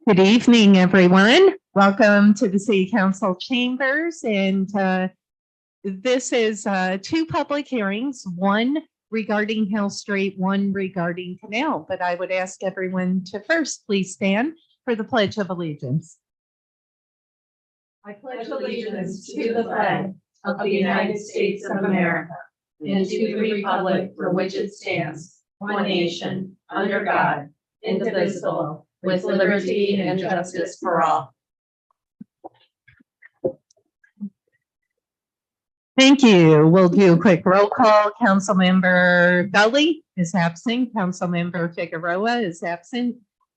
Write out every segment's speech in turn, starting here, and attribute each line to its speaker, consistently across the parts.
Speaker 1: Good evening, everyone. Welcome to the City Council chambers. And this is two public hearings, one regarding Hill Street, one regarding Canal. But I would ask everyone to first please stand for the Pledge of Allegiance.
Speaker 2: I pledge allegiance to the flag of the United States of America and to the republic for which it stands, one nation, under God, indivisible, with liberty and justice for all.
Speaker 1: Thank you. We'll do a quick roll call. Councilmember Gully is absent. Councilmember Figueroa is absent.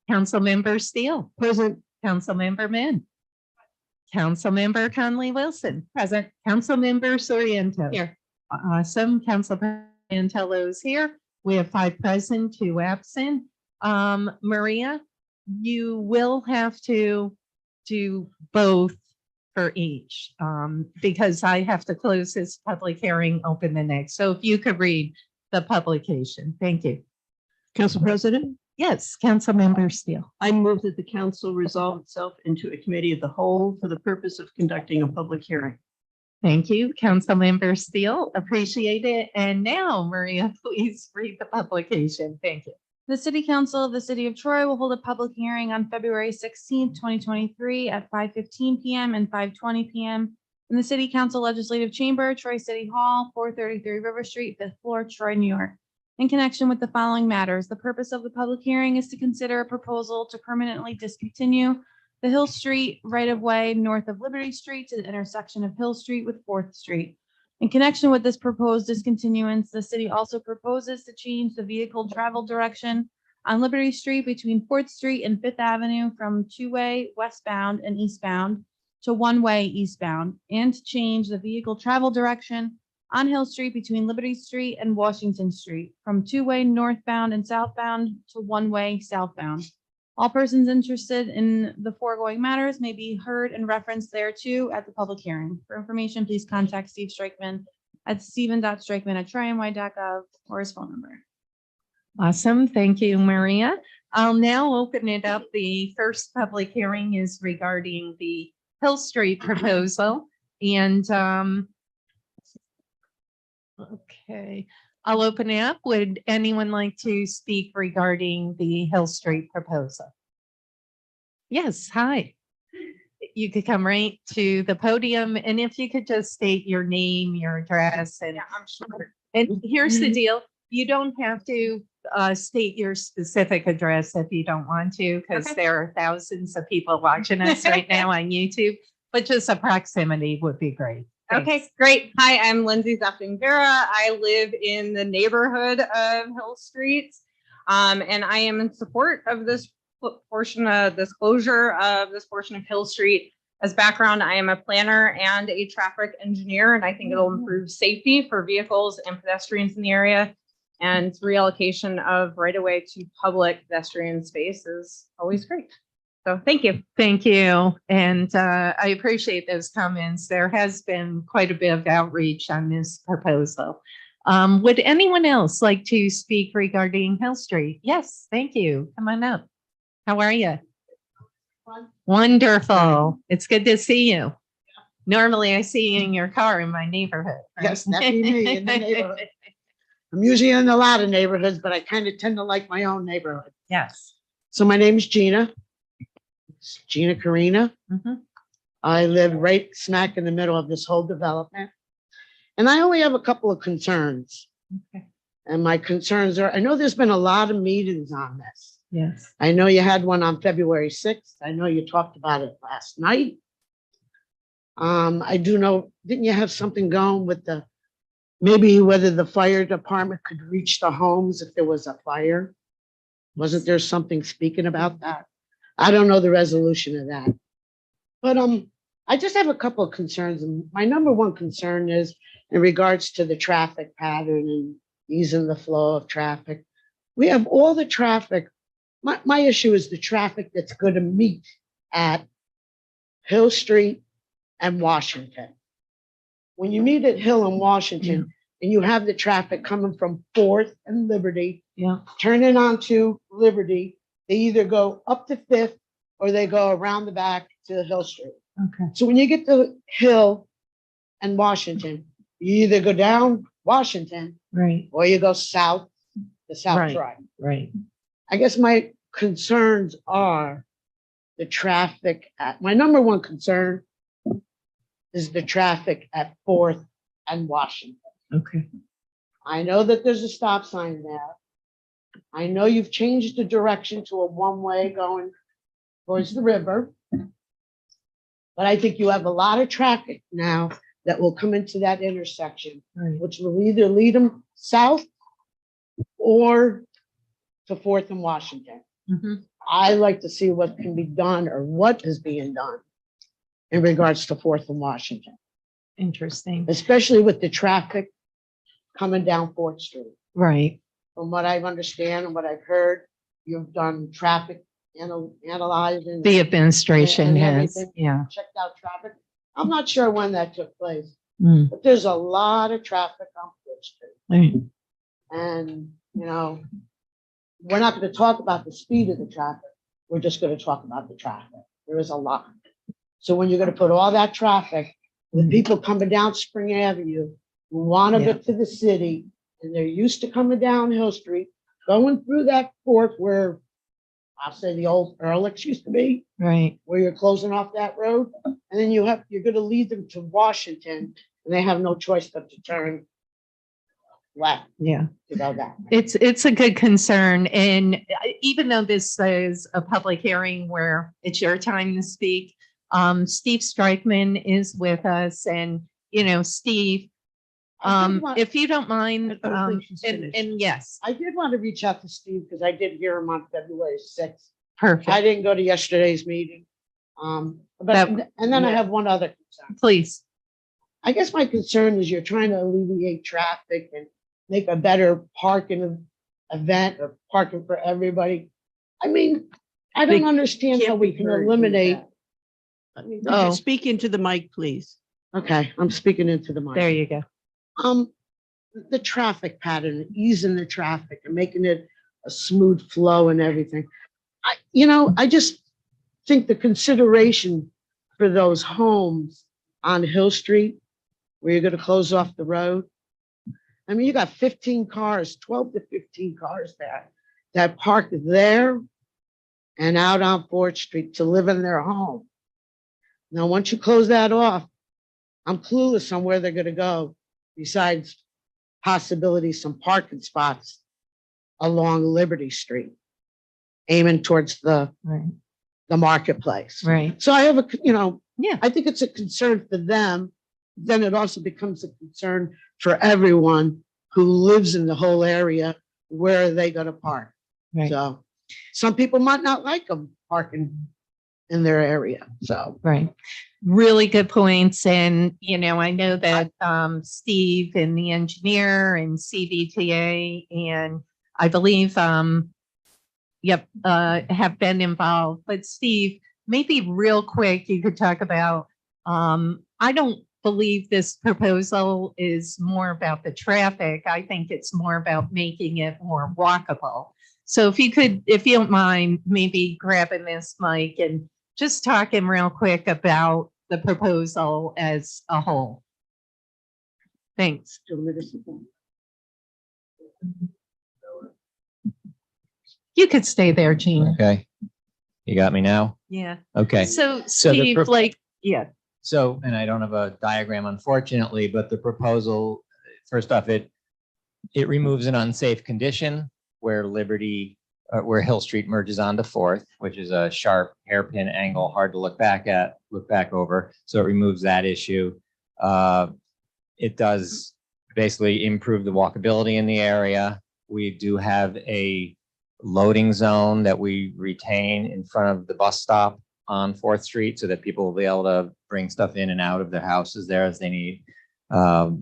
Speaker 1: Councilmember Steele. Present. Councilmember Mann. Councilmember Conley Wilson. Present. Councilmember Soriento. Here. Awesome. Councilmember Antello is here. We have 5 present, 2 absent. Maria, you will have to do both for each, because I have to close this public hearing, open the next. So if you could read the publication. Thank you.
Speaker 3: Council President,
Speaker 1: Yes, Councilmember Steele.
Speaker 3: I move that the council resolve itself into a committee of the whole for the purpose of conducting a public hearing.
Speaker 1: Thank you, Councilmember Steele. Appreciate it. And now, Maria, please read the publication. Thank you.
Speaker 4: The City Council of the City of Troy will hold a public hearing on February 16th, 2023 at 5:15 PM and 5:20 PM in the City Council Legislative Chamber, Troy City Hall, 433 River Street, 5th floor, Troy, New York. In connection with the following matters, the purpose of the public hearing is to consider a proposal to permanently discontinue the Hill Street right-of-way north of Liberty Street to the intersection of Hill Street with 4th Street. In connection with this proposed discontinuance, the city also proposes to change the vehicle travel direction on Liberty Street between 4th Street and 5th Avenue from 2-way westbound and eastbound to 1-way eastbound, and to change the vehicle travel direction on Hill Street between Liberty Street and Washington Street from 2-way northbound and southbound to 1-way southbound. All persons interested in the foregoing matters may be heard and referenced thereto at the public hearing. For information, please contact Steve Strikeman at steven.strikeman@tryny.gov or his phone number.
Speaker 1: Awesome. Thank you, Maria. I'll now open it up. The first public hearing is regarding the Hill Street proposal. And okay, I'll open it up. Would anyone like to speak regarding the Hill Street proposal? Yes, hi. You could come right to the podium, and if you could just state your name, your address, and
Speaker 4: I'm sure.
Speaker 1: and here's the deal. You don't have to state your specific address if you don't want to, because
Speaker 4: Okay.
Speaker 1: there are thousands of people watching us right now on YouTube, but just a proximity would be great. Thanks.
Speaker 5: Okay, great. Hi, I'm Lindsay Zafting Vera. I live in the neighborhood of Hill Street. And I am in support of this portion of this closure of this portion of Hill Street. As background, I am a planner and a traffic engineer, and I think it'll improve safety for vehicles and pedestrians in the area. And reallocation of right-of-way to public pedestrian space is always great. So thank you.
Speaker 1: Thank you. And I appreciate those comments. There has been quite a bit of outreach on this proposal. Would anyone else like to speak regarding Hill Street? Yes, thank you. Come on up. How are you? Wonderful. It's good to see you. Normally I see you in your car in my neighborhood. right?
Speaker 3: Yes, that'd be me in the neighborhood. I'm usually in a lot of neighborhoods, but I kind of tend to like my own neighborhood.
Speaker 1: Yes.
Speaker 3: So my name is Gina. It's Gina Carina.
Speaker 1: Mhm.
Speaker 3: I live right smack in the middle of this whole development. And I only have a couple of concerns.
Speaker 1: Okay.
Speaker 3: And my concerns are, I know there's been a lot of meetings on this.
Speaker 1: Yes.
Speaker 3: I know you had one on February 6th. I know you talked about it last night. I do know, didn't you have something going with the, maybe whether the fire department could reach the homes if there was a fire? Wasn't there something speaking about that? I don't know the resolution of that. But I just have a couple of concerns. And my number one concern is in regards to the traffic pattern and easing the flow of traffic. We have all the traffic. My issue is the traffic that's going to meet at Hill Street and Washington. When you meet at Hill and Washington, and you have the traffic coming from 4th and Liberty,
Speaker 1: Yeah.
Speaker 3: turning onto Liberty, they either go up to 5th or they go around the back to Hill Street.
Speaker 1: Okay.
Speaker 3: So when you get to Hill and Washington, you either go down Washington
Speaker 1: Right,
Speaker 3: or you go south to South
Speaker 1: Right.
Speaker 3: Drive.
Speaker 1: right.
Speaker 3: I guess my concerns are the traffic my number one concern is the traffic at Fourth and Washington.
Speaker 1: Okay.
Speaker 3: I know that there's a stop sign there. I know you've changed the direction to a one-way going towards the river. But I think you have a lot of traffic now that will come into that intersection,
Speaker 1: Right.
Speaker 3: which will either lead them south or to Fourth and Washington.
Speaker 1: Mhm.
Speaker 3: I like to see what can be done or what is being done in regards to Fourth and Washington,
Speaker 1: Interesting.
Speaker 3: especially with the traffic coming down Fourth Street.
Speaker 1: Right.
Speaker 3: From what I understand and what I've heard, you've done traffic analyzing.
Speaker 1: The administration
Speaker 3: And
Speaker 1: has,
Speaker 3: everything.
Speaker 1: yeah.
Speaker 3: Checked out traffic. I'm not sure when that took place,
Speaker 1: Mm,
Speaker 3: but there's a lot of traffic on Fourth Street.
Speaker 1: right.
Speaker 3: And, you know, we're not going to talk about the speed of the traffic. We're just going to talk about the traffic. There is a lot. So when you're going to put all that traffic, with people coming down Spring Avenue, who want to
Speaker 1: Yeah.
Speaker 3: get to the city, and they're used to coming down Hill Street, going through that Fourth where I'll say the old Ehrlich's used to be,
Speaker 1: Right.
Speaker 3: where you're closing off that road, and then you're going to lead them to Washington, and they have no choice but to turn left
Speaker 1: Yeah.
Speaker 3: to go that way.
Speaker 1: It's a good concern. And even though this is a public hearing where it's your time to speak, Steve Strikeman is with us and, Steve,
Speaker 3: I did want-
Speaker 1: if you don't mind,
Speaker 3: I don't think she's
Speaker 1: and
Speaker 3: finished.
Speaker 1: yes,
Speaker 3: I did want to reach out to Steve because I did hear him on February 6th. I
Speaker 1: perfect.
Speaker 3: didn't go to yesterday's meeting. But, and then I have one other concern.
Speaker 1: Please.
Speaker 3: I guess my concern is you're trying to alleviate traffic and make a better parking event or parking for everybody. I mean, I don't
Speaker 6: They
Speaker 3: understand how
Speaker 6: can't
Speaker 3: we
Speaker 6: be
Speaker 3: can
Speaker 6: heard with
Speaker 3: eliminate.
Speaker 6: that. Would
Speaker 1: Oh.
Speaker 6: you speak into the mic, please?
Speaker 3: Okay, I'm speaking into the mic.
Speaker 1: There you go.
Speaker 3: The traffic pattern, easing the traffic and making it a smooth flow and everything. I just think the consideration for those homes on Hill Street, where you're gonna close off the road. I mean, you got 15 cars, 12 to 15 cars there that park there and out on Fourth Street to live in their home. Now, once you close that off, I'm clueless on where they're gonna go, besides possibly some parking spots along Liberty Street, aiming towards the
Speaker 1: Right.
Speaker 3: marketplace.
Speaker 1: Right.
Speaker 3: So I have
Speaker 1: Yeah.
Speaker 3: I think it's a concern for them. Then it also becomes a concern for everyone who lives in the whole area. Where are they gonna park?
Speaker 1: Right.
Speaker 3: So some people might not like them parking in their area, so.
Speaker 1: Right. Really good points. And, I know that Steve and the engineer and CVTA and I believe, have been involved. But Steve, maybe real quick, you could talk about, I don't believe this proposal is more about the traffic. I think it's more about making it more walkable. So if you don't mind, maybe grabbing this mic and just talking real quick about the proposal as a whole. Thanks. You could stay there, Gene.
Speaker 7: Okay. You got me now?
Speaker 1: Yeah.
Speaker 7: Okay.
Speaker 1: So
Speaker 7: So the
Speaker 1: Steve,
Speaker 7: pro-
Speaker 1: yeah,
Speaker 7: So, and I don't have a diagram unfortunately, but the proposal, first off, it removes an unsafe condition where where Hill Street merges onto Fourth, which is a sharp hairpin angle, hard to look back over. So it removes that issue. It does basically improve the walkability in the area. We do have a loading zone that we retain in front of the bus stop on Fourth Street so that people will be able to bring stuff in and out of their houses there as they need. What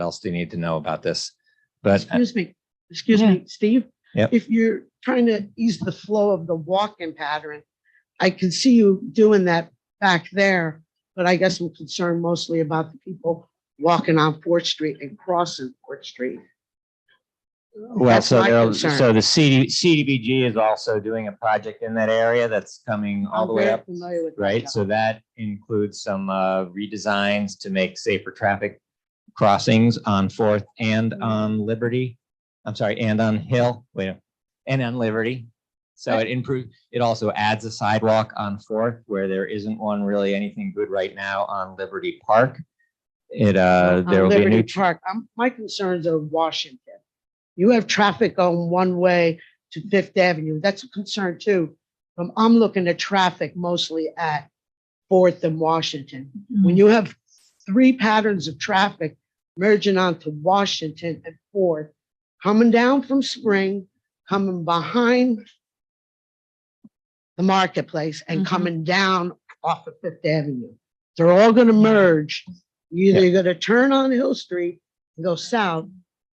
Speaker 7: else do you need to know about this? But
Speaker 3: Excuse me, Steve?
Speaker 7: Yep.
Speaker 3: If you're trying to ease the flow of the walk-in pattern, I can see you doing that back there, but I guess I'm concerned mostly about the people walking on Fourth Street and crossing Fourth Street.
Speaker 7: Well,
Speaker 3: That's
Speaker 7: so
Speaker 3: my
Speaker 7: there'll,
Speaker 3: concern.
Speaker 7: so the CDBG is also doing a project in that area that's coming all
Speaker 3: I'm
Speaker 7: the way
Speaker 3: very
Speaker 7: up,
Speaker 3: familiar with that
Speaker 7: right?
Speaker 3: job.
Speaker 7: So that includes some redesigns to make safer traffic crossings on Fourth and on Liberty. I'm sorry, and on Hill, and on Liberty. So it improved, it also adds a sidewalk on Fourth where there isn't one really anything good right now on Liberty Park. It, there
Speaker 3: On
Speaker 7: will be a
Speaker 3: Liberty
Speaker 7: new.
Speaker 3: Park, my concerns are Washington. You have traffic going one way to Fifth Avenue. That's a concern too. I'm looking at traffic mostly at Fourth and Washington. When you have three patterns of traffic merging onto Washington and Fourth, coming down from Spring, coming behind the marketplace and
Speaker 1: Mhm.
Speaker 3: coming down off of Fifth Avenue. They're all gonna merge. You're either gonna turn on Hill Street and go south,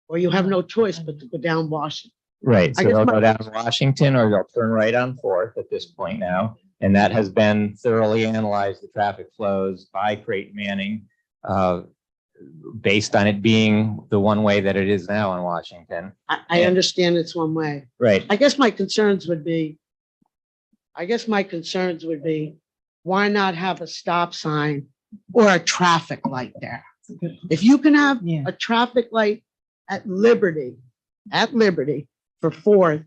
Speaker 3: or you have no choice but to go down Washington.
Speaker 7: Right,
Speaker 3: I
Speaker 7: so
Speaker 3: guess
Speaker 7: they'll
Speaker 3: my-
Speaker 7: go down Washington or they'll turn right on Fourth at this point now. And that has been thoroughly analyzed, the traffic flows by Creighton Manning, based on it being the one way that it is now on Washington.
Speaker 3: I
Speaker 7: Yeah.
Speaker 3: understand it's one way.
Speaker 7: Right,
Speaker 3: I guess my concerns would be, why not have a stop sign or a traffic light there? If you can have
Speaker 1: Yeah.
Speaker 3: a traffic light at Liberty for Fourth,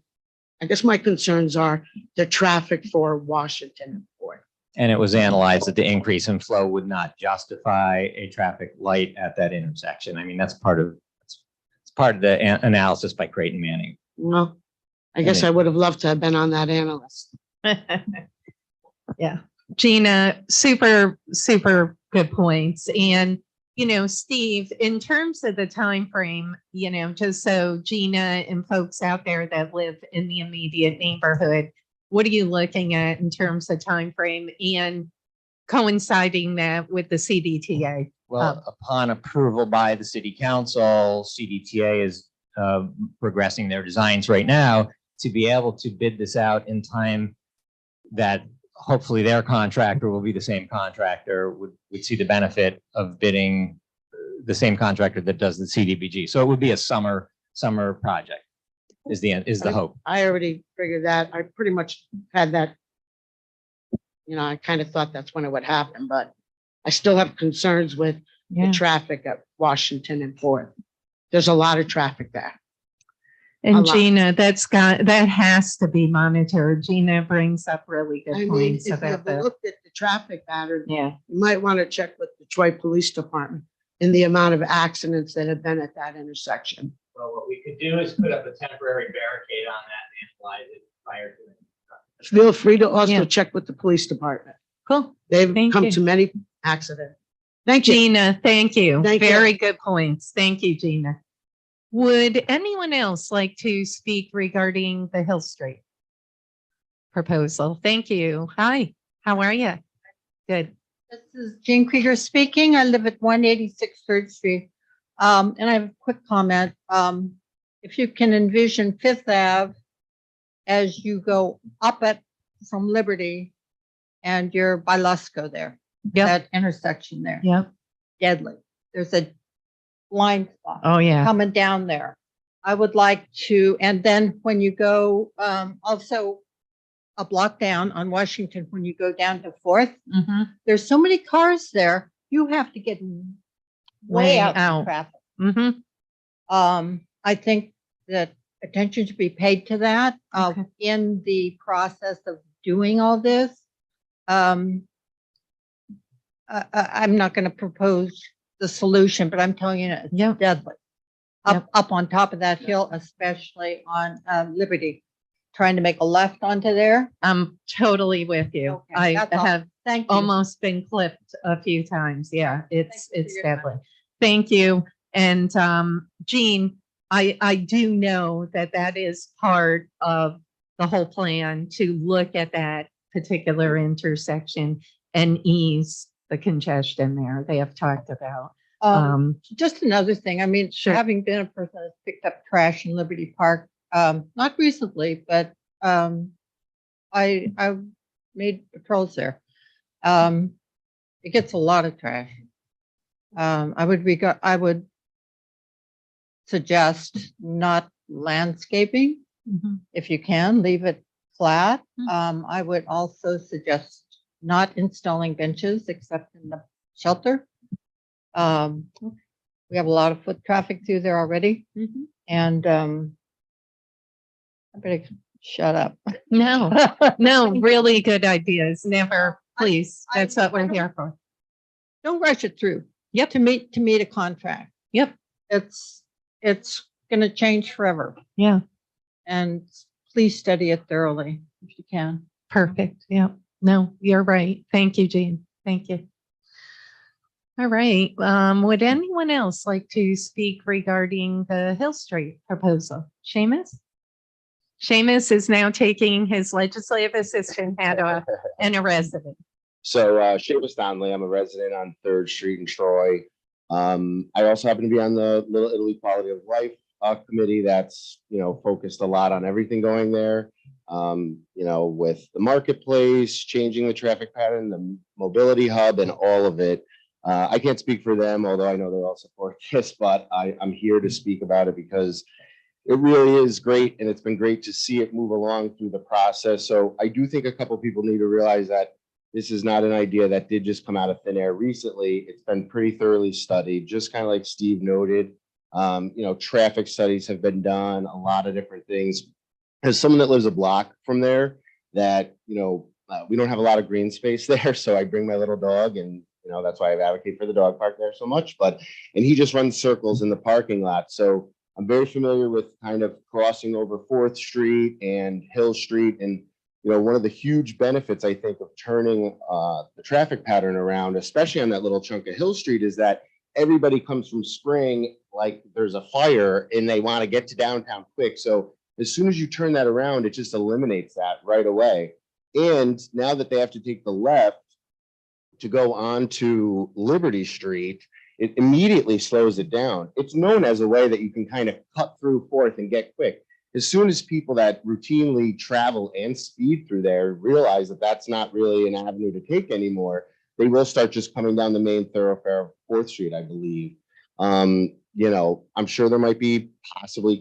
Speaker 3: I guess my concerns are the traffic for Washington and Fourth.
Speaker 7: and it was analyzed that the increase in flow would not justify a traffic light at that intersection. I mean, that's part of, it's part of the analysis by Creighton Manning.
Speaker 3: Well, I guess I would have loved to have been on that analyst.
Speaker 1: Yeah, Gina, super, super good points. And, you know, Steve, in terms of the time frame, you know, just so Gina and folks out there that live in the immediate neighborhood, what are you looking at in terms of time frame and coinciding that with the CDTA?
Speaker 7: Well, upon approval by the city council, CDTA is progressing their designs right now to be able to bid this out in time that hopefully their contractor will be the same contractor, would see the benefit of bidding the same contractor that does the CDBG. So it would be a summer project is the hope.
Speaker 3: I already figured that. I pretty much had that. You know, I kind of thought that's when it would happen, but I still have concerns with the
Speaker 1: Yeah.
Speaker 3: traffic at Washington and Fourth. There's a lot of traffic there.
Speaker 1: And
Speaker 3: a lot.
Speaker 1: Gina, that has to be monitored. Gina brings up really
Speaker 3: I
Speaker 1: good
Speaker 3: mean,
Speaker 1: points
Speaker 3: if you
Speaker 1: about that.
Speaker 3: looked at the traffic pattern,
Speaker 1: Yeah.
Speaker 3: you might want to check with the Troy Police Department in the amount of accidents that have been at that intersection.
Speaker 7: Well, what we could do is put up a temporary barricade on that and analyze it prior to.
Speaker 3: Feel free to also
Speaker 1: Yeah.
Speaker 3: check with the police department.
Speaker 1: Cool.
Speaker 3: They've
Speaker 1: Thank
Speaker 3: come
Speaker 1: you.
Speaker 3: to many accidents. Thank you.
Speaker 1: Gina, thank you.
Speaker 3: Thank you.
Speaker 1: Very good points. Thank you, Gina. Would anyone else like to speak regarding the Hill Street proposal? Thank you. Hi, how are you? Good.
Speaker 2: This is Jane Krieger speaking. I live at 186 Third Street. And I have a quick comment. If you can envision Fifth Ave as you go up it from Liberty and you're by Lusco there,
Speaker 1: Yep.
Speaker 2: that intersection there,
Speaker 1: Yep.
Speaker 2: deadly. There's a blind spot
Speaker 1: Oh, yeah.
Speaker 2: coming down there. I would like to, and then when you go, also a block down on Washington, when you go down to Fourth,
Speaker 1: Mhm.
Speaker 2: there's so many cars there, you have to get
Speaker 1: Way
Speaker 2: way out
Speaker 1: out.
Speaker 2: in traffic.
Speaker 1: Mhm.
Speaker 2: I think that attention should be paid to that,
Speaker 1: Okay.
Speaker 2: in the process of doing all this. I'm not gonna propose the solution, but I'm telling you, it's
Speaker 1: Yep.
Speaker 2: deadly. Up on top of that hill, especially on, Liberty, trying to make a left onto there.
Speaker 1: I'm totally with you.
Speaker 2: Okay,
Speaker 1: I
Speaker 2: that's all.
Speaker 1: have
Speaker 2: Thank you.
Speaker 1: almost been clipped a few times. Yeah, it's
Speaker 2: Thanks for your time.
Speaker 1: deadly. Thank you. And Jean, I do know that is part of the whole plan to look at that particular intersection and ease the congestion there they have talked about.
Speaker 2: Just another thing, I mean,
Speaker 1: Sure.
Speaker 2: having been a person that's picked up trash in Liberty Park, not recently, but I made patrols there. It gets a lot of trash. I would suggest not
Speaker 8: landscaping.
Speaker 1: Mhm.
Speaker 8: If you can, leave it flat.
Speaker 1: Mm.
Speaker 8: I would also suggest not installing benches except in the shelter. Um, we have a lot of foot traffic through there already,
Speaker 1: Mhm.
Speaker 8: and I better shut up.
Speaker 1: No, no, really good ideas. Never, please.
Speaker 8: I-
Speaker 1: That's what we're here for.
Speaker 8: Don't rush it through.
Speaker 1: Yep.
Speaker 8: To meet a contract.
Speaker 1: Yep.
Speaker 8: It's gonna change forever,
Speaker 1: Yeah,
Speaker 8: and please study it thoroughly if you can.
Speaker 1: perfect. Yeah. No, you're right. Thank you, Jean. Thank you. All right. Would anyone else like to speak regarding the Hill Street proposal? Seamus? Seamus is now taking his legislative assistant hat off and a resident.
Speaker 9: So Seamus Donnelly, I'm a resident on Third Street in Troy. I also happen to be on the Little Italy Quality of Life committee that's, focused a lot on everything going there. With the marketplace, changing the traffic pattern, the mobility hub and all of it. I can't speak for them, although I know they all support this, but I'm here to speak about it because it really is great, and it's been great to see it move along through the process. So I do think a couple people need to realize that this is not an idea that did just come out of thin air recently. It's been pretty thoroughly studied, just kind of like Steve noted. Traffic studies have been done, a lot of different things. As someone that lives a block from there, that, we don't have a lot of green space there. So I bring my little dog, and, that's why I advocate for the dog park there so much. And he just runs circles in the parking lot. So I'm very familiar with kind of crossing over 4th Street and Hill Street. And, one of the huge benefits, I think, of turning the traffic pattern around, especially on that little chunk of Hill Street, is that everybody comes from Spring like there's a fire and they want to get to downtown quick. So as soon as you turn that around, it just eliminates that right away. And now that they have to take the left to go on to Liberty Street, it immediately slows it down. It's known as a way that you can kind of cut through 4th and get quick. As soon as people that routinely travel and speed through there realize that that's not really an avenue to take anymore, they will start just coming down the main thoroughfare of 4th Street, I believe. I'm sure there might be,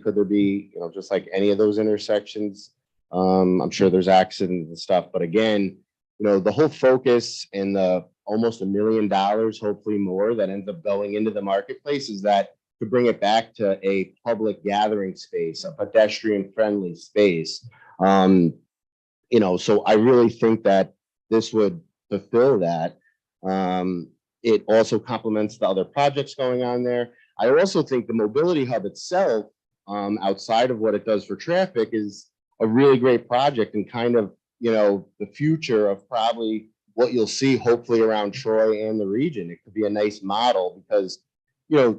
Speaker 9: could there be, just like any of those intersections. I'm sure there's accidents and stuff, but again, the whole focus and the almost $1 million, hopefully more, that ends up going into the marketplace is that to bring it back to a public gathering space, a pedestrian friendly space. So I really think that this would fulfill that. It also complements the other projects going on there. I also think the mobility hub itself, outside of what it does for traffic, is a really great project and kind of, the future of probably what you'll see hopefully around Troy and the region. It could be a nice model because,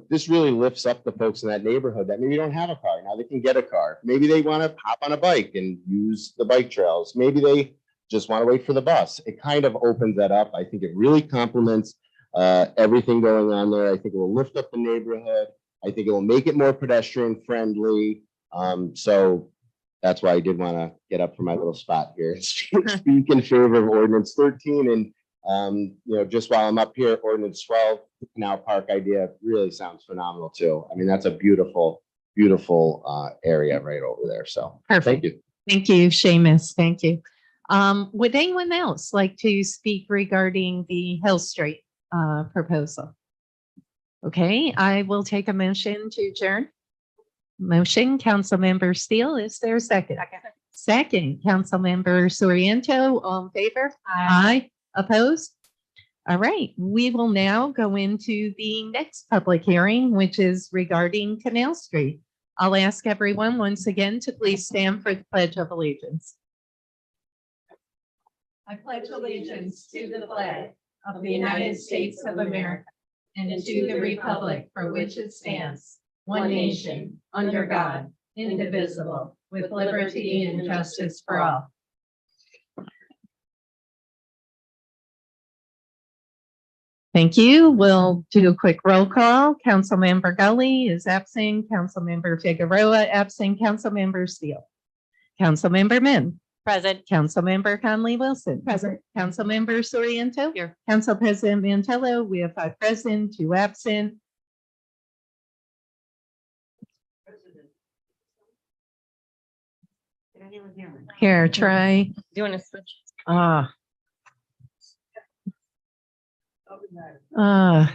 Speaker 9: this really lifts up the folks in that neighborhood that maybe don't have a car. Now they can get a car. Maybe they want to hop on a bike and use the bike trails. Maybe they just want to wait for the bus. It kind of opens that up. I think it really complements everything going on there. I think it will lift up the neighborhood. I think it will make it more pedestrian friendly. So that's why I did want to get up from my little spot here, speak in favor of ordinance 13. And, just while I'm up here, ordinance 12, the Canal Park idea really sounds phenomenal too. I mean, that's a beautiful, beautiful area right over there. So thank
Speaker 1: Perfect.
Speaker 9: you.
Speaker 1: Thank you, Seamus. Thank you. Would anyone else like to speak regarding the Hill Street proposal? Okay, I will take a motion to adjourn. Motion, Councilmember Steele. Is there a second? Second, Councilmember Soriento. All in favor? Aye. Opposed? All right, we will now go into the next public hearing, which is regarding Canal Street. I'll ask everyone once again to please stand for the Pledge of Allegiance.
Speaker 2: I pledge allegiance to the flag of the United States of America and to the republic for which it stands, one nation, under God, indivisible, with liberty and justice for all.
Speaker 1: Thank you. We'll do a quick roll call. Councilmember Gully is absent. Councilmember Figueroa absent. Councilmember Steele. Councilmember Min.
Speaker 4: Present.
Speaker 1: Councilmember Conley Wilson. Present. Councilmember Soriento.
Speaker 4: Here.
Speaker 1: Council President Mantello. We have 5 present, 2 absent. Here, try.
Speaker 2: Do you want to switch?
Speaker 1: Ah. Ah.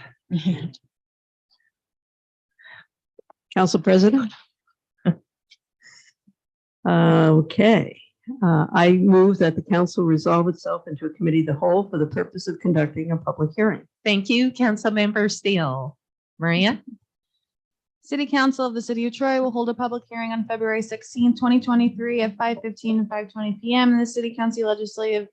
Speaker 6: Council President? Okay, I move that the council resolve itself into a committee of the whole for the purpose of conducting a public hearing.
Speaker 1: Thank you, Councilmember Steele. Maria?
Speaker 4: City Council of the City of Troy will hold a public hearing on February 16, 2023 at 5:15 and 5:20 PM in the City Council Legislative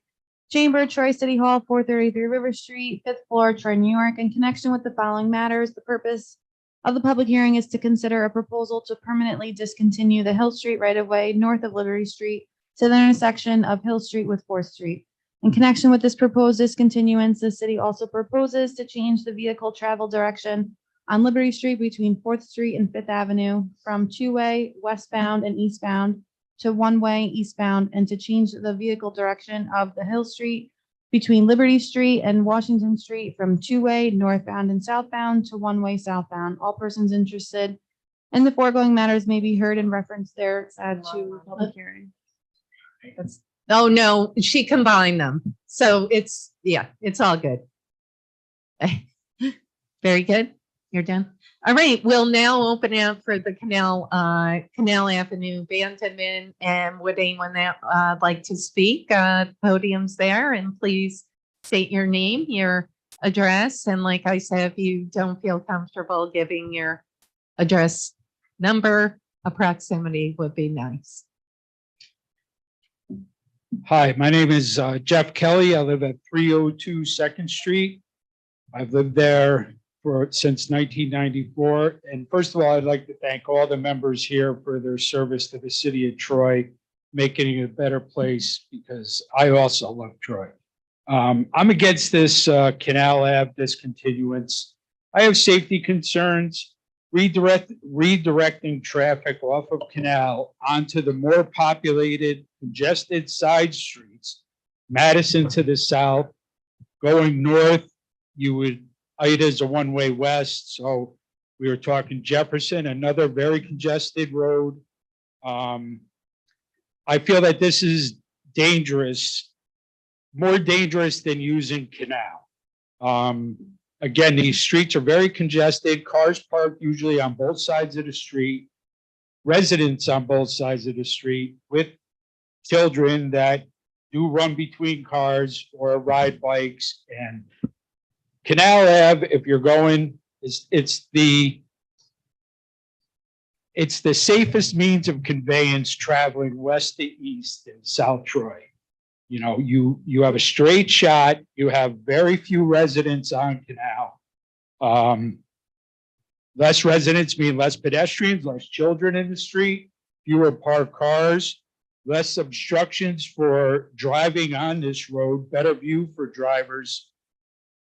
Speaker 4: Chamber, Troy City Hall, 433 River Street, 5th floor, Troy, New York. In connection with the following matters, the purpose of the public hearing is to consider a proposal to permanently discontinue the Hill Street right-of-way north of Liberty Street to the intersection of Hill Street with 4th Street. In connection with this proposed discontinuance, the city also proposes to change the vehicle travel direction on Liberty Street between 4th Street and 5th Avenue from two-way westbound and eastbound to one-way eastbound, and to change the vehicle direction of the Hill Street between Liberty Street and Washington Street from two-way northbound and southbound to one-way southbound. All persons interested in the foregoing matters may be heard in reference there to public hearing.
Speaker 1: Oh, no, she combined them. So it's, yeah, it's all good. Very good. You're done. All right, we'll now open up for the Canal Avenue abandonment. And would anyone that like to speak? Podium's there, and please state your name, your address. And like I said, if you don't feel comfortable giving your address number, a proximity would be nice.
Speaker 10: Hi, my name is Jeff Kelly. I live at 302 Second Street. I've lived there since 1994. And first of all, I'd like to thank all the members here for their service to the city of Troy, making it a better place, because I also love Troy. I'm against this Canal Ave discontinuance. I have safety concerns. Redirecting traffic off of Canal onto the more populated, congested side streets, Madison to the south, going north, Ida's a one-way west. So we were talking Jefferson, another very congested road. I feel that this is dangerous, more dangerous than using Canal. Again, these streets are very congested, cars parked usually on both sides of the street, residents on both sides of the street with children that do run between cars or ride bikes. And Canal Ave, if you're going, it's the safest means of conveyance traveling west to east in South Troy. You know, you have a straight shot. You have very few residents on Canal. Less residents mean less pedestrians, less children in the street, fewer parked cars, less obstructions for driving on this road, better view for drivers,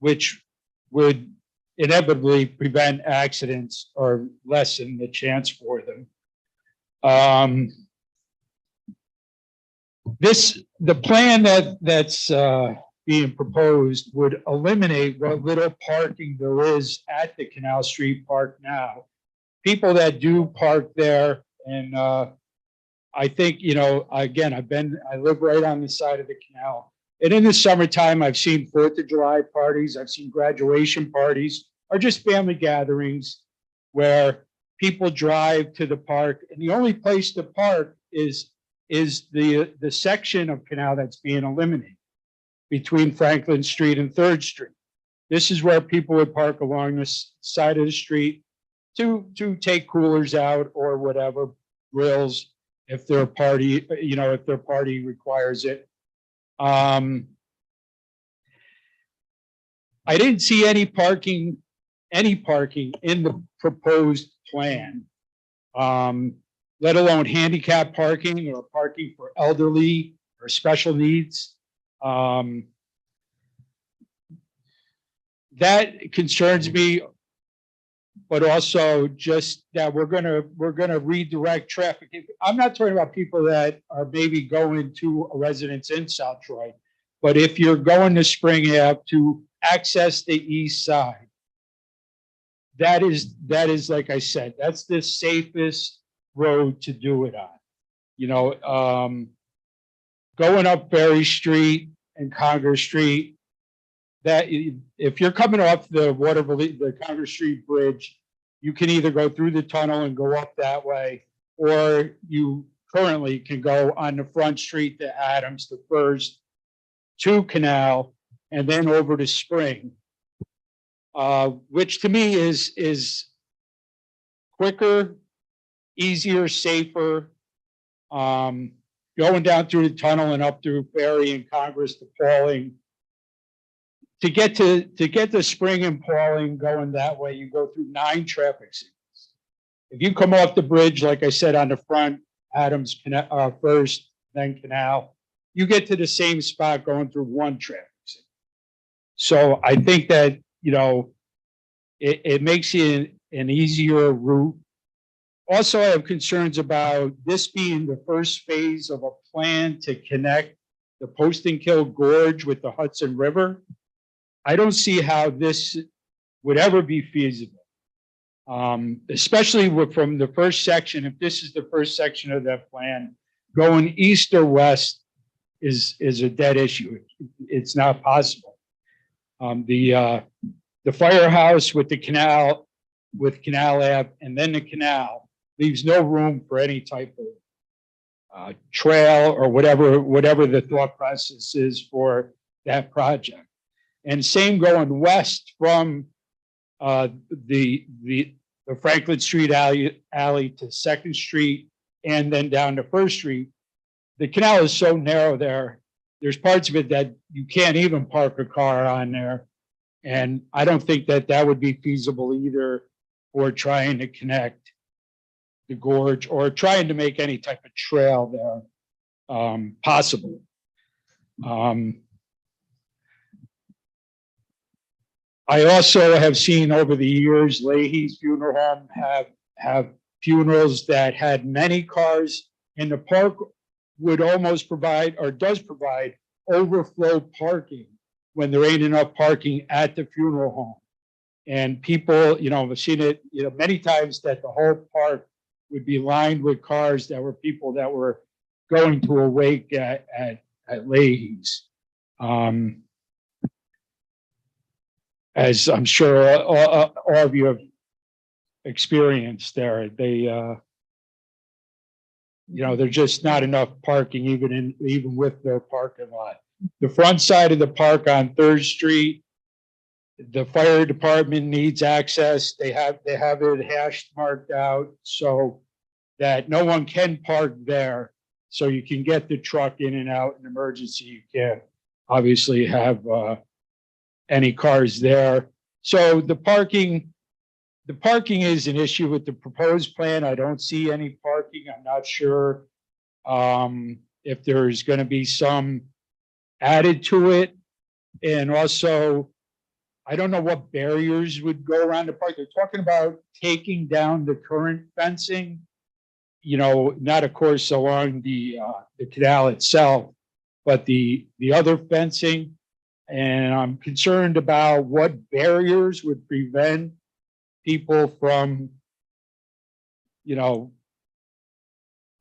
Speaker 10: which would inevitably prevent accidents or lessen the chance for them. The plan that's being proposed would eliminate what little parking there is at the Canal Street Park now. People that do park there, and I think, you know, again, I live right on the side of the canal. And in the summertime, I've seen 4th of July parties, I've seen graduation parties, or just family gatherings where people drive to the park, and the only place to park is the section of canal that's being eliminated between Franklin Street and 3rd Street. This is where people would park along this side of the street to take coolers out or whatever, grills, if their party, you know, if their party requires it. I didn't see any parking in the proposed plan, let alone handicap parking or parking for elderly or special needs. That concerns me, but also just that we're gonna redirect traffic. I'm not talking about people that are maybe going to a residence in South Troy, but if you're going to Spring Ave to access the east side, that is, like I said, that's the safest road to do it on. you know, going up Berry Street and Congress Street, that if you're coming off the Congress Street Bridge, you can either go through the tunnel and go up that way, or you currently can go on the front street to Adams, to First, to Canal, and then over to Spring, which to me is quicker, easier, safer. Going down through the tunnel and up through Ferry and Congress to Pauling. To get to Spring and Pauling going that way, you go through 9 traffic signals. If you come off the bridge, like I said, on the front, Adams, First, then Canal, you get to the same spot going through 1 traffic signal. So I think that, you know, it makes it an easier route. Also, I have concerns about this being the first phase of a plan to connect the Poston Kill Gorge with the Hudson River. I don't see how this would ever be feasible. Especially from the first section, if this is the first section of that plan, going east or west is a dead issue. It's not possible. The firehouse with the canal, with Canal Ave, and then the canal leaves no room for any type of trail or whatever the thought process is for that project. And same going west from the Franklin Street alley to Second Street and then down to First Street. The canal is so narrow there. There's parts of it that you can't even park a car on there. And I don't think that would be feasible either for trying to connect the gorge or trying to make any type of trail there possible. I also have seen over the years, Leahy's Funeral Home have funerals that had many cars, and the park would almost provide, or does provide, overflow parking when there ain't enough parking at the funeral home. And people, you know, have seen it, you know, many times that the whole park would be lined with cars that were people that were going to a wake at Leahy's. As I'm sure all of you have experienced there, they, you know, there's just not enough parking even with their parking lot. The front side of the park on 3rd Street, the fire department needs access. They have it hashed marked out so that no one can park there. So you can get the truck in and out in emergency. You can't obviously have any cars there. So the parking is an issue with the proposed plan. I don't see any parking. I'm not sure if there's going to be some added to it. And also, I don't know what barriers would go around the park. They're talking about taking down the current fencing, you know, not of course along the canal itself, but the other fencing. And I'm concerned about what barriers would prevent people from, you know,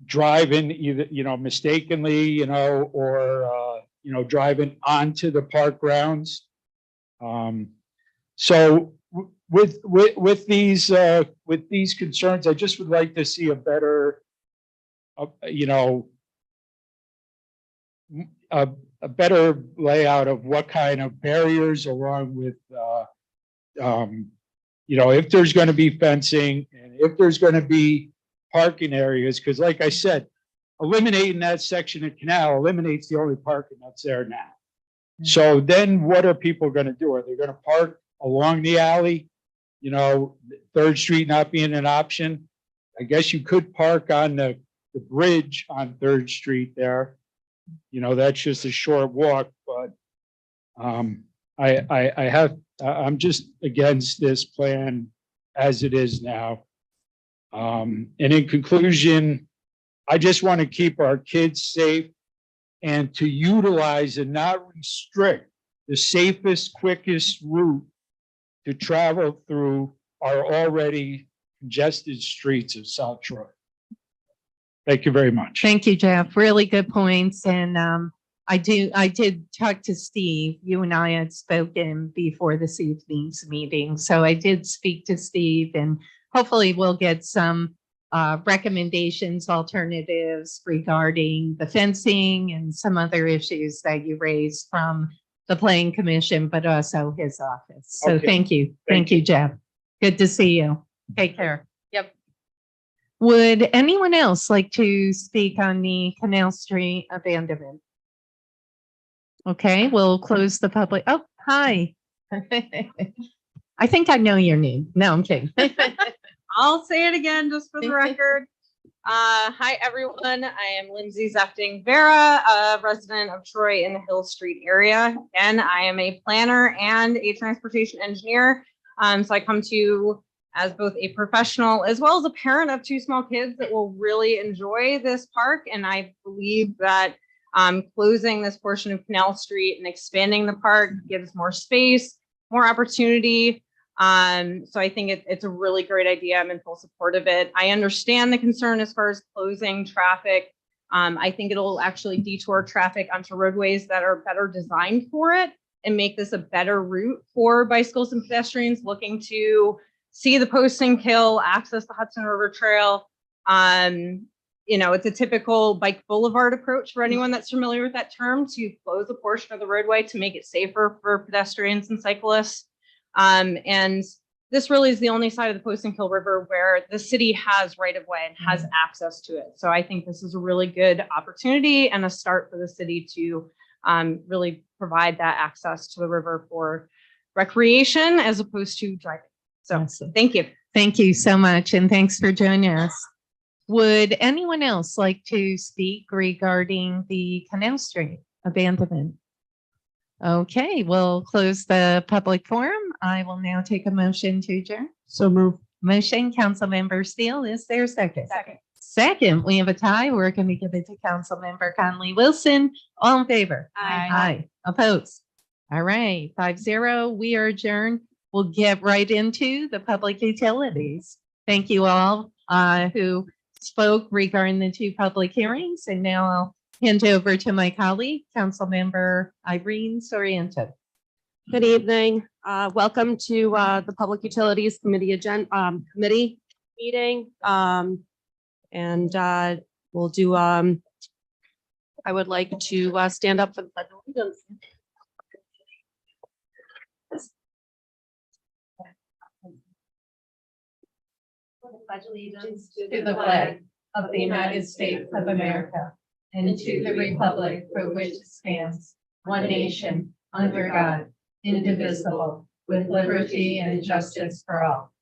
Speaker 10: driving either, you know, mistakenly, you know, or, you know, driving onto the park grounds. So with these concerns, I just would like to see a better, you know, a better layout of what kind of barriers, along with, you know, if there's going to be fencing and if there's going to be parking areas, because like I said, eliminating that section of canal eliminates the only parking that's there now. So then what are people going to do? Are they going to park along the alley? You know, 3rd Street not being an option. I guess you could park on the bridge on 3rd Street there. You know, that's just a short walk, but I'm just against this plan as it is now. And in conclusion, I just want to keep our kids safe and to utilize and not restrict the safest, quickest route to travel through our already congested streets of South Troy. Thank you very much.
Speaker 1: Thank you, Jeff. Really good points. And I did talk to Steve. You and I had spoken before this evening's meeting. So I did speak to Steve, and hopefully we'll get some recommendations, alternatives regarding the fencing and some other issues that you raised from the Planning Commission, but also his office. So
Speaker 10: Okay.
Speaker 1: thank you.
Speaker 10: Thank
Speaker 1: Thank you, Jeff. Good to see you. Take care.
Speaker 5: Yep.
Speaker 1: Would anyone else like to speak on the Canal Street abandonment? Okay, we'll close the public. Oh, hi. I think I know your name. No, I'm kidding.
Speaker 5: I'll say it again just for the record. Hi, everyone. I am Lindsay Zefting Vera, a resident of Troy in the Hill Street area. And I am a planner and a transportation engineer. So I come to you as both a professional as well as a parent of two small kids that will really enjoy this park. And I believe that closing this portion of Canal Street and expanding the park gives more space, more opportunity. So I think it's a really great idea. I'm in full support of it. I understand the concern as far as closing traffic. I think it'll actually detour traffic onto roadways that are better designed for it and make this a better route for bicycles and pedestrians looking to see the Posting Kill, access the Hudson River Trail. You know, it's a typical bike boulevard approach for anyone that's familiar with that term, to close a portion of the roadway to make it safer for pedestrians and cyclists. And this really is the only side of the Posting Kill River where the city has right of way and has access to it. So I think this is a really good opportunity and a start for the city to really provide that access to the river for recreation as opposed to driving. So
Speaker 1: Awesome.
Speaker 5: thank you.
Speaker 1: Thank you so much, and thanks for joining us. Would anyone else like to speak regarding the Canal Street abandonment? Okay, we'll close the public forum. I will now take a motion to adjourn.
Speaker 6: So move.
Speaker 1: Motion, Councilmember Steele, is there a second?
Speaker 5: Second.
Speaker 1: Second, we have a tie. We're going to give it to Councilmember Conley Wilson. All in favor? Aye. Opposed? All right, 5-0. We are adjourned. We'll get right into the public utilities. Thank you all who spoke regarding the two public hearings. And now I'll hand over to my colleague, Councilmember Irene Sorrento.
Speaker 11: Good evening. Welcome to the Public Utilities Committee committee meeting. We'll do, I would like to stand up for the Pledge of Allegiance.
Speaker 2: Pledge allegiance to the flag of the United States of America and to the republic for which it stands, one nation, under God, indivisible, with liberty and justice for all.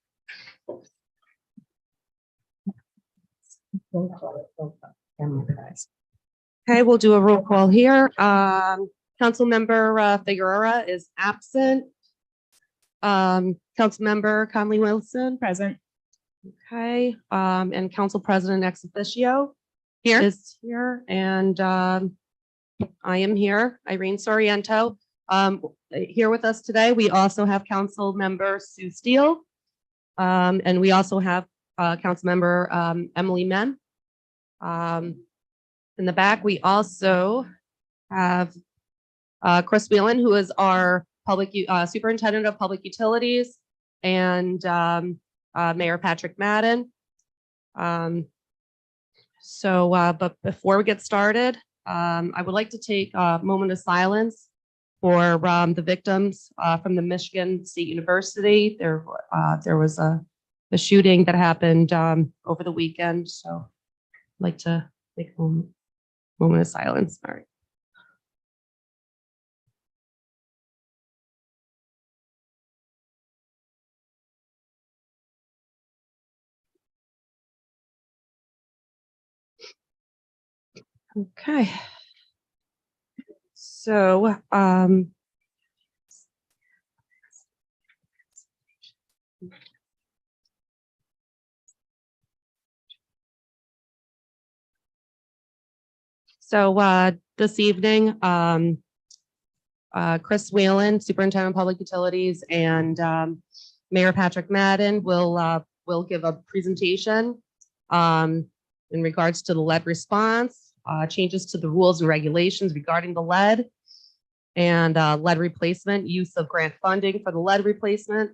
Speaker 11: Okay, we'll do a roll call here. Councilmember Figueroa is absent. Councilmember Conley Wilson.
Speaker 4: Present.
Speaker 11: Okay, and Council President ex officio
Speaker 1: Here.
Speaker 11: is here, and I am here, Irene Sorrento. Here with us today, we also have Council Member Sue Steele, and we also have Council Member Emily Men. In the back, we also have Chris Whelan, who is our Superintendent of Public Utilities, and Mayor Patrick Madden. But before we get started, I would like to take a moment of silence for the victims from the Michigan State University. There was a shooting that happened over the weekend, so I'd like to take a moment of silence. All right. Okay. So, this evening, Chris Whelan, Superintendent of Public Utilities, and Mayor Patrick Madden will give a presentation in regards to the lead response, changes to the rules and regulations regarding the lead and lead replacement, use of grant funding for the lead replacement.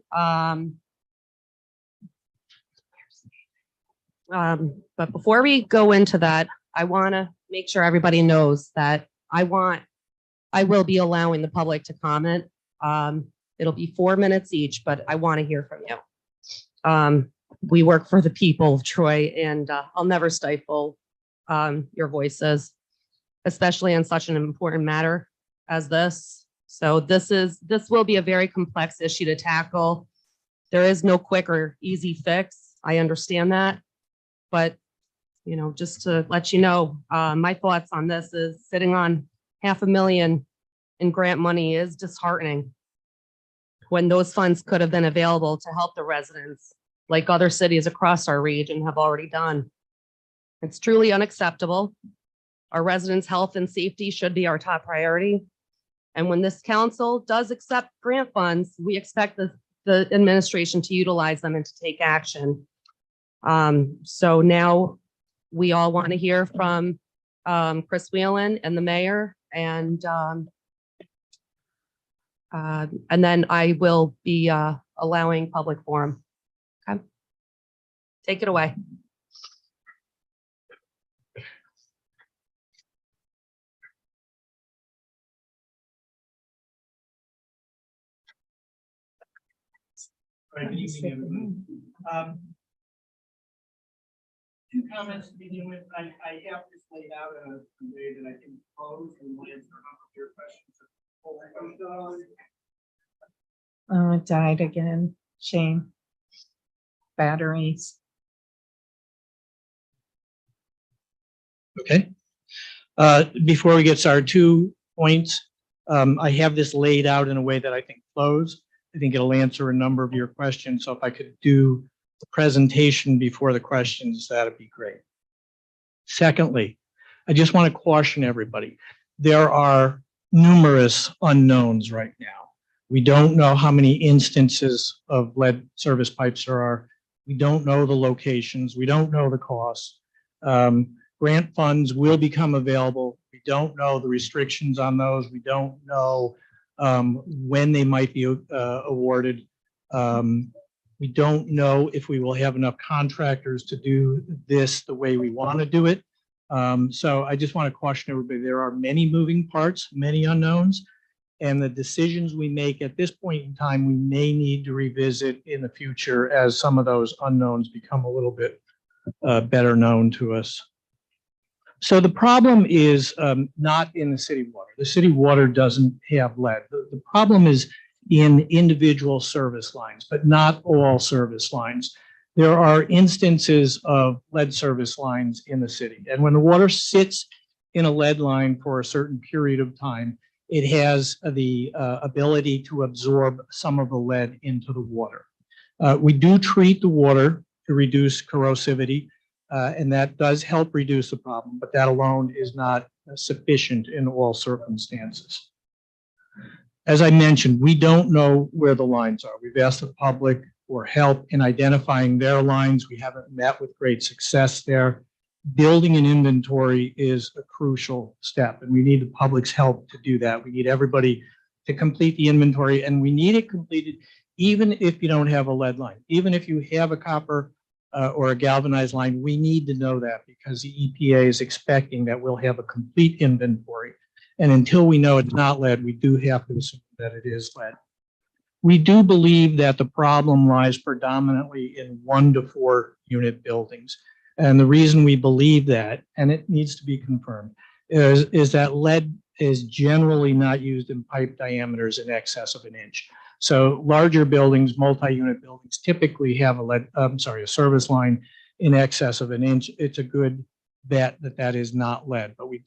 Speaker 11: But before we go into that, I want to make sure everybody knows that I will be allowing the public to comment. It'll be 4 minutes each, but I want to hear from you. We work for the people of Troy, and I'll never stifle your voices, especially on such an important matter as this. So this will be a very complex issue to tackle. There is no quick or easy fix. I understand that. But, you know, just to let you know, my thoughts on this is sitting on $500,000 in grant money is disheartening when those funds could have been available to help the residents like other cities across our region have already done. It's truly unacceptable. Our residents' health and safety should be our top priority. And when this council does accept grant funds, we expect the administration to utilize them and to take action. So now we all want to hear from Chris Whelan and the mayor, and then I will be allowing public forum. Okay, take it away.
Speaker 12: Right, good evening, everyone. Two comments to begin with. I have this laid out in a way that I can pose and will answer your questions.
Speaker 1: Oh, it died again. Shame. Batteries.
Speaker 12: Okay. Before we get started, 2 points. I have this laid out in a way that I think flows. I think it'll answer a number of your questions. So if I could do the presentation before the questions, that'd be great. Secondly, I just want to caution everybody. There are numerous unknowns right now. We don't know how many instances of lead service pipes there are. We don't know the locations. We don't know the costs. Grant funds will become available. We don't know the restrictions on those. We don't know when they might be awarded. We don't know if we will have enough contractors to do this the way we want to do it. So I just want to caution everybody, there are many moving parts, many unknowns, and the decisions we make at this point in time, we may need to revisit in the future as some of those unknowns become a little bit better known to us. So the problem is not in the city water. The city water doesn't have lead. The problem is in individual service lines, but not all service lines. There are instances of lead service lines in the city. And when the water sits in a lead line for a certain period of time, it has the ability to absorb some of the lead into the water. We do treat the water to reduce corrosivity, and that does help reduce the problem, but that alone is not sufficient in all circumstances. As I mentioned, we don't know where the lines are. We've asked the public for help in identifying their lines. We haven't met with great success there. Building an inventory is a crucial step, and we need the public's help to do that. We need everybody to complete the inventory, and we need it completed even if you don't have a lead line. Even if you have a copper or a galvanized line, we need to know that because the EPA is expecting that we'll have a complete inventory. And until we know it's not lead, we do have to assume that it is lead. We do believe that the problem lies predominantly in 1 to 4 unit buildings. And the reason we believe that, and it needs to be confirmed, is that lead is generally not used in pipe diameters in excess of 1 inch. So larger buildings, multi-unit buildings, typically have a service line in excess of 1 inch. It's a good bet that that is not lead, but we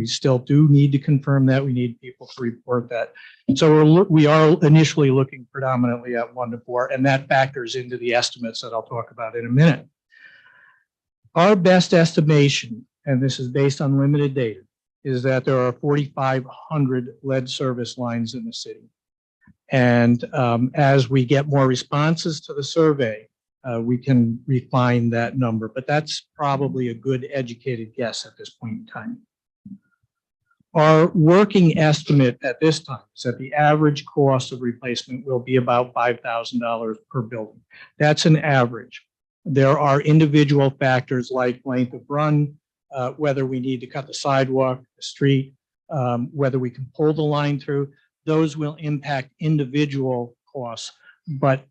Speaker 12: still do need to confirm that. We need people to report that. So we are initially looking predominantly at 1 to 4, and that factors into the estimates that I'll talk about in a minute. Our best estimation, and this is based on limited data, is that there are 4,500 lead service lines in the city. And as we get more responses to the survey, we can refine that number, but that's probably a good educated guess at this point in time. Our working estimate at this time is that the average cost of replacement will be about $5,000 per building. That's an average. There are individual factors like length of run, whether we need to cut the sidewalk, the street, whether we can pull the line through. Those will impact individual costs, but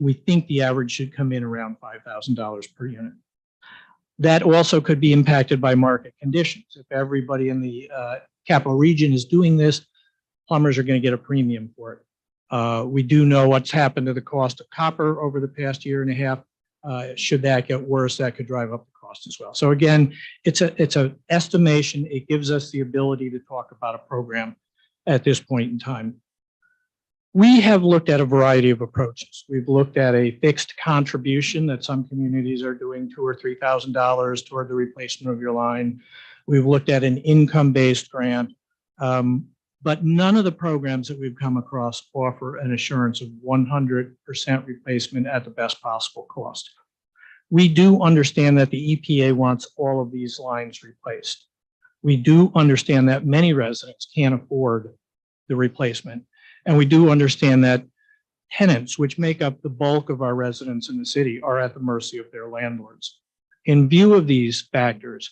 Speaker 12: we think the average should come in around $5,000 per unit. That also could be impacted by market conditions. If everybody in the capital region is doing this, plumbers are going to get a premium for it. We do know what's happened to the cost of copper over the past year and a half. Should that get worse, that could drive up the cost as well. So again, it's an estimation. It gives us the ability to talk about a program at this point in time. We have looked at a variety of approaches. We've looked at a fixed contribution that some communities are doing $2,000 or $3,000 toward the replacement of your line. We've looked at an income-based grant, but none of the programs that we've come across offer an assurance of 100% replacement at the best possible cost. We do understand that the EPA wants all of these lines replaced. We do understand that many residents can't afford the replacement. And we do understand that tenants, which make up the bulk of our residents in the city, are at the mercy of their landlords. In view of these factors,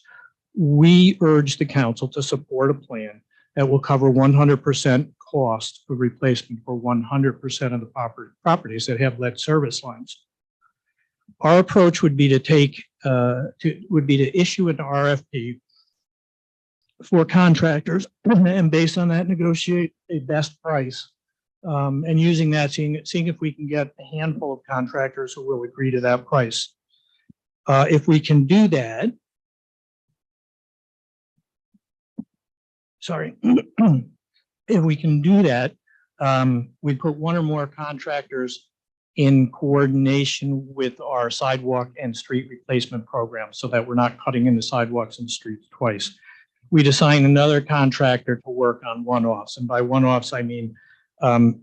Speaker 12: we urge the council to support a plan that will cover 100% cost of replacement for 100% of the properties that have lead service lines. Our approach would be to issue an RFP for contractors and based on that, negotiate a best price. And using that, seeing if we can get a handful of contractors who will agree to that price. If we can do that, if we can do that, we put one or more contractors in coordination with our sidewalk and street replacement program so that we're not cutting into sidewalks and streets twice. We'd assign another contractor to work on one-offs. And by one-offs, I mean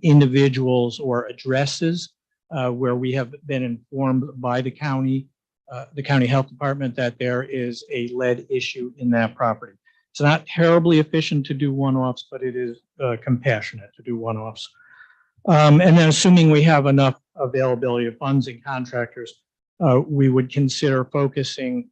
Speaker 12: individuals or addresses where we have been informed by the county health department that there is a lead issue in that property. It's not terribly efficient to do one-offs, but it is compassionate to do one-offs. And then assuming we have enough availability of funds and contractors, we would consider focusing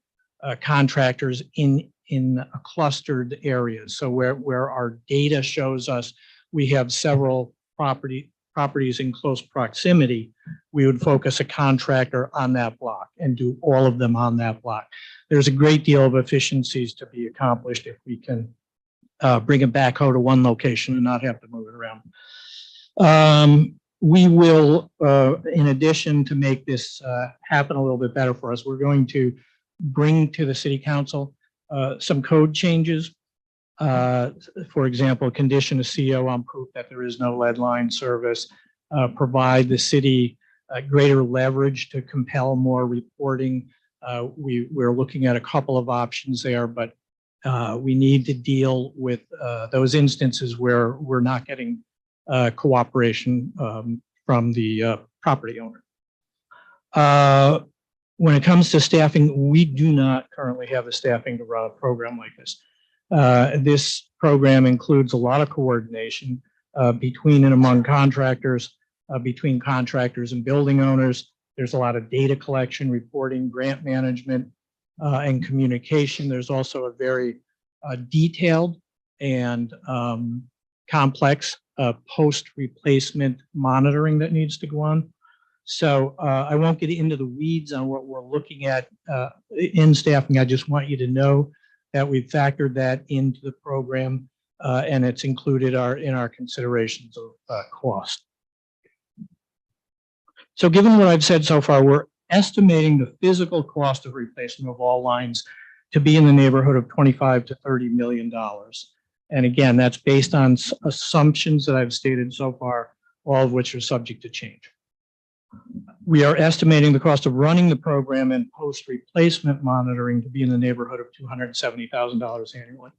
Speaker 12: contractors in clustered areas. So where our data shows us we have several properties in close proximity, we would focus a contractor on that block and do all of them on that block. There's a great deal of efficiencies to be accomplished if we can bring a backhoe to one location and not have to move it around. We will, in addition to make this happen a little bit better for us, we're going to bring to the city council some code changes. For example, condition a CO on proof that there is no lead line service, provide the city greater leverage to compel more reporting. We're looking at a couple of options there, but we need to deal with those instances where we're not getting cooperation from the property owner. When it comes to staffing, we do not currently have the staffing to run a program like this. This program includes a lot of coordination between and among contractors, between contractors and building owners. There's a lot of data collection, reporting, grant management, and communication. There's also a very detailed and complex post-replacement monitoring that needs to go on. So I won't get into the weeds on what we're looking at in staffing. I just want you to know that we've factored that into the program and it's included in our considerations of cost. So given what I've said so far, we're estimating the physical cost of replacement of all lines to be in the neighborhood of $25 to $30 million. And again, that's based on assumptions that I've stated so far, all of which are subject to change. We are estimating the cost of running the program and post-replacement monitoring to be in the neighborhood of $270,000 annually.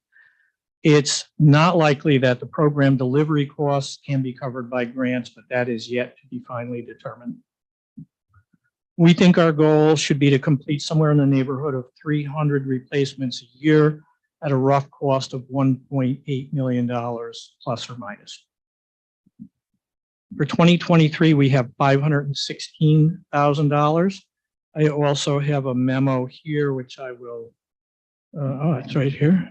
Speaker 12: It's not likely that the program delivery costs can be covered by grants, but that is yet to be finally determined. We think our goal should be to complete somewhere in the neighborhood of 300 replacements a year at a rough cost of $1.8 million plus or minus. For 2023, we have $516,000. I also have a memo here, which I will, it's right here.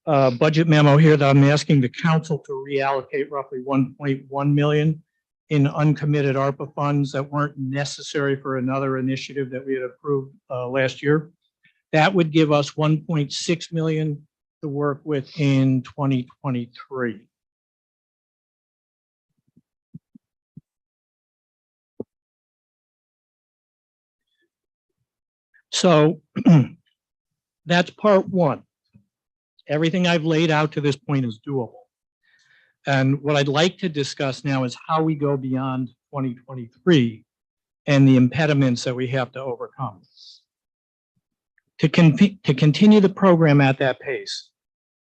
Speaker 12: Budget memo here that I'm asking the council to reallocate roughly 1.1 million in uncommitted ARPA funds that weren't necessary for another initiative that we had approved last year. That would give us 1.6 million to work with in 2023. So that's part one. Everything I've laid out to this point is doable. And what I'd like to discuss now is how we go beyond 2023 and the impediments that we have to overcome. To continue the program at that pace,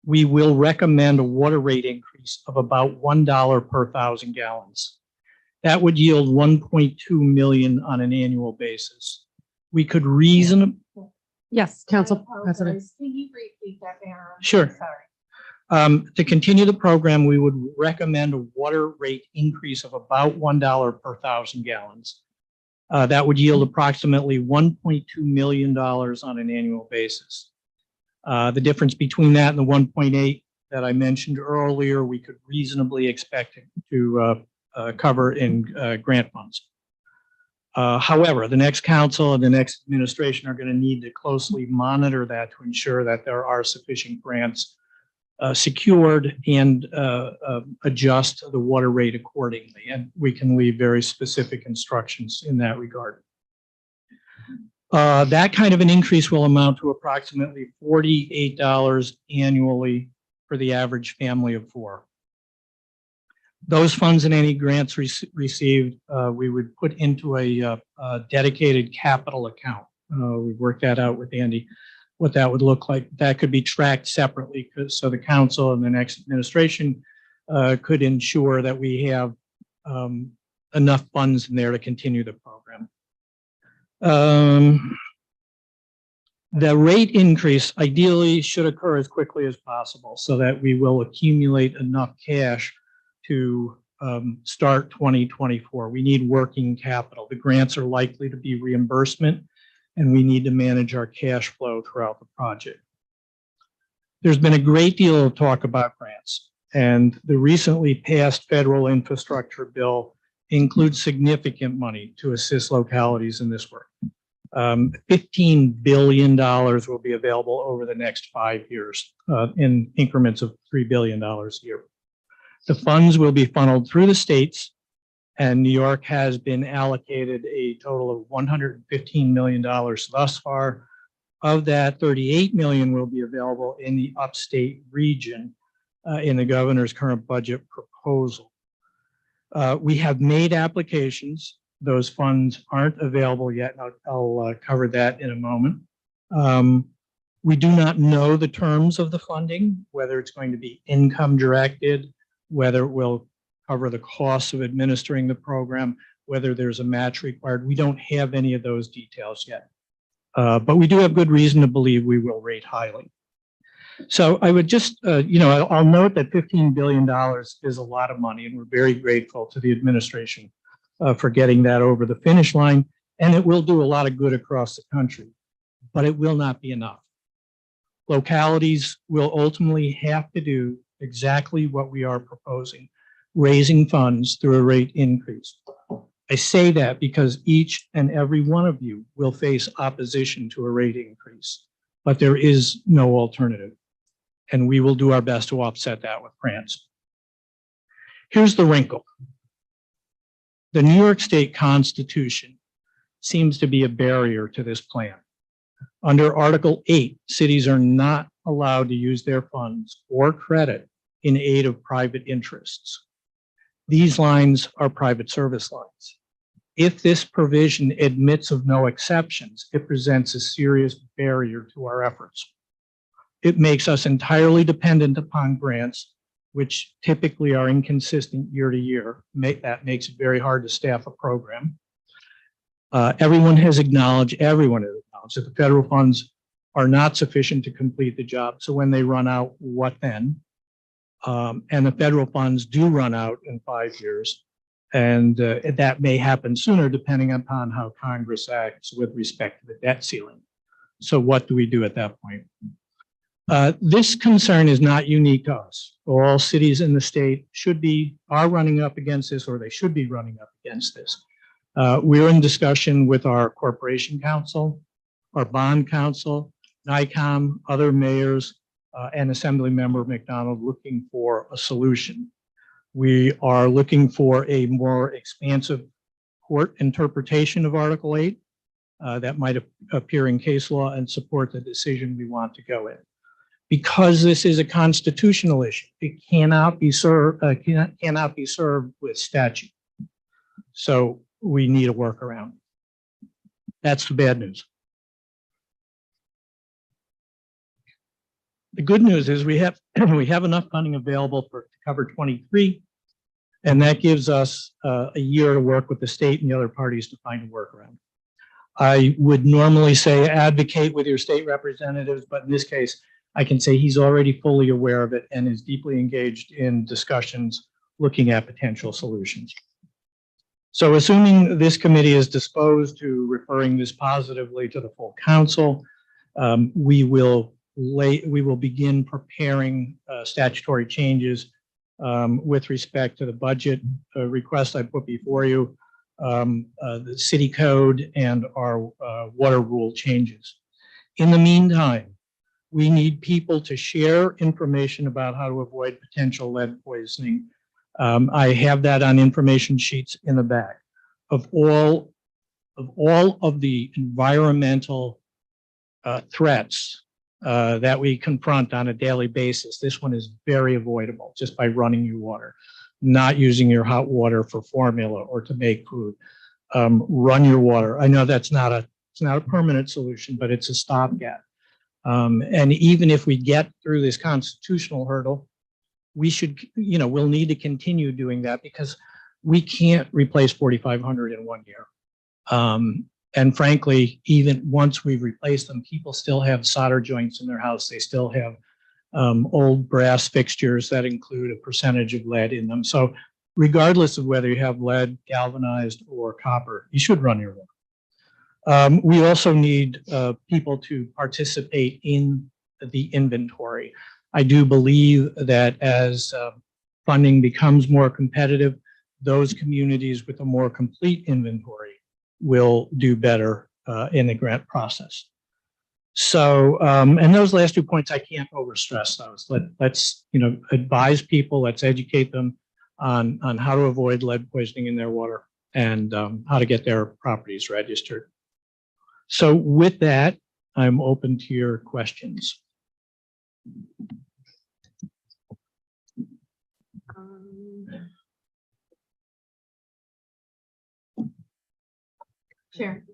Speaker 12: we will recommend a water rate increase of about $1 per 1,000 gallons. That would yield 1.2 million on an annual basis. We could reason.
Speaker 11: Yes, Council President.
Speaker 1: Can you repeat that, Aaron?
Speaker 12: Sure.
Speaker 1: Sorry.
Speaker 12: To continue the program, we would recommend a water rate increase of about $1 per 1,000 gallons. That would yield approximately $1.2 million on an annual basis. The difference between that and the 1.8 that I mentioned earlier, we could reasonably expect to cover in grant funds. However, the next council and the next administration are going to need to closely monitor that to ensure that there are sufficient grants secured and adjust the water rate accordingly. And we can leave very specific instructions in that regard. That kind of an increase will amount to approximately $48 annually for the average family of four. Those funds and any grants received, we would put into a dedicated capital account. We worked that out with Andy, what that would look like. That could be tracked separately, so the council and the next administration could ensure that we have enough funds in there to continue the program. The rate increase ideally should occur as quickly as possible so that we will accumulate enough cash to start 2024. We need working capital. The grants are likely to be reimbursement, and we need to manage our cash flow throughout the project. There's been a great deal of talk about grants, and the recently passed federal infrastructure bill includes significant money to assist localities in this work. $15 billion will be available over the next 5 years in increments of $3 billion a year. The funds will be funneled through the states, and New York has been allocated a total of $115 million thus far. Of that, $38 million will be available in the upstate region in the governor's current budget proposal. We have made applications. Those funds aren't available yet. I'll cover that in a moment. We do not know the terms of the funding, whether it's going to be income directed, whether it will cover the costs of administering the program, whether there's a match required. We don't have any of those details yet. But we do have good reason to believe we will rate highly. So I would just, I'll note that $15 billion is a lot of money, and we're very grateful to the administration for getting that over the finish line. And it will do a lot of good across the country, but it will not be enough. Localities will ultimately have to do exactly what we are proposing, raising funds through a rate increase. I say that because each and every one of you will face opposition to a rate increase, but there is no alternative. And we will do our best to offset that with grants. Here's the wrinkle. The New York State Constitution seems to be a barrier to this plan. Under Article 8, cities are not allowed to use their funds or credit in aid of private interests. These lines are private service lines. If this provision admits of no exceptions, it presents a serious barrier to our efforts. It makes us entirely dependent upon grants which typically are inconsistent year to year. That makes it very hard to staff a program. Everyone has acknowledged that the federal funds are not sufficient to complete the job. So when they run out, what then? And the federal funds do run out in 5 years. And that may happen sooner depending upon how Congress acts with respect to the debt ceiling. So what do we do at that point? This concern is not unique to us. All cities in the state are running up against this, or they should be running up against this. We're in discussion with our corporation council, our bond council, NICOM, other mayors, and Assemblymember McDonald looking for a solution. We are looking for a more expansive court interpretation of Article 8 that might appear in case law and support the decision we want to go in. Because this is a constitutional issue, it cannot be served with statute. So we need a workaround. That's the bad news. The good news is we have enough funding available to cover 23, and that gives us a year to work with the state and the other parties to find a workaround. I would normally say advocate with your state representatives, but in this case, I can say he's already fully aware of it and is deeply engaged in discussions looking at potential solutions. So assuming this committee is disposed to referring this positively to the full council, we will begin preparing statutory changes with respect to the budget request I put before you, the city code, and our water rule changes. In the meantime, we need people to share information about how to avoid potential lead poisoning. I have that on information sheets in the back. Of all of the environmental threats that we confront on a daily basis, this one is very avoidable just by running your water, not using your hot water for formula or to make food. Run your water. I know it's not a permanent solution, but it's a stopgap. And even if we get through this constitutional hurdle, we'll need to continue doing that because we can't replace 4,500 in 1 year. And frankly, even once we've replaced them, people still have solder joints in their house. They still have old brass fixtures that include a percentage of lead in them. So regardless of whether you have lead, galvanized, or copper, you should run your water. We also need people to participate in the inventory. I do believe that as funding becomes more competitive, those communities with a more complete inventory will do better in the grant process. So, and those last 2 points, I can't overstress those. Let's advise people, let's educate them on how to avoid lead poisoning in their water and how to get their properties registered. So with that, I'm open to your questions.
Speaker 1: Chair.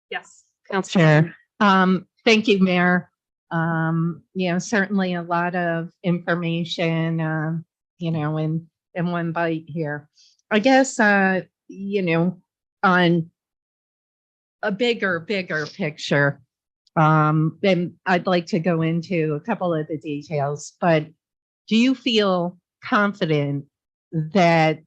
Speaker 11: Yes. Councilor.
Speaker 1: Chair. Thank you, Mayor. Certainly a lot of information, in one bite here. I guess, on a bigger picture, then I'd like to go into a couple of the details, but do you feel confident that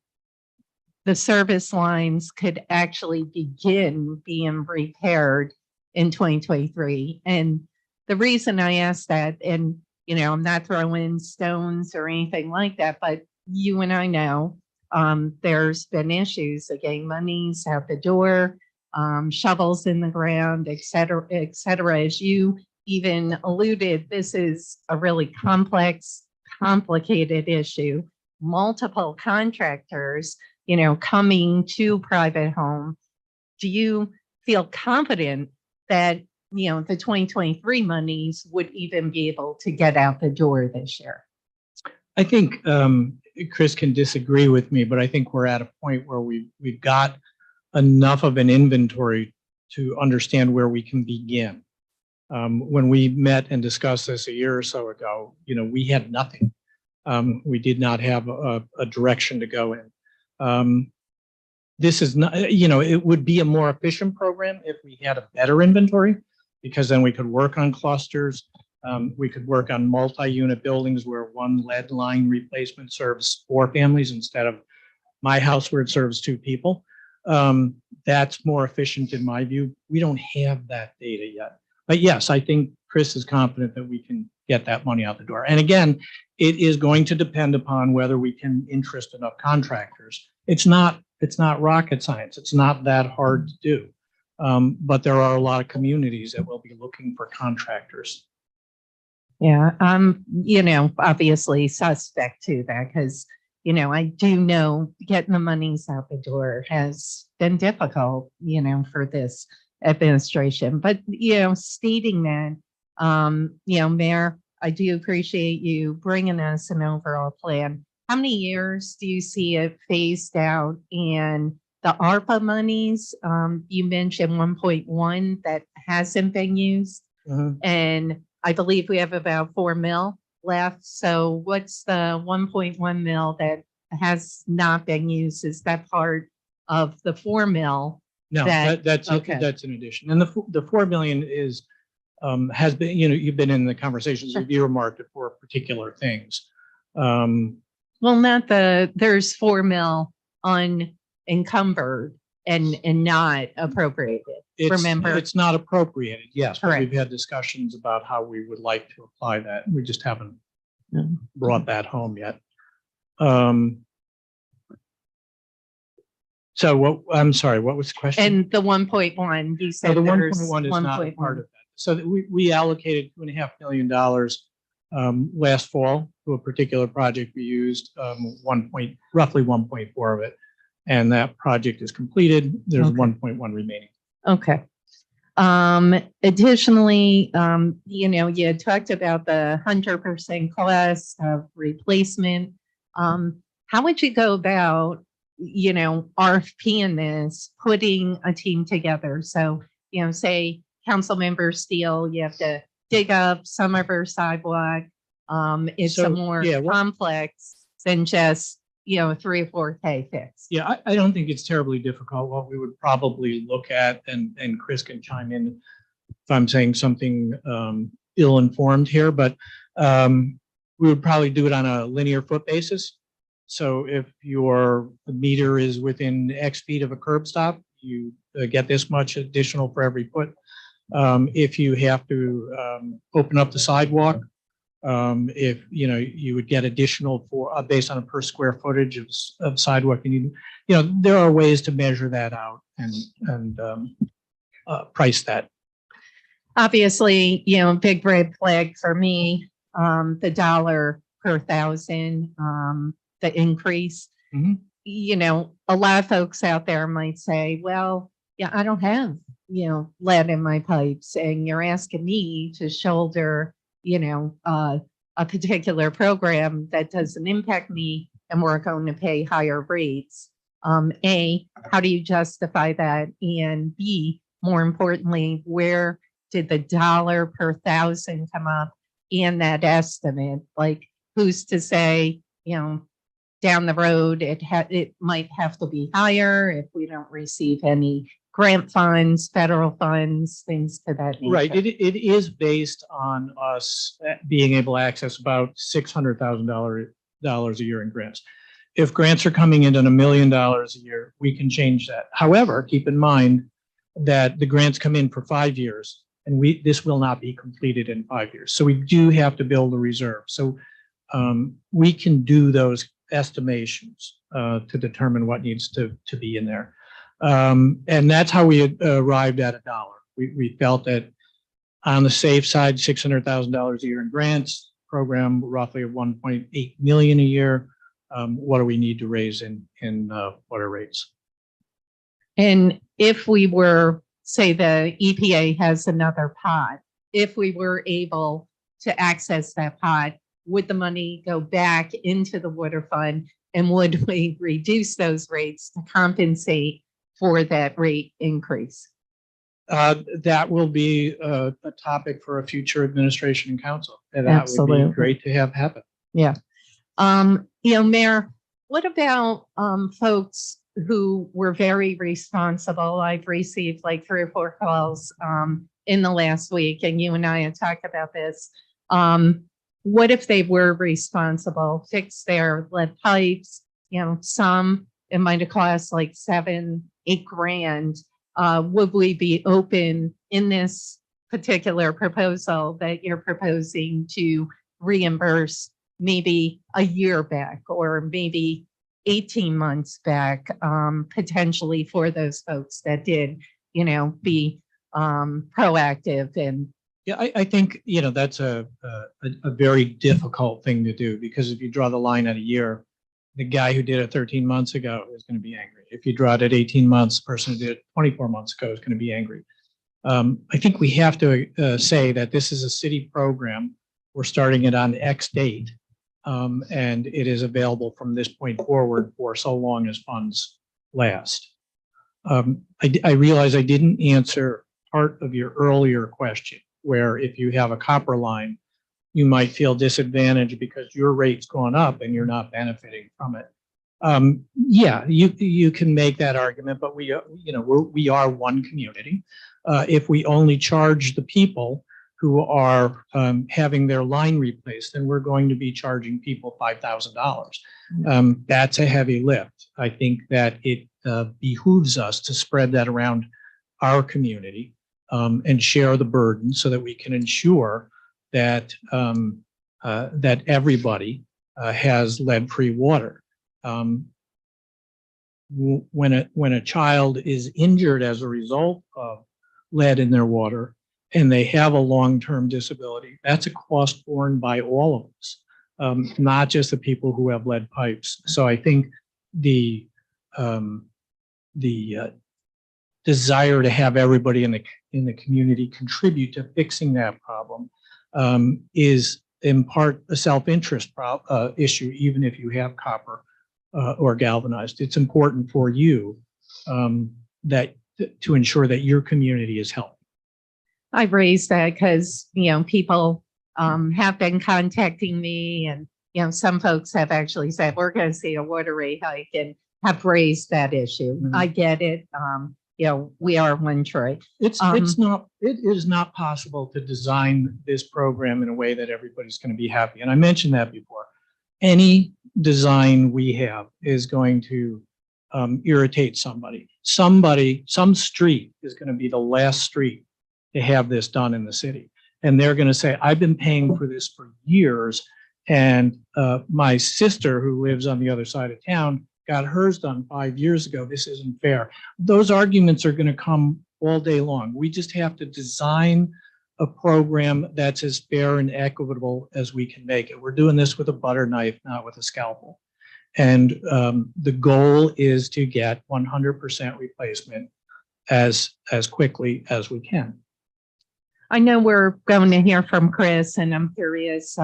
Speaker 1: the service lines could actually begin being repaired in 2023? And the reason I ask that, and I'm not throwing stones or anything like that, but you and I know there's been issues of getting monies out the door, shovels in the ground, et cetera, et cetera. As you even alluded, this is a really complex, complicated issue. Multiple contractors, coming to private home. Do you feel confident that, the 2023 monies would even be able to get out the door this year?
Speaker 12: I think Chris can disagree with me, but I think we're at a point where we've got enough of an inventory to understand where we can begin. When we met and discussed this a year or so ago, we had nothing. We did not have a direction to go in. This is not, it would be a more efficient program if we had a better inventory, because then we could work on clusters. We could work on multi-unit buildings where one lead line replacement serves 4 families instead of my house where it serves 2 people. That's more efficient in my view. We don't have that data yet. But yes, I think Chris is confident that we can get that money out the door. And again, it is going to depend upon whether we can interest enough contractors. It's not rocket science. It's not that hard to do. But there are a lot of communities that will be looking for contractors.
Speaker 1: Yeah, obviously suspect to that because, I do know getting the monies out the door has been difficult, for this administration. But, stating that, Mayor, I do appreciate you bringing us an overall plan. How many years do you see it phased out? And the ARPA monies, you mentioned 1.1 that hasn't been used. And I believe we have about 4 mil left. So what's the 1.1 mil that has not been used? Is that part of the 4 mil?
Speaker 12: No, that's
Speaker 1: okay.
Speaker 12: that's an addition. And the 4 million is has been, you've been in the conversations, you've earmarked it for particular things.
Speaker 1: Well, there's 4 mil unencumbered and not appropriated. Remember?
Speaker 12: It's not appropriated, yes. But
Speaker 1: Correct.
Speaker 12: we've had discussions about how we would like to apply that. We just haven't brought that home yet. So I'm sorry, what was the question?
Speaker 1: And the 1.1, you
Speaker 12: So
Speaker 1: said
Speaker 12: the
Speaker 1: there's
Speaker 12: 1.1 is not a
Speaker 1: 1.1.
Speaker 12: part of that. So that we allocated $2.5 million last fall to a particular project. We used roughly 1.4 of it. And that project is completed. There's
Speaker 1: Okay.
Speaker 12: 1.1 remaining.
Speaker 1: Okay. Additionally, you had talked about the 100% cost of replacement. How would you go about, RFPing this, putting a team together? So, say Councilmember Steele, you have to dig up some of her sidewalk. It's
Speaker 12: So,
Speaker 1: a more
Speaker 12: yeah,
Speaker 1: complex than just, 3 or 4K fix.
Speaker 12: Yeah, I don't think it's terribly difficult. What we would probably look at, and Chris can chime in if I'm saying something ill-informed here, but we would probably do it on a linear foot basis. So if your meter is within X feet of a curb stop, you get this much additional for every foot. If you have to open up the sidewalk, if you would get additional for based on a per square footage of sidewalk, and there are ways to measure that out and price that.
Speaker 1: Obviously, big red flag for me, the dollar per thousand, the increase.
Speaker 12: Mhm.
Speaker 1: A lot of folks out there might say, well, yeah, I don't have, lead in my pipes, and you're asking me to shoulder, a particular program that doesn't impact me, and we're going to pay higher rates. A, how do you justify that? And B, more importantly, where did the dollar per thousand come up in that estimate? Like, who's to say, down the road, it might have to be higher if we don't receive any grant funds, federal funds, things to that nature.
Speaker 12: Right. It is based on us being able to access about $600,000 a year in grants. If grants are coming in at $1 million a year, we can change that. However, keep in mind that the grants come in for 5 years, and this will not be completed in 5 years. So we do have to build a reserve. So we can do those estimations to determine what needs to be in there. And that's how we arrived at $1. We felt that on the safe side, $600,000 a year in grants, program roughly of 1.8 million a year. What do we need to raise in water rates?
Speaker 1: And if we were, say the EPA has another pot, if we were able to access that pot, would the money go back into the water fund, and would we reduce those rates to compensate for that rate increase?
Speaker 12: That will be a topic for a future administration and council. And that would
Speaker 1: Absolutely.
Speaker 12: be great to have happen.
Speaker 1: Yeah. Mayor, what about, folks who were very responsible? I've received like 3 or 4 calls, in the last week, and you and I had talked about this. What if they were responsible, fix their lead pipes? Some, it might have cost like 7, 8 grand. Would we be open in this particular proposal that you're proposing to reimburse maybe a year back or maybe 18 months back, potentially for those folks that did, be proactive and
Speaker 12: Yeah, I think, that's a very difficult thing to do, because if you draw the line at a year, the guy who did it 13 months ago is going to be angry. If you draw it at 18 months, the person who did it 24 months ago is going to be angry. I think we have to say that this is a city program. We're starting it on X date, and it is available from this point forward for so long as funds last. I realize I didn't answer part of your earlier question, where if you have a copper line, you might feel disadvantaged because your rate's gone up and you're not benefiting from it. Yeah, you can make that argument, but we are one community. If we only charge the people who are having their line replaced, then we're going to be charging people $5,000. That's a heavy lift. I think that it behooves us to spread that around our community and share the burden so that we can ensure that that everybody has lead-free water. When a child is injured as a result of lead in their water and they have a long-term disability, that's a cost borne by all of us, not just the people who have lead pipes. So I think the desire to have everybody in the community contribute to fixing that problem is in part a self-interest issue, even if you have copper or galvanized. It's important for you to ensure that your community is healthy.
Speaker 1: I've raised that because, people have been contacting me, and, some folks have actually said, we're going to see a water rate hike, and have raised that issue.
Speaker 12: Mhm.
Speaker 1: I get it. We are one Troy.
Speaker 12: It is not possible to design this program in a way that everybody's going to be happy. And I mentioned that before. Any design we have is going to irritate somebody. Some street is going to be the last street to have this done in the city. And they're going to say, I've been paying for this for years. And my sister, who lives on the other side of town, got hers done 5 years ago. This isn't fair. Those arguments are going to come all day long. We just have to design a program that's as fair and equitable as we can make it. We're doing this with a butter knife, not with a scalpel. And the goal is to get 100% replacement as quickly as we can.
Speaker 1: I know we're going to hear from Chris, and I'm curious.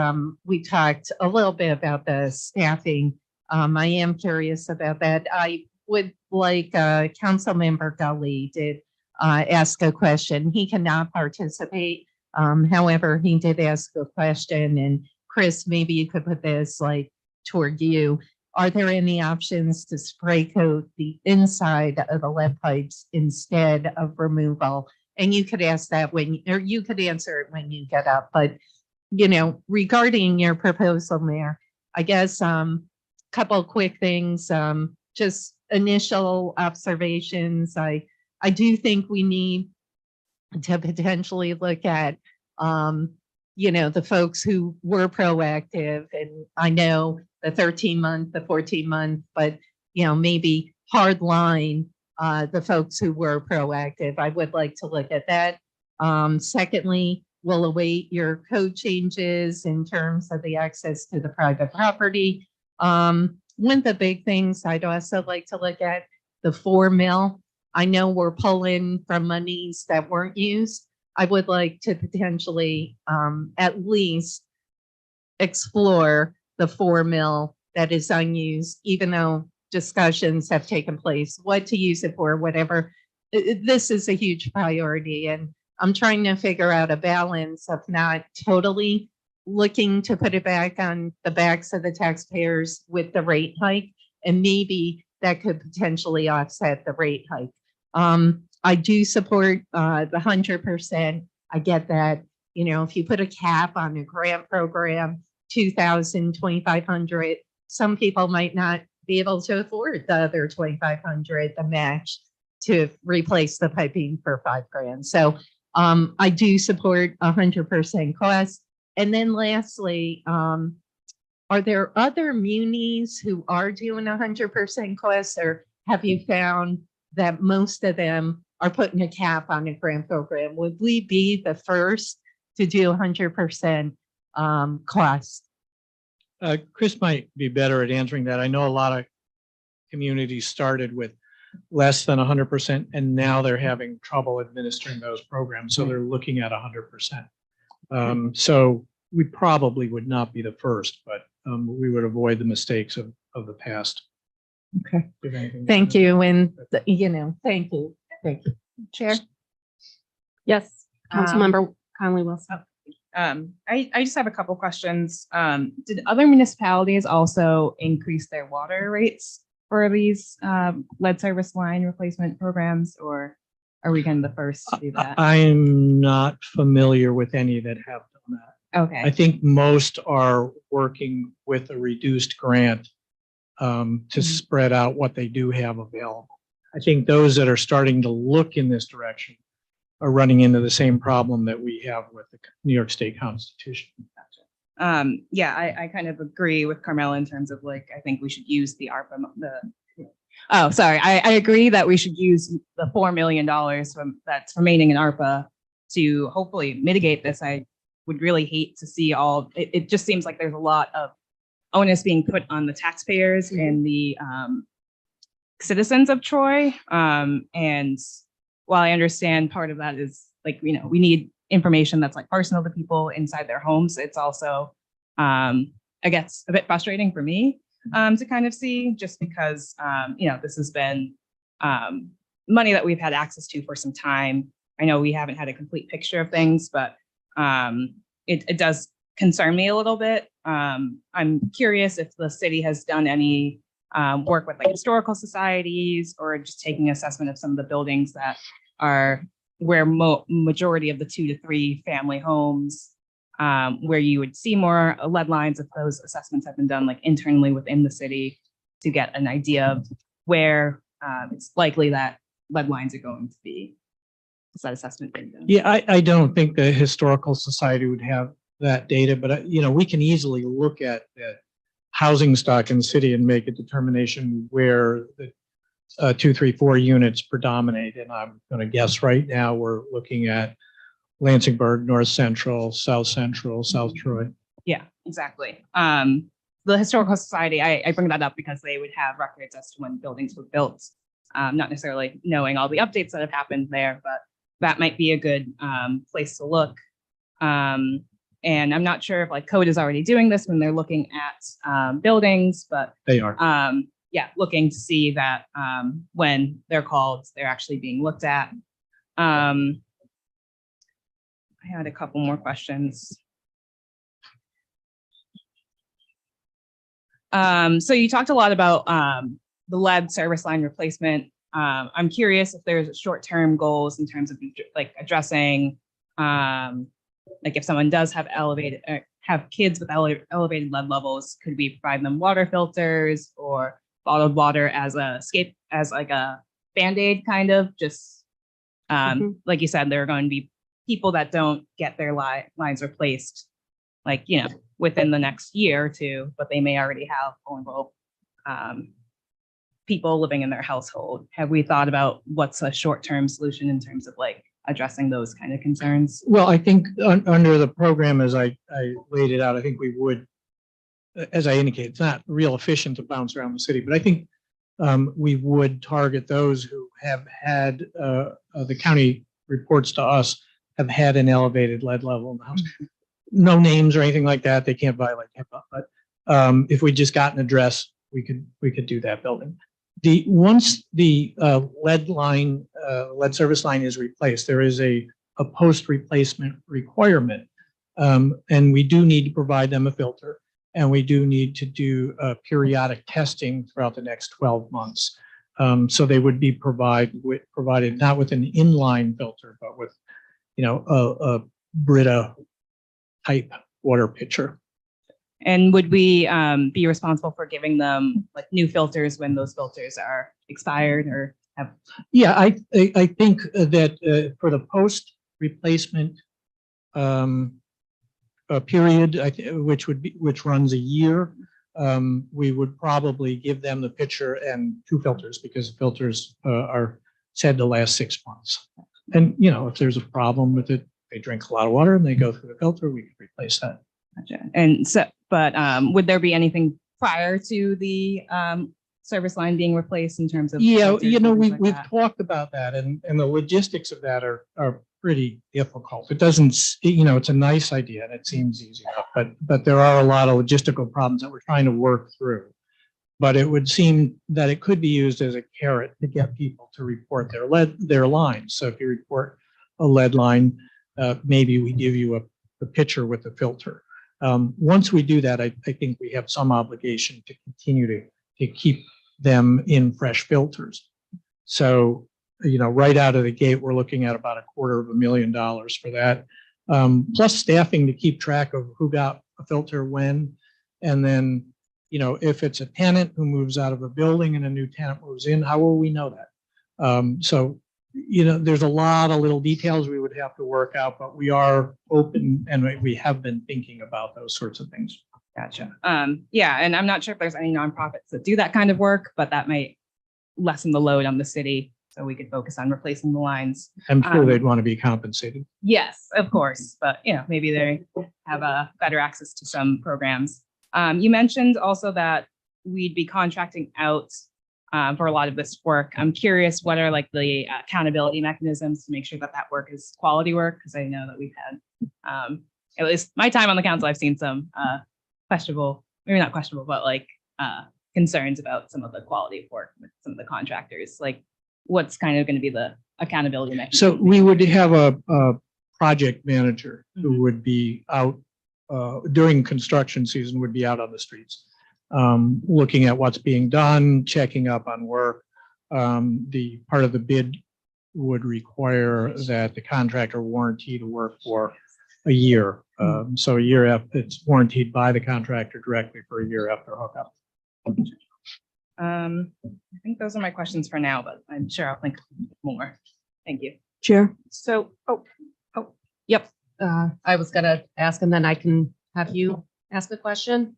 Speaker 1: We talked a little bit about the staffing. I am curious about that. I would like Councilmember Gully did ask a question. He cannot participate. However, he did ask a question, and Chris, maybe you could put this toward you. Are there any options to spray coat the inside of the lead pipes instead of removal? And you could ask that or you could answer it when you get up. But, regarding your proposal, Mayor, I guess couple of quick things, just initial observations. I do think we need to potentially look at, the folks who were proactive, and I know the 13-month, the 14-month, but, maybe hard line, the folks who were proactive. I would like to look at that. Secondly, we'll await your code changes in terms of the access to the private property. One of the big things I'd also like to look at, the 4 mil. I know we're pulling from monies that weren't used. I would like to potentially at least explore the 4 mil that is unused, even though discussions have taken place, what to use it for, whatever. This is a huge priority, and I'm trying to figure out a balance of not totally looking to put it back on the backs of the taxpayers with the rate hike, and maybe that could potentially offset the rate hike. I do support the 100%. I get that, you know, if you put a cap on a grant program, 2,000, 2,500, some people might not be able to afford the other 2,500, the match, to replace the piping for $5,000. So I do support 100% cost. And then lastly, are there other munis who are doing 100% cost, or have you found that most of them are putting a cap on a grant program? Would we be the first to do 100% cost?
Speaker 12: Chris might be better at answering that. I know a lot of communities started with less than 100%, and now they're having trouble administering those programs, so they're looking at 100%. So we probably would not be the first, but we would avoid the mistakes of the past.
Speaker 1: Okay.
Speaker 12: If anything-
Speaker 1: Thank you. And, you know, thank you. Thank you.
Speaker 4: Chair.
Speaker 11: Yes, Councilmember Conley Wilson.
Speaker 5: I just have a couple questions. Did other municipalities also increase their water rates for these lead service line replacement programs, or are we kind of the first to do that?
Speaker 12: I'm not familiar with any that have done that. I
Speaker 5: Okay,
Speaker 12: think most are working with a reduced grant to spread out what they do have available. I think those that are starting to look in this direction are running into the same problem that we have with the New York State Constitution.
Speaker 5: yeah, I kind of agree with Carmela in terms of like, I think we should use the ARPA, oh, sorry, I agree that we should use the $4 million that's remaining in ARPA to hopefully mitigate this. I would really hate to see it just seems like there's a lot of onus being put on the taxpayers and the citizens of Troy. And while I understand part of that is like, you know, we need information that's like personal to people inside their homes, it's also, I guess, a bit frustrating for me to kind of see, just because, you know, this has been money that we've had access to for some time. I know we haven't had a complete picture of things, but it does concern me a little bit. I'm curious if the city has done any work with like historical societies, or just taking assessment of some of the buildings that are where majority of the 2 to 3 family homes, where you would see more lead lines, if those assessments have been done like internally within the city to get an idea of where it's likely that lead lines are going to be. Is that assessment been done?
Speaker 12: Yeah, I don't think the Historical Society would have that data, but you know, we can easily look at the housing stock in the city and make a determination where the 2, 3, 4 units predominate. And I'm going to guess right now we're looking at Lansingburg, North Central, South Central, South Troy.
Speaker 5: Yeah, exactly. The Historical Society, I bring that up because they would have records as to when buildings were built, not necessarily knowing all the updates that have happened there, but that might be a good place to look. And I'm not sure if like code is already doing this when they're looking at buildings, but
Speaker 12: They are.
Speaker 5: yeah, looking to see that when they're called, they're actually being looked at. I had a couple more questions. So you talked a lot about the lead service line replacement. I'm curious if there's short-term goals in terms of like addressing, like if someone does have have kids with elevated lead levels, could we provide them water filters or bottled water as like a Band-Aid kind of, just like you said, there are going to be people that don't get their lines replaced, like, you know, within the next year or two, but they may already have vulnerable people living in their household. Have we thought about what's a short-term solution in terms of like addressing those kind of concerns?
Speaker 12: Well, I think under the program, as I laid it out, I think we would, as I indicated, it's not real efficient to bounce around the city, but I think we would target those who have had, the county reports to us, have had an elevated lead level in the house. No names or anything like that. They can't violate HIPAA, but if we just got an address, we could do that building. Once the lead service line is replaced, there is a post replacement requirement And we do need to provide them a filter. And we do need to do periodic testing throughout the next 12 months. So they would be provided not with an inline filter, but with, a Brita type water pitcher.
Speaker 11: And would we be responsible for giving them like new filters when those filters are expired or have?
Speaker 12: Yeah, I think that for the post replacement period, which runs a year, we would probably give them the pitcher and 2 filters because filters are said to last 6 months. And, if there's a problem with it, they drink a lot of water and they go through the filter, we can replace that.
Speaker 11: Gotcha. And so, but would there be anything prior to the service line being replaced in terms of?
Speaker 12: Yeah,
Speaker 11: filters and things like
Speaker 12: we've
Speaker 11: that?
Speaker 12: talked about that and the logistics of that are pretty difficult. It doesn't, it's a nice idea and it seems easy enough, but there are a lot of logistical problems that we're trying to work through. But it would seem that it could be used as a carrot to get people to report their lines. So if you report a lead line, maybe we give you a pitcher with a filter. Once we do that, I think we have some obligation to continue to keep them in fresh filters. So, right out of the gate, we're looking at about $250,000 for that. Plus staffing to keep track of who got a filter when. And then, if it's a tenant who moves out of a building and a new tenant moves in, how will we know that? So, there's a lot of little details we would have to work out, but we are open and we have been thinking about those sorts of things.
Speaker 11: Gotcha. Yeah, and I'm not sure if there's any nonprofits that do that kind of work, but that might lessen the load on the city so we could focus on replacing the lines.
Speaker 12: I'm sure they'd want to be compensated.
Speaker 11: Yes, of course, but maybe they have a better access to some programs. You mentioned also that we'd be contracting out for a lot of this work. I'm curious, what are like the accountability mechanisms to make sure that work is quality work? Because I know that we've had, at least my time on the council, I've seen some questionable, maybe not questionable, but like concerns about some of the quality of work with some of the contractors. Like, what's kind of going to be the accountability mechanism?
Speaker 12: So we would have a project manager who would be out during construction season, would be out on the streets, looking at what's being done, checking up on work. The part of the bid would require that the contractor warranty to work for a year. So a year after, it's warranted by the contractor directly for a year after hookup.
Speaker 11: I think those are my questions for now, but I'm sure I'll think of more. Thank you.
Speaker 6: Chair?
Speaker 11: So,
Speaker 2: Yep. I was gonna ask and then I can have you ask a question.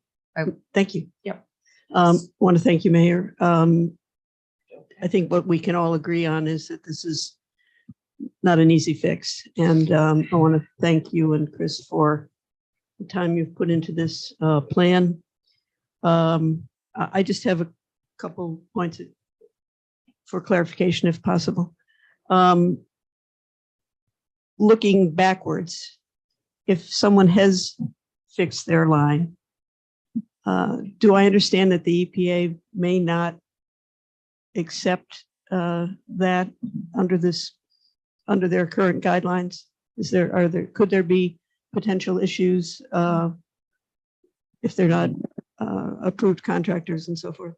Speaker 6: Thank you.
Speaker 2: Yep.
Speaker 6: Want to thank you, Mayor. I think what we can all agree on is that this is not an easy fix. And I want to thank you and Chris for the time you've put into this plan. I just have a couple points for clarification, if possible. Looking backwards, if someone has fixed their line, do I understand that the EPA may not accept that under their current guidelines? Could there be potential issues if they're not approved contractors and so forth?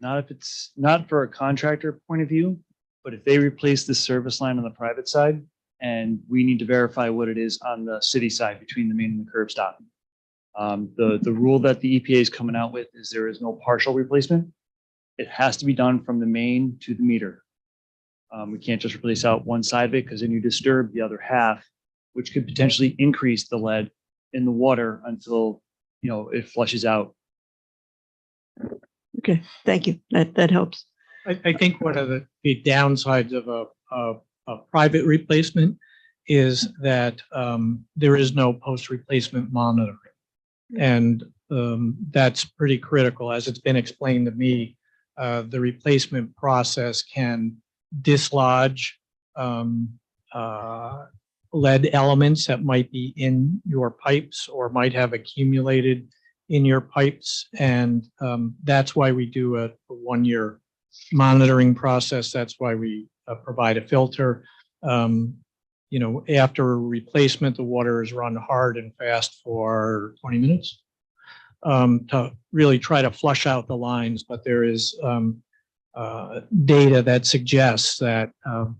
Speaker 13: Not if it's not for a contractor point of view, but if they replace the service line on the private side and we need to verify what it is on the city side between the main and the curb stop. The rule that the EPA is coming out with is there is no partial replacement. It has to be done from the main to the meter. We can't just replace out one side of it because then you disturb the other half, which could potentially increase the lead in the water until, it flushes out.
Speaker 6: Okay, thank you. That helps.
Speaker 12: I think one of the downsides of a private replacement is that there is no post-replacement monitoring. And that's pretty critical. As it's been explained to me, the replacement process can dislodge lead elements that might be in your pipes or might have accumulated in your pipes. And that's why we do a 1-year monitoring process. That's why we provide a filter. after a replacement, the water is run hard and fast for 20 minutes to really try to flush out the lines. But there is data that suggests that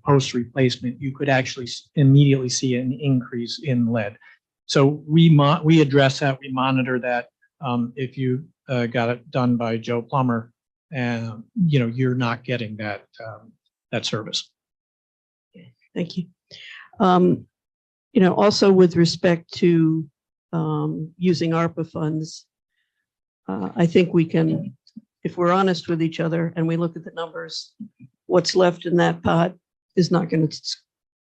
Speaker 12: post replacement, you could actually immediately see an increase in lead. So we address that, we monitor that. If you got it done by Joe Plumber, and you're not getting that service.
Speaker 6: Thank you. Also with respect to using ARPA funds, I think we can, if we're honest with each other and we look at the numbers, what's left in that pot is not going to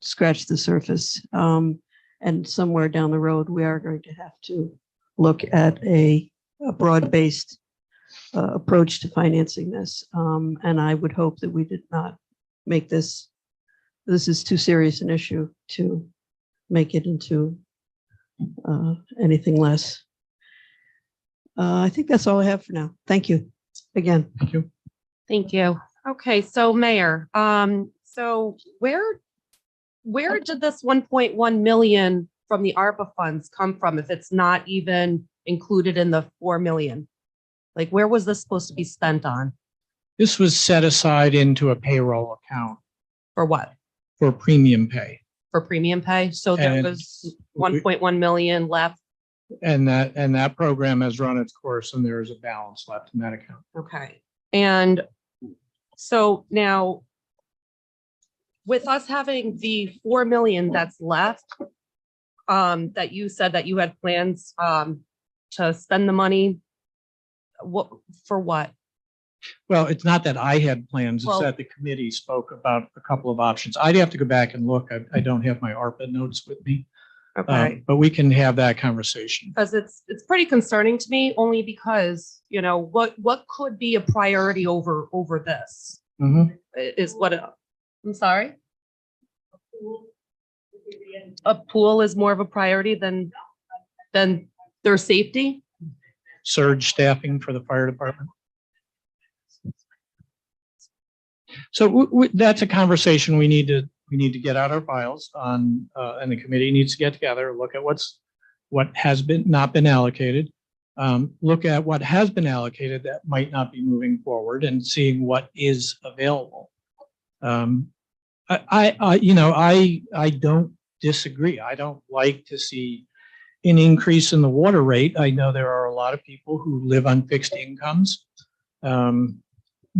Speaker 6: scratch the surface. And somewhere down the road, we are going to have to look at a broad-based approach to financing this. And I would hope that we did not make this is too serious an issue to make it into anything less. I think that's all I have for now. Thank you again.
Speaker 12: Thank you.
Speaker 11: Thank you. Okay, so Mayor, so where did this 1.1 million from the ARPA funds come from if it's not even included in the 4 million? Like, where was this supposed to be spent on?
Speaker 12: This was set aside into a payroll account
Speaker 11: For what?
Speaker 12: for premium pay.
Speaker 11: For premium pay? So there
Speaker 12: And
Speaker 11: was 1.1 million left.
Speaker 12: And that program has run its course and there is a balance left in that account.
Speaker 11: Okay. And so now with us having the 4 million that's left, that you said that you had plans to spend the money, for what?
Speaker 12: Well, it's not that I had plans, it's
Speaker 11: Well-
Speaker 12: that the committee spoke about a couple of options. I'd have to go back and look. I don't have my ARPA notes with me.
Speaker 11: Okay.
Speaker 12: But we can have that conversation.
Speaker 11: Because it's pretty concerning to me, only because, what could be a priority over this
Speaker 12: Mhm.
Speaker 11: is what, I'm sorry? A pool is more of a priority than their safety?
Speaker 12: Surge staffing for the fire department. So that's a conversation we need to get out our files on, and the committee needs to get together, look at what has not been allocated. Look at what has been allocated that might not be moving forward and seeing what is available. I don't disagree. I don't like to see an increase in the water rate. I know there are a lot of people who live on fixed incomes,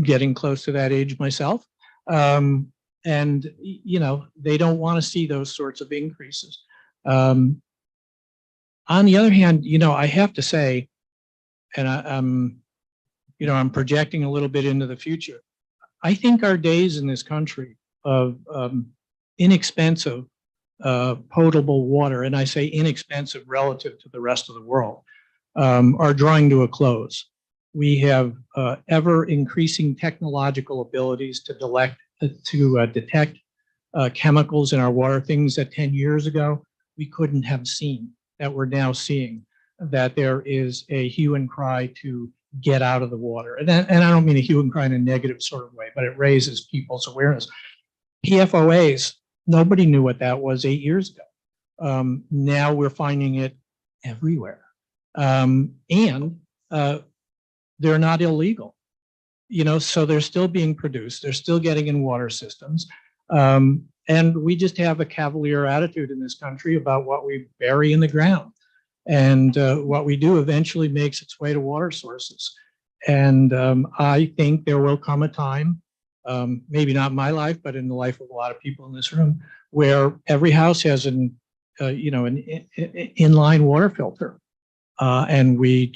Speaker 12: getting close to that age myself. And they don't want to see those sorts of increases. On the other hand, I have to say, and I'm projecting a little bit into the future. I think our days in this country of inexpensive potable water, and I say inexpensive relative to the rest of the world, are drawing to a close. We have ever increasing technological abilities to detect chemicals in our water, things that 10 years ago we couldn't have seen, that we're now seeing, that there is a hue and cry to get out of the water. And I don't mean a hue and cry in a negative sort of way, but it raises people's awareness. PFOAs, nobody knew what that was 8 years ago. Now we're finding it everywhere. And they're not illegal, so they're still being produced. They're still getting in water systems. And we just have a cavalier attitude in this country about what we bury in the ground. And what we do eventually makes its way to water sources. And I think there will come a time, maybe not in my life, but in the life of a lot of people in this room, where every house has an inline water filter. And we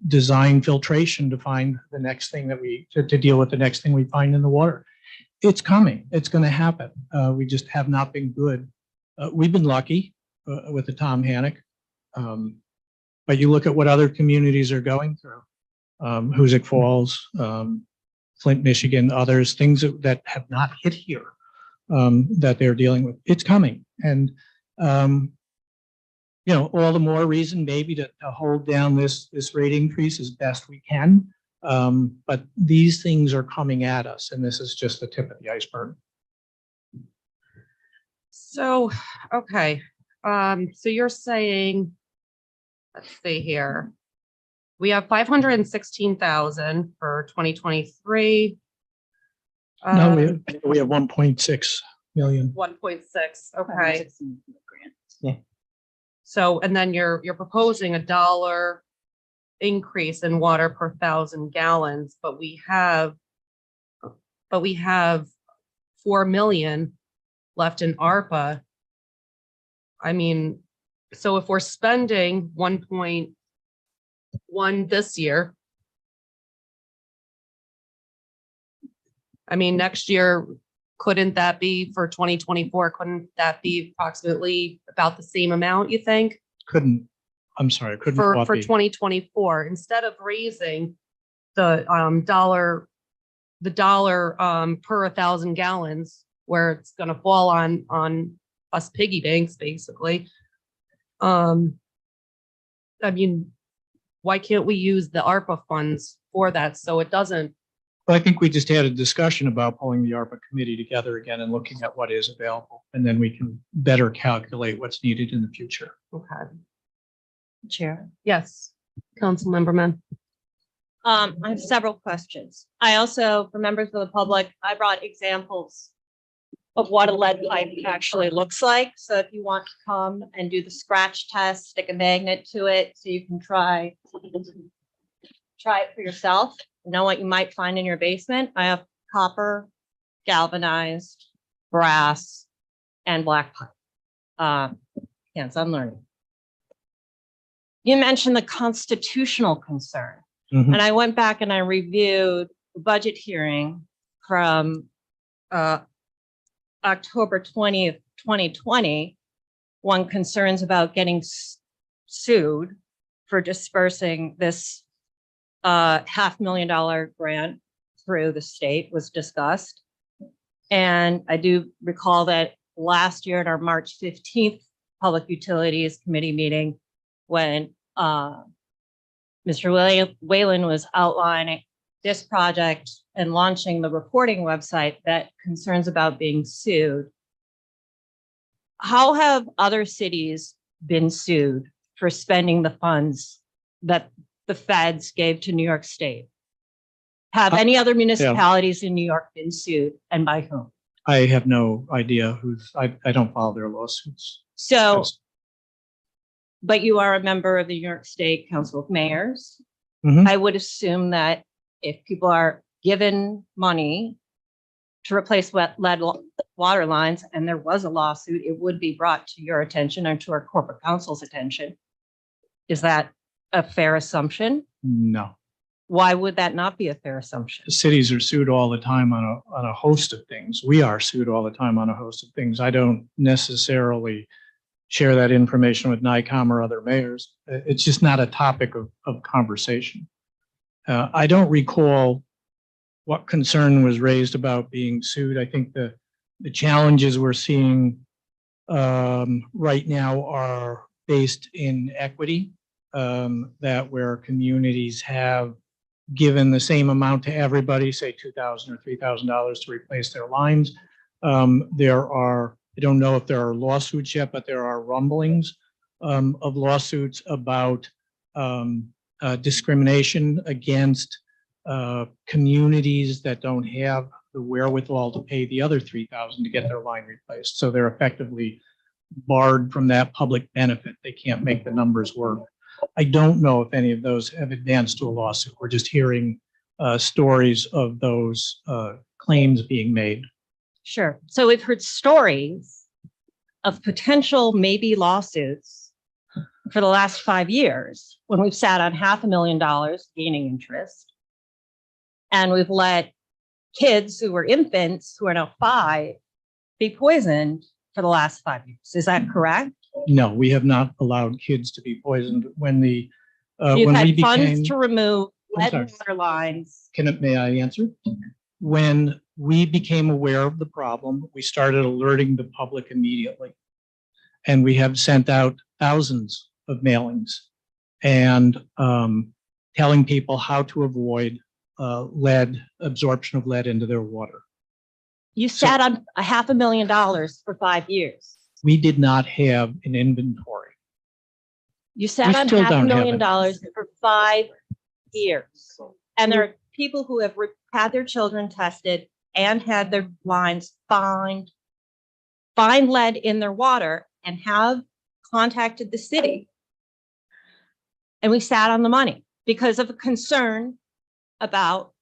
Speaker 12: design filtration to find the next thing to deal with the next thing we find in the water. It's coming. It's going to happen. We just have not been good. We've been lucky with the Tom Hannock. But you look at what other communities are going through, Hoosick Falls, Flint, Michigan, others, things that have not hit here that they're dealing with. It's coming. And, all the more reason maybe to hold down this rate increase as best we can. But these things are coming at us, and this is just the tip of the iceberg.
Speaker 11: So, okay, so you're saying, let's see here. We have 516,000 for 2023.
Speaker 12: No, we have 1.6 million.
Speaker 11: 1.6, okay.
Speaker 7: Yeah.
Speaker 11: So, and then you're proposing $1 increase in water per 1,000 gallons, but we have 4 million left in ARPA. I mean, so if we're spending 1.1 this year, I mean, next year, couldn't that be for 2024? Couldn't that be approximately about the same amount, you think?
Speaker 12: I'm sorry, couldn't.
Speaker 11: For
Speaker 12: what be?
Speaker 11: 2024, instead of raising the dollar per 1,000 gallons, where it's gonna fall on us piggy banks, basically. I mean, why can't we use the ARPA funds for that so it doesn't?
Speaker 12: Well, I think we just had a discussion about pulling the ARPA committee together again and looking at what is available, and then we can better calculate what's needed in the future.
Speaker 11: Okay.
Speaker 2: Chair.
Speaker 11: Yes, Councilmember Mann.
Speaker 2: I have several questions. I also, for members of the public, I brought examples of what a lead pipe actually looks like. So if you want to come and do the scratch test, stick a magnet to it so you can try it for yourself, know what you might find in your basement. I have copper, galvanized, brass, and black pipe. Hands-on learning. You mentioned the constitutional concern.
Speaker 12: Mhm.
Speaker 2: And I went back and I reviewed the budget hearing from October 20th, 2020, one concerns about getting sued for dispersing this $500,000 grant through the state was discussed. And I do recall that last year at our March 15th Public Utilities Committee meeting, when Mr. Whalen was outlining this project and launching the reporting website, that concerns about being sued. How have other cities been sued for spending the funds that the feds gave to New York State? Have any other municipalities in New York been sued, and by whom?
Speaker 12: I have no idea I don't follow their lawsuits.
Speaker 2: So, but you are a member of the New York State Council of Mayors.
Speaker 12: Mhm.
Speaker 2: I would assume that if people are given money to replace lead water lines, and there was a lawsuit, it would be brought to your attention or to our corporate counsel's attention. Is that a fair assumption?
Speaker 12: No.
Speaker 2: Why would that not be a fair assumption?
Speaker 12: Cities are sued all the time on a host of things. We are sued all the time on a host of things. I don't necessarily share that information with NICOM or other mayors. It's just not a topic of conversation. I don't recall what concern was raised about being sued. I think the challenges we're seeing right now are based in equity, that where communities have given the same amount to everybody, say $2,000 or $3,000 to replace their lines. I don't know if there are lawsuits yet, but there are rumblings of lawsuits about discrimination against communities that don't have the wherewithal to pay the other $3,000 to get their line replaced. So they're effectively barred from that public benefit. They can't make the numbers work. I don't know if any of those have advanced to a lawsuit. We're just hearing stories of those claims being made.
Speaker 2: Sure. So we've heard stories of potential maybe lawsuits for the last 5 years when we've sat on $500,000 gaining interest. And we've let kids who were infants, who are now 5, be poisoned for the last 5 years. Is that correct?
Speaker 12: No, we have not allowed kids to be poisoned. When
Speaker 2: You've
Speaker 12: when we
Speaker 2: had
Speaker 12: became,
Speaker 2: funds to remove
Speaker 12: I'm
Speaker 2: lead
Speaker 12: sorry.
Speaker 2: water lines.
Speaker 12: may I answer? When we became aware of the problem, we started alerting the public immediately. And we have sent out thousands of mailings and telling people how to avoid absorption of lead into their water.
Speaker 2: You sat on $500,000 for 5 years.
Speaker 12: We did not have an inventory.
Speaker 2: You sat
Speaker 12: We
Speaker 2: on
Speaker 12: still
Speaker 2: half a
Speaker 12: don't have
Speaker 2: million
Speaker 12: it.
Speaker 2: dollars for 5 years. And there are people who have had their children tested and had their lines find lead in their water and have contacted the city. And we sat on the money because of a concern about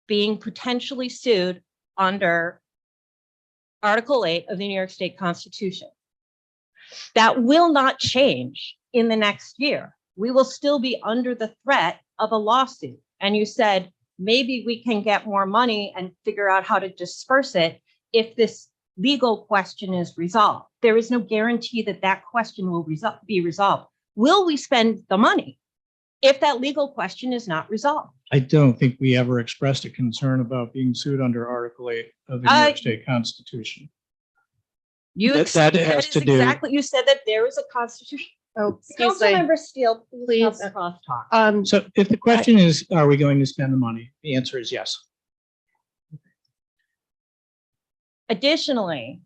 Speaker 2: being potentially sued under Article 8 of the New York State Constitution. That will not change in the next year. We will still be under the threat of a lawsuit. And you said, maybe we can get more money and figure out how to disperse it if this legal question is resolved. There is no guarantee that that question will be resolved. Will we spend the money if that legal question is not resolved?
Speaker 12: I don't think we ever expressed a concern about being sued under Article 8 of the New York State Constitution. That has to do.
Speaker 2: Exactly. You said that there is a constitution.
Speaker 11: Oh, excuse me.
Speaker 2: Councilmember Steele, please
Speaker 11: Please.
Speaker 2: crosstalk.
Speaker 12: So if the question is, are we going to spend the money? The answer is yes.
Speaker 2: Additionally,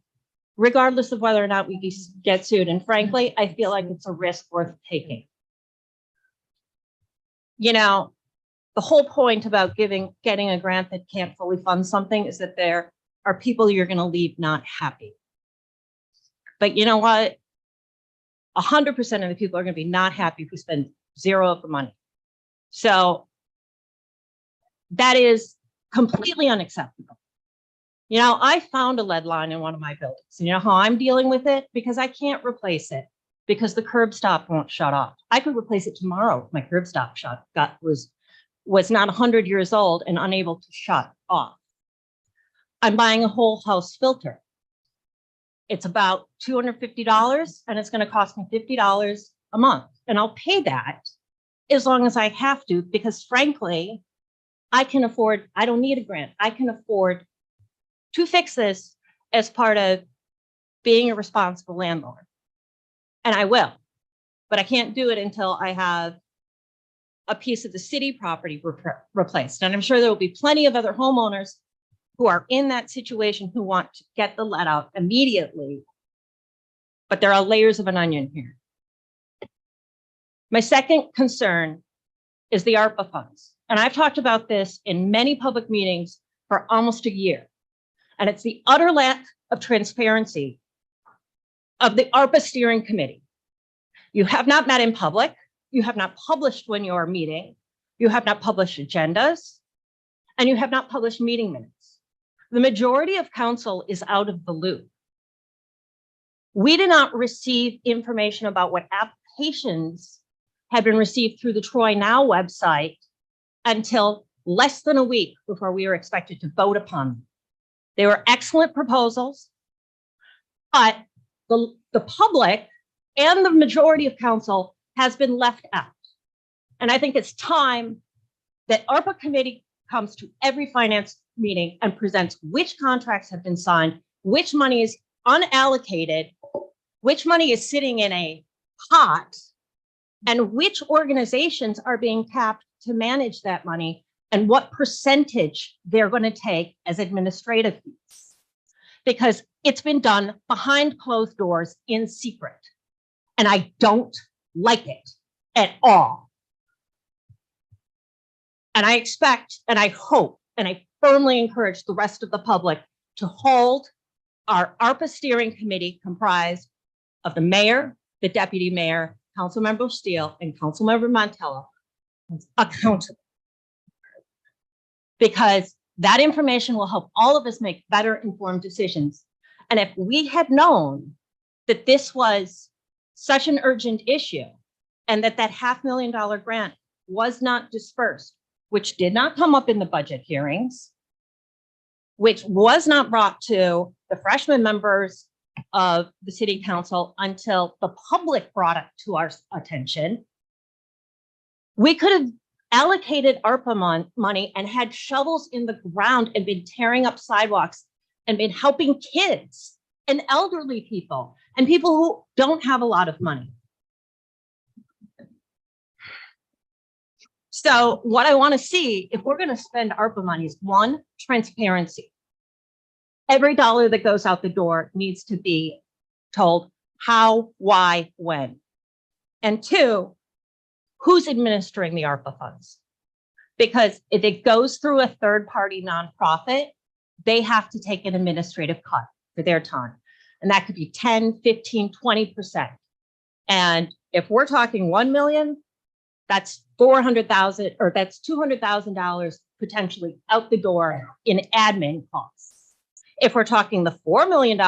Speaker 2: regardless of whether or not we get sued, and frankly, I feel like it's a risk worth taking. You know, the whole point about getting a grant that can't fully fund something is that there are people you're going to leave not happy. But you know what? 100% of the people are going to be not happy if we spend zero of the money. So that is completely unacceptable. You know, I found a lead line in one of my buildings. And you know how I'm dealing with it? Because I can't replace it because the curb stop won't shut off. I could replace it tomorrow if my curb stop was not 100 years old and unable to shut off. I'm buying a whole house filter. It's about $250 and it's going to cost me $50 a month. And I'll pay that as long as I have to, because frankly, I don't need a grant. I can afford to fix this as part of being a responsible landlord. And I will, but I can't do it until I have a piece of the city property replaced. And I'm sure there will be plenty of other homeowners who are in that situation who want to get the lead out immediately. But there are layers of an onion here. My second concern is the ARPA funds. And I've talked about this in many public meetings for almost a year. And it's the utter lack of transparency of the ARPA steering committee. You have not met in public. You have not published when you are meeting. You have not published agendas. And you have not published meeting minutes. The majority of council is out of the loop. We did not receive information about what applications had been received through the Troy Now website until less than a week before we were expected to vote upon them. They were excellent proposals, but the public and the majority of council has been left out. And I think it's time that ARPA committee comes to every finance meeting and presents which contracts have been signed, which money is unallocated, which money is sitting in a pot, and which organizations are being tapped to manage that money and what percentage they're going to take as administrative fees. Because it's been done behind closed doors in secret. And I don't like it at all. And I expect, and I hope, and I firmly encourage the rest of the public to hold our ARPA steering committee comprised of the mayor, the deputy mayor, Councilmember Steele, and Councilmember Montello accountable. Because that information will help all of us make better informed decisions. And if we had known that this was such an urgent issue and that $500,000 grant was not dispersed, which did not come up in the budget hearings, which was not brought to the freshman members of the city council until the public brought it to our attention, we could have allocated ARPA money and had shovels in the ground and been tearing up sidewalks and been helping kids and elderly people and people who don't have a lot of money. So what I want to see, if we're going to spend ARPA money, is one, transparency. every dollar that goes out the door needs to be told how, why, when. And two, who's administering the ARPA funds? Because if it goes through a third-party nonprofit, they have to take an administrative cut for their time. And that could be 10, 15, 20%. And if we're talking 1 million, that's 400,000, or that's $200,000 potentially out the door in admin costs. If we're talking the $4 million,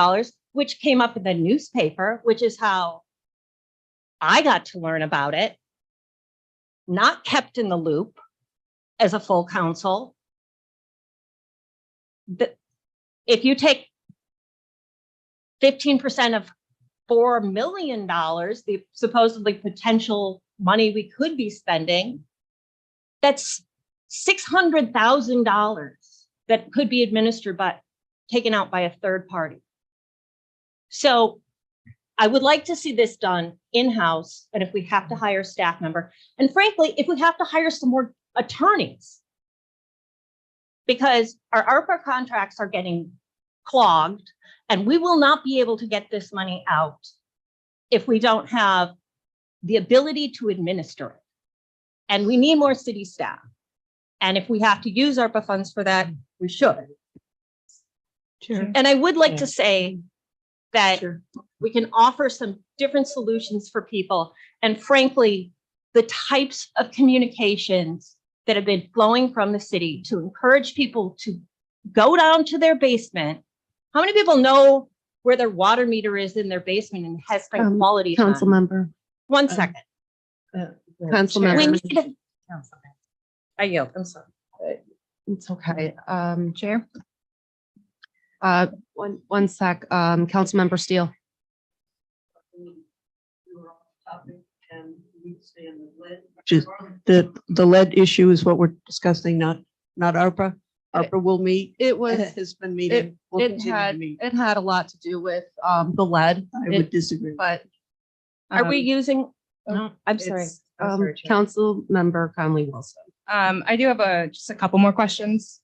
Speaker 2: which came up in the newspaper, which is how I got to learn about it, not kept in the loop as a full council. If you take 15% of $4 million, the supposedly potential money we could be spending, that's $600,000 that could be administered but taken out by a third party. So I would like to see this done in-house, and if we have to hire a staff member, and frankly, if we have to hire some more attorneys, because our ARPA contracts are getting clogged, and we will not be able to get this money out if we don't have the ability to administer it. And we need more city staff. And if we have to use ARPA funds for that, we should.
Speaker 6: Sure.
Speaker 2: And I would like to say that we can offer some different solutions for people. And frankly, the types of communications that have been flowing from the city to encourage people to go down to their basement. How many people know where their water meter is in their basement and has been quality time?
Speaker 11: Council member,
Speaker 2: 1 second.
Speaker 11: council
Speaker 2: We
Speaker 11: member,
Speaker 2: need to. I yield, I'm sorry.
Speaker 11: it's okay. Chair? One sec, council member Steele.
Speaker 6: Just the lead issue is what we're discussing, not ARPA. ARPA will meet.
Speaker 11: It was,
Speaker 6: Has been meeting. Will
Speaker 11: it
Speaker 6: continue to
Speaker 11: had,
Speaker 6: meet.
Speaker 11: it had a lot to do with, the lead.
Speaker 6: I would disagree.
Speaker 11: But.
Speaker 2: Are we using?
Speaker 11: oh,
Speaker 2: No, I'm sorry.
Speaker 11: Council member Conley Wilson.
Speaker 5: I do have just a couple more questions.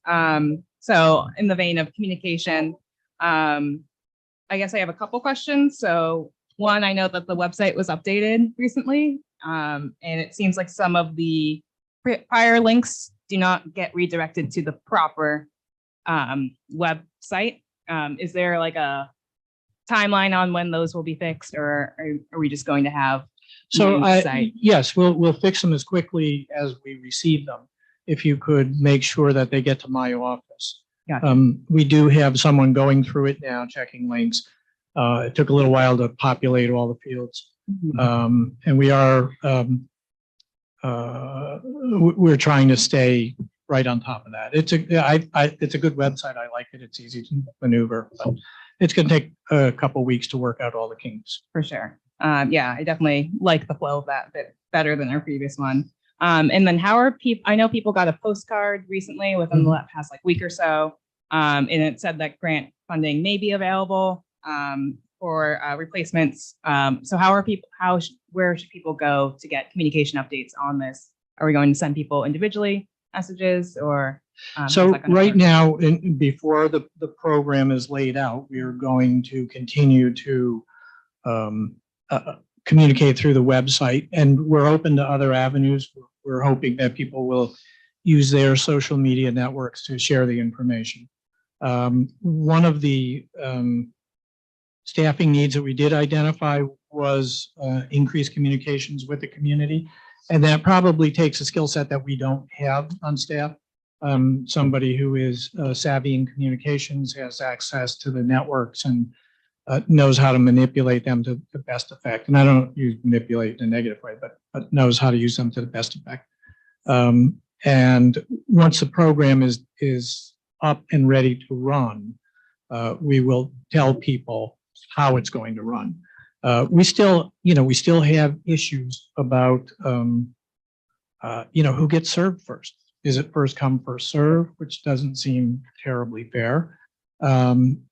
Speaker 5: So in the vein of communication, I guess I have a couple questions. So one, I know that the website was updated recently, and it seems like some of the prior links do not get redirected to the proper website. Is there like a timeline on when those will be fixed, or are we just going to have?
Speaker 12: So
Speaker 5: new site?
Speaker 12: yes, we'll fix them as quickly as we receive them. If you could make sure that they get to my office.
Speaker 5: Gotcha.
Speaker 12: We do have someone going through it now, checking links. It took a little while to populate all the fields. And we are, we're trying to stay right on top of that. It's a good website. I like it. It's easy to maneuver, but it's going to take a couple weeks to work out all the kinks.
Speaker 5: For sure. Yeah, I definitely like the flow of that bit better than our previous one. And then how are people, I know people got a postcard recently within the past like week or so. And it said that grant funding may be available for replacements. So how are people, where should people go to get communication updates on this? Are we going to send people individually messages, or? How's
Speaker 12: So
Speaker 5: that gonna
Speaker 12: right
Speaker 5: work?
Speaker 12: now, before the program is laid out, we are going to continue to communicate through the website, and we're open to other avenues. We're hoping that people will use their social media networks to share the information. One of the staffing needs that we did identify was increased communications with the community, and that probably takes a skill set that we don't have on staff. Somebody who is savvy in communications, has access to the networks, and knows how to manipulate them to the best effect. And I don't use manipulate in a negative way, but knows how to use them to the best effect. And once the program is up and ready to run, we will tell people how it's going to run. We still have issues about, who gets served first. Is it first come, first serve, which doesn't seem terribly fair?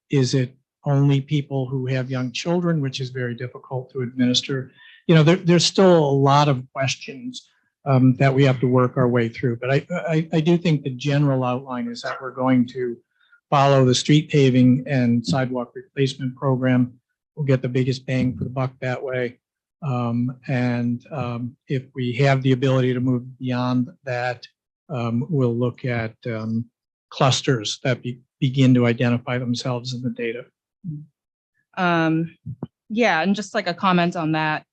Speaker 12: Is it only people who have young children, which is very difficult to administer? There's still a lot of questions that we have to work our way through. But I do think the general outline is that we're going to follow the street paving and sidewalk replacement program. We'll get the biggest bang for the buck that way. If we have the ability to move beyond that, we'll look at clusters that begin to identify themselves in the data.
Speaker 14: Yeah, and just like a comment on that,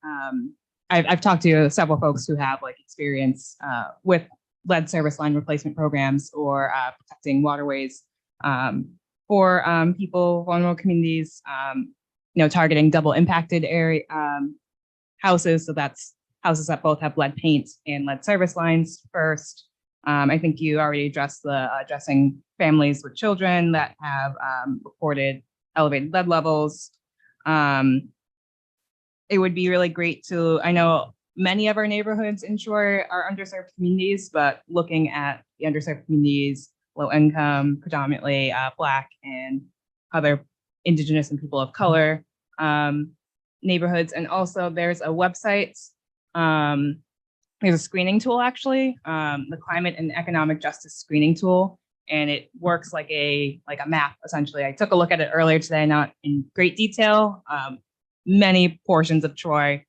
Speaker 14: I've talked to several folks who have like experience with lead service line replacement programs or protecting waterways for people, vulnerable communities, targeting double impacted area houses. So that's houses that both have lead paint and lead service lines first. I think you already addressed addressing families with children that have reported elevated lead levels. It would be really great to, I know many of our neighborhoods in Shore are underserved communities, but looking at the underserved communities, low income, predominantly Black and other Indigenous and people of color neighborhoods. And also there's a website, there's a screening tool actually, the Climate and Economic Justice Screening Tool. And it works like a map, essentially. I took a look at it earlier today, not in great detail. Many portions of Troy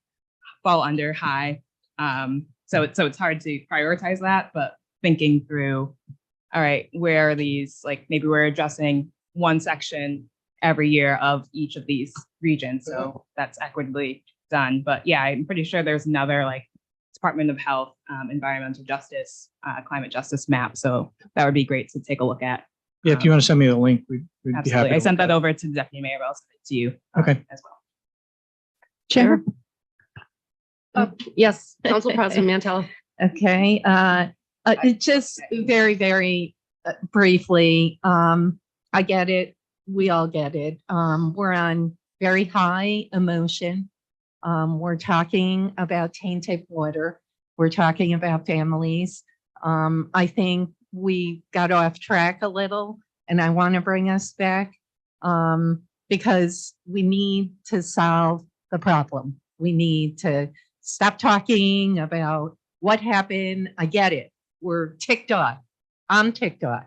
Speaker 14: fall under high. So it's hard to prioritize that, but thinking through, all right, where are these, like maybe we're addressing one section every year of each of these regions. So that's equitably done. But yeah, I'm pretty sure there's another like Department of Health, Environmental Justice, Climate Justice map. So that would be great to take a look at.
Speaker 12: Yeah, if you want to send me the link, we'd be happy.
Speaker 14: Absolutely. I sent
Speaker 12: to
Speaker 14: that over to the Deputy Mayor, but I'll send it to you
Speaker 12: Okay.
Speaker 14: as well.
Speaker 1: Chair.
Speaker 11: Yes, Council President Mantella.
Speaker 1: Okay, just very, very briefly, I get it. We all get it. We're on very high emotion. We're talking about tainted water. We're talking about families. I think we got off track a little, and I want to bring us back because we need to solve the problem. We need to stop talking about what happened. I get it. We're ticked off. I'm ticked off.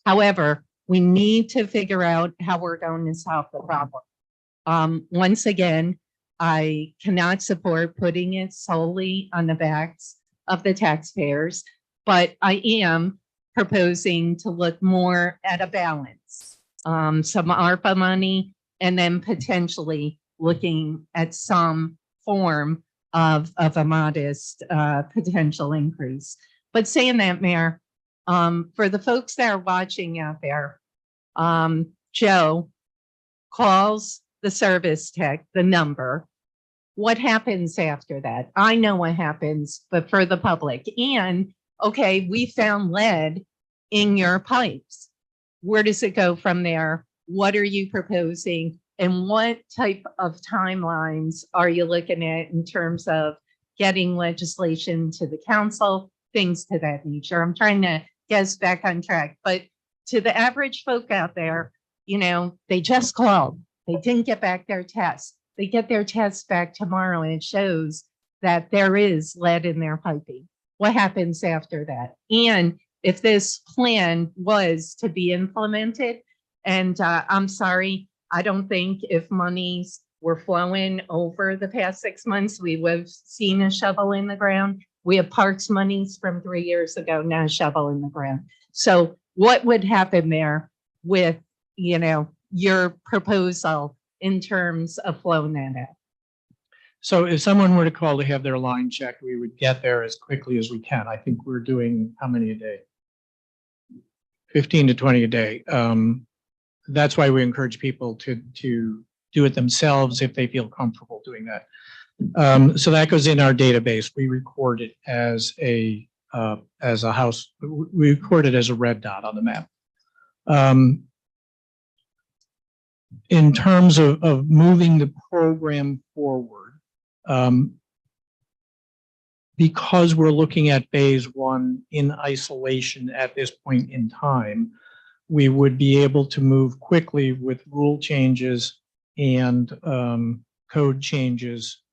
Speaker 1: However, we need to figure out how we're going to solve the problem. Once again, I cannot support putting it solely on the backs of the taxpayers, but I am proposing to look more at a balance, some ARPA money, and then potentially looking at some form of a modest potential increase. But saying that, Mayor, for the folks that are watching out there, Joe calls the service tech the number. What happens after that? I know what happens, but for the public. And okay, we found lead in your pipes. Where does it go from there? What are you proposing? And what type of timelines are you looking at in terms of getting legislation to the council, things to that nature? I'm trying to get us back on track, but to the average folk out there, they just called. They didn't get back their tests. They get their tests back tomorrow and it shows that there is lead in their piping. What happens after that? And if this plan was to be implemented, and I'm sorry, I don't think if monies were flowing over the past 6 months, we would have seen a shovel in the ground. We have parks monies from 3 years ago, now a shovel in the ground. So what would happen there with, your proposal in terms of flowing that out?
Speaker 12: So if someone were to call to have their line checked, we would get there as quickly as we can. I think we're doing how many a day? 15 to 20 a day. That's why we encourage people to do it themselves if they feel comfortable doing that. So that goes in our database. We record it as a house. We record it as a red dot on the map. In terms of moving the program forward, because we're looking at phase one in isolation at this point in time, we would be able to move quickly with rule changes and code changes,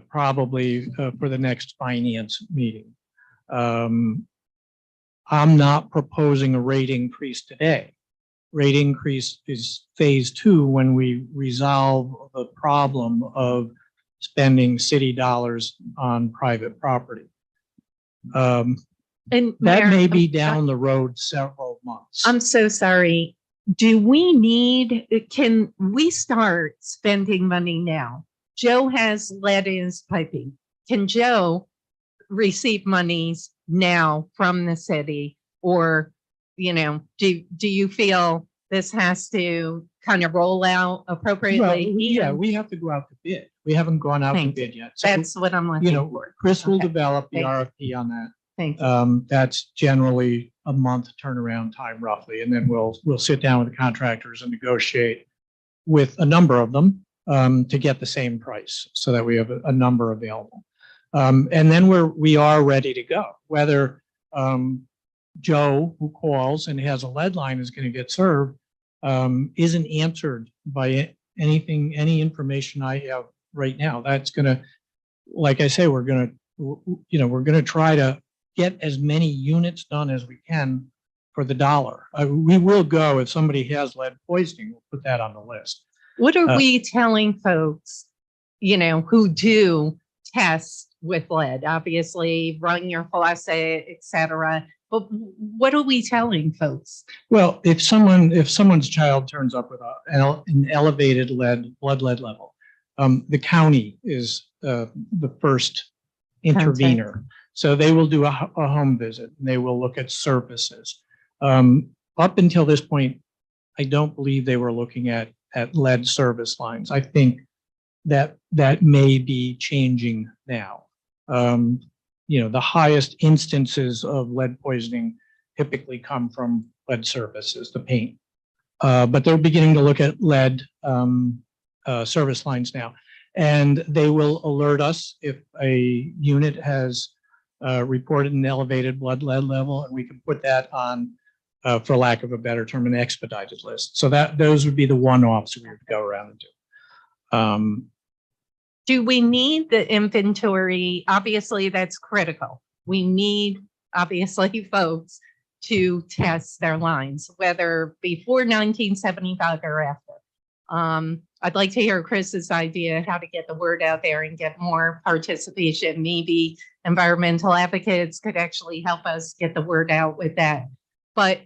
Speaker 12: probably for the next finance meeting. I'm not proposing a rate increase today. rate increase is phase two when we resolve the problem of spending city dollars on private property.
Speaker 1: And
Speaker 12: That
Speaker 1: Mayor,
Speaker 12: may be down the road several months.
Speaker 1: I'm so sorry. Do we need, can we start spending money now? Joe has lead in his piping. Can Joe receive monies now from the city? Or, do you feel this has to kind of roll out
Speaker 12: Well,
Speaker 1: appropriately?
Speaker 12: yeah, we have to go out to bid. We haven't gone out to
Speaker 1: Thank you.
Speaker 12: bid yet. So,
Speaker 1: That's what I'm looking for.
Speaker 12: Chris will
Speaker 1: Okay.
Speaker 12: develop the
Speaker 1: Thank
Speaker 12: RFP on that.
Speaker 1: Thank you.
Speaker 12: That's generally a month turnaround time roughly, and then we'll sit down with the contractors and negotiate with a number of them to get the same price so that we have a number available. And then we are ready to go. Whether Joe, who calls and has a lead line, is going to get served isn't answered by any information I have right now. That's going to, like I say, we're going to try to get as many units done as we can for the dollar. We will go, if somebody has lead poisoning, we'll put that on the list.
Speaker 1: What are we telling folks, who do test with lead? Obviously, run your faucet, et cetera. But what are we telling folks?
Speaker 12: Well, if someone's child turns up with an elevated blood lead level, the county is the first intervener. So they will do a home visit and they will look at surfaces. Up until this point, I don't believe they were looking at lead service lines. I think that may be changing now. The highest instances of lead poisoning typically come from lead surfaces, the paint. But they're beginning to look at lead service lines now. And they will alert us if a unit has reported an elevated blood lead level, and we can put that on, for lack of a better term, an expedited list. So those would be the one-offs we would go around and do.
Speaker 1: Do we need the inventory? Obviously, that's critical. We need, obviously, folks to test their lines, whether before 1975 or after. I'd like to hear Chris's idea how to get the word out there and get more participation. Maybe environmental advocates could actually help us get the word out with that. But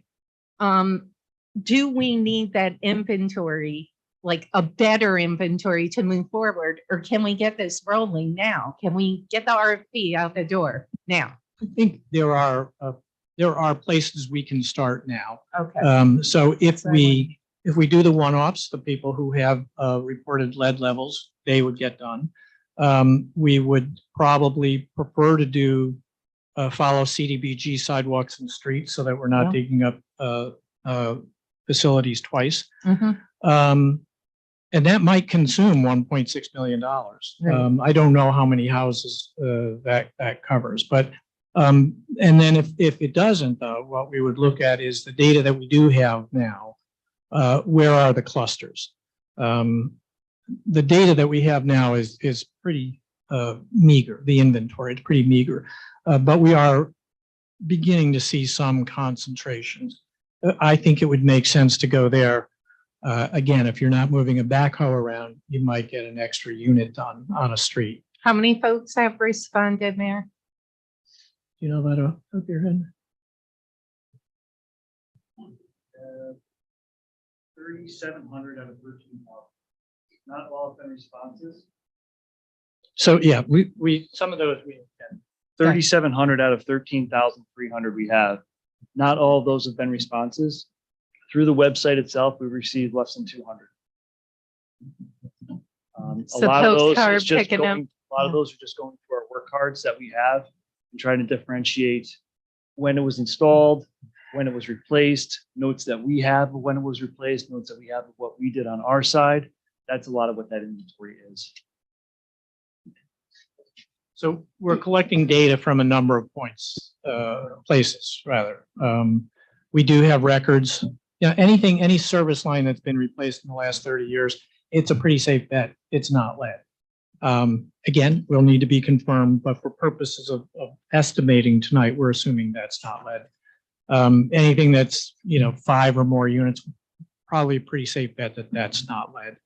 Speaker 1: do we need that inventory, like a better inventory, to move forward? Or can we get this rolling now? Can we get the RFP out the door now?
Speaker 12: I think there are places we can start now.
Speaker 1: Okay.
Speaker 12: So if we do the one-offs, the people who have reported lead levels, they would get done. We would probably prefer to follow CDBG sidewalks and streets so that we're not digging up facilities twice. And that might consume $1.6 million. I don't know how many houses that covers, but and then if it doesn't, though, what we would look at is the data that we do have now. Where are the clusters? The data that we have now is pretty meager. The inventory is pretty meager, but we are beginning to see some concentrations. I think it would make sense to go there. Again, if you're not moving a backhoe around, you might get an extra unit on a street.
Speaker 1: How many folks have responded, Mayor?
Speaker 12: Do you know that off the top of your head?
Speaker 13: 3,700 out of 13,000. Not all have been responses.
Speaker 12: So yeah, we some of those we can.
Speaker 13: 3,700 out of 13,300 we have. Not all of those have been responses. Through the website itself, we've received less than 200. A
Speaker 1: So
Speaker 13: lot of those
Speaker 1: postcard
Speaker 13: is just
Speaker 1: picking up.
Speaker 13: going, a lot of those are just going through our work cards that we have and trying to differentiate when it was installed, when it was replaced, notes that we have of when it was replaced, notes that we have of what we did on our side. That's a lot of what that inventory is.
Speaker 12: So we're collecting data from a number of places rather. We do have records. Yeah, any service line that's been replaced in the last 30 years, it's a pretty safe bet. It's not lead. Again, we'll need to be confirmed, but for purposes of estimating tonight, we're assuming that's not lead. Anything that's 5 or more units, probably a pretty safe bet that that's not lead.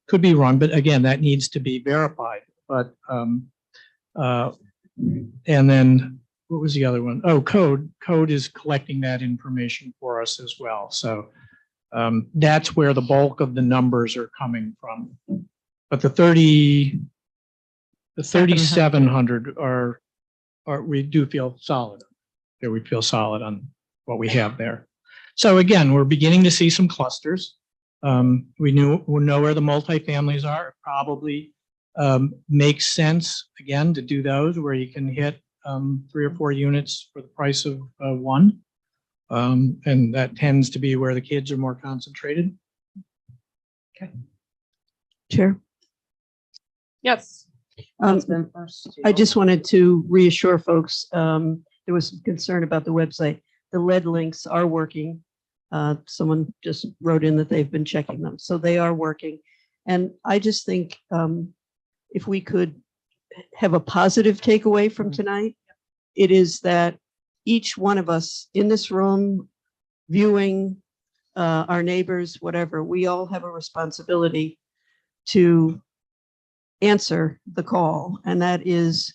Speaker 12: Could be wrong, but again, that needs to be verified. But and then what was the other one? Oh, Code. Code is collecting that information for us as well. So that's where the bulk of the numbers are coming from. But the 3,700 are we do feel solid. There we feel solid on what we have there. So again, we're beginning to see some clusters. We know where the multifamilies are. It probably makes sense again to do those where you can hit 3 or 4 units for the price of one. And that tends to be where the kids are more concentrated.
Speaker 6: Chair.
Speaker 11: Yes.
Speaker 6: Um,
Speaker 11: Been first.
Speaker 6: I just wanted to reassure folks, there was some concern about the website. The lead links are working. Someone just wrote in that they've been checking them, so they are working. And I just think if we could have a positive takeaway from tonight, it is that each one of us in this room, viewing our neighbors, whatever, we all have a responsibility to answer the call, and that is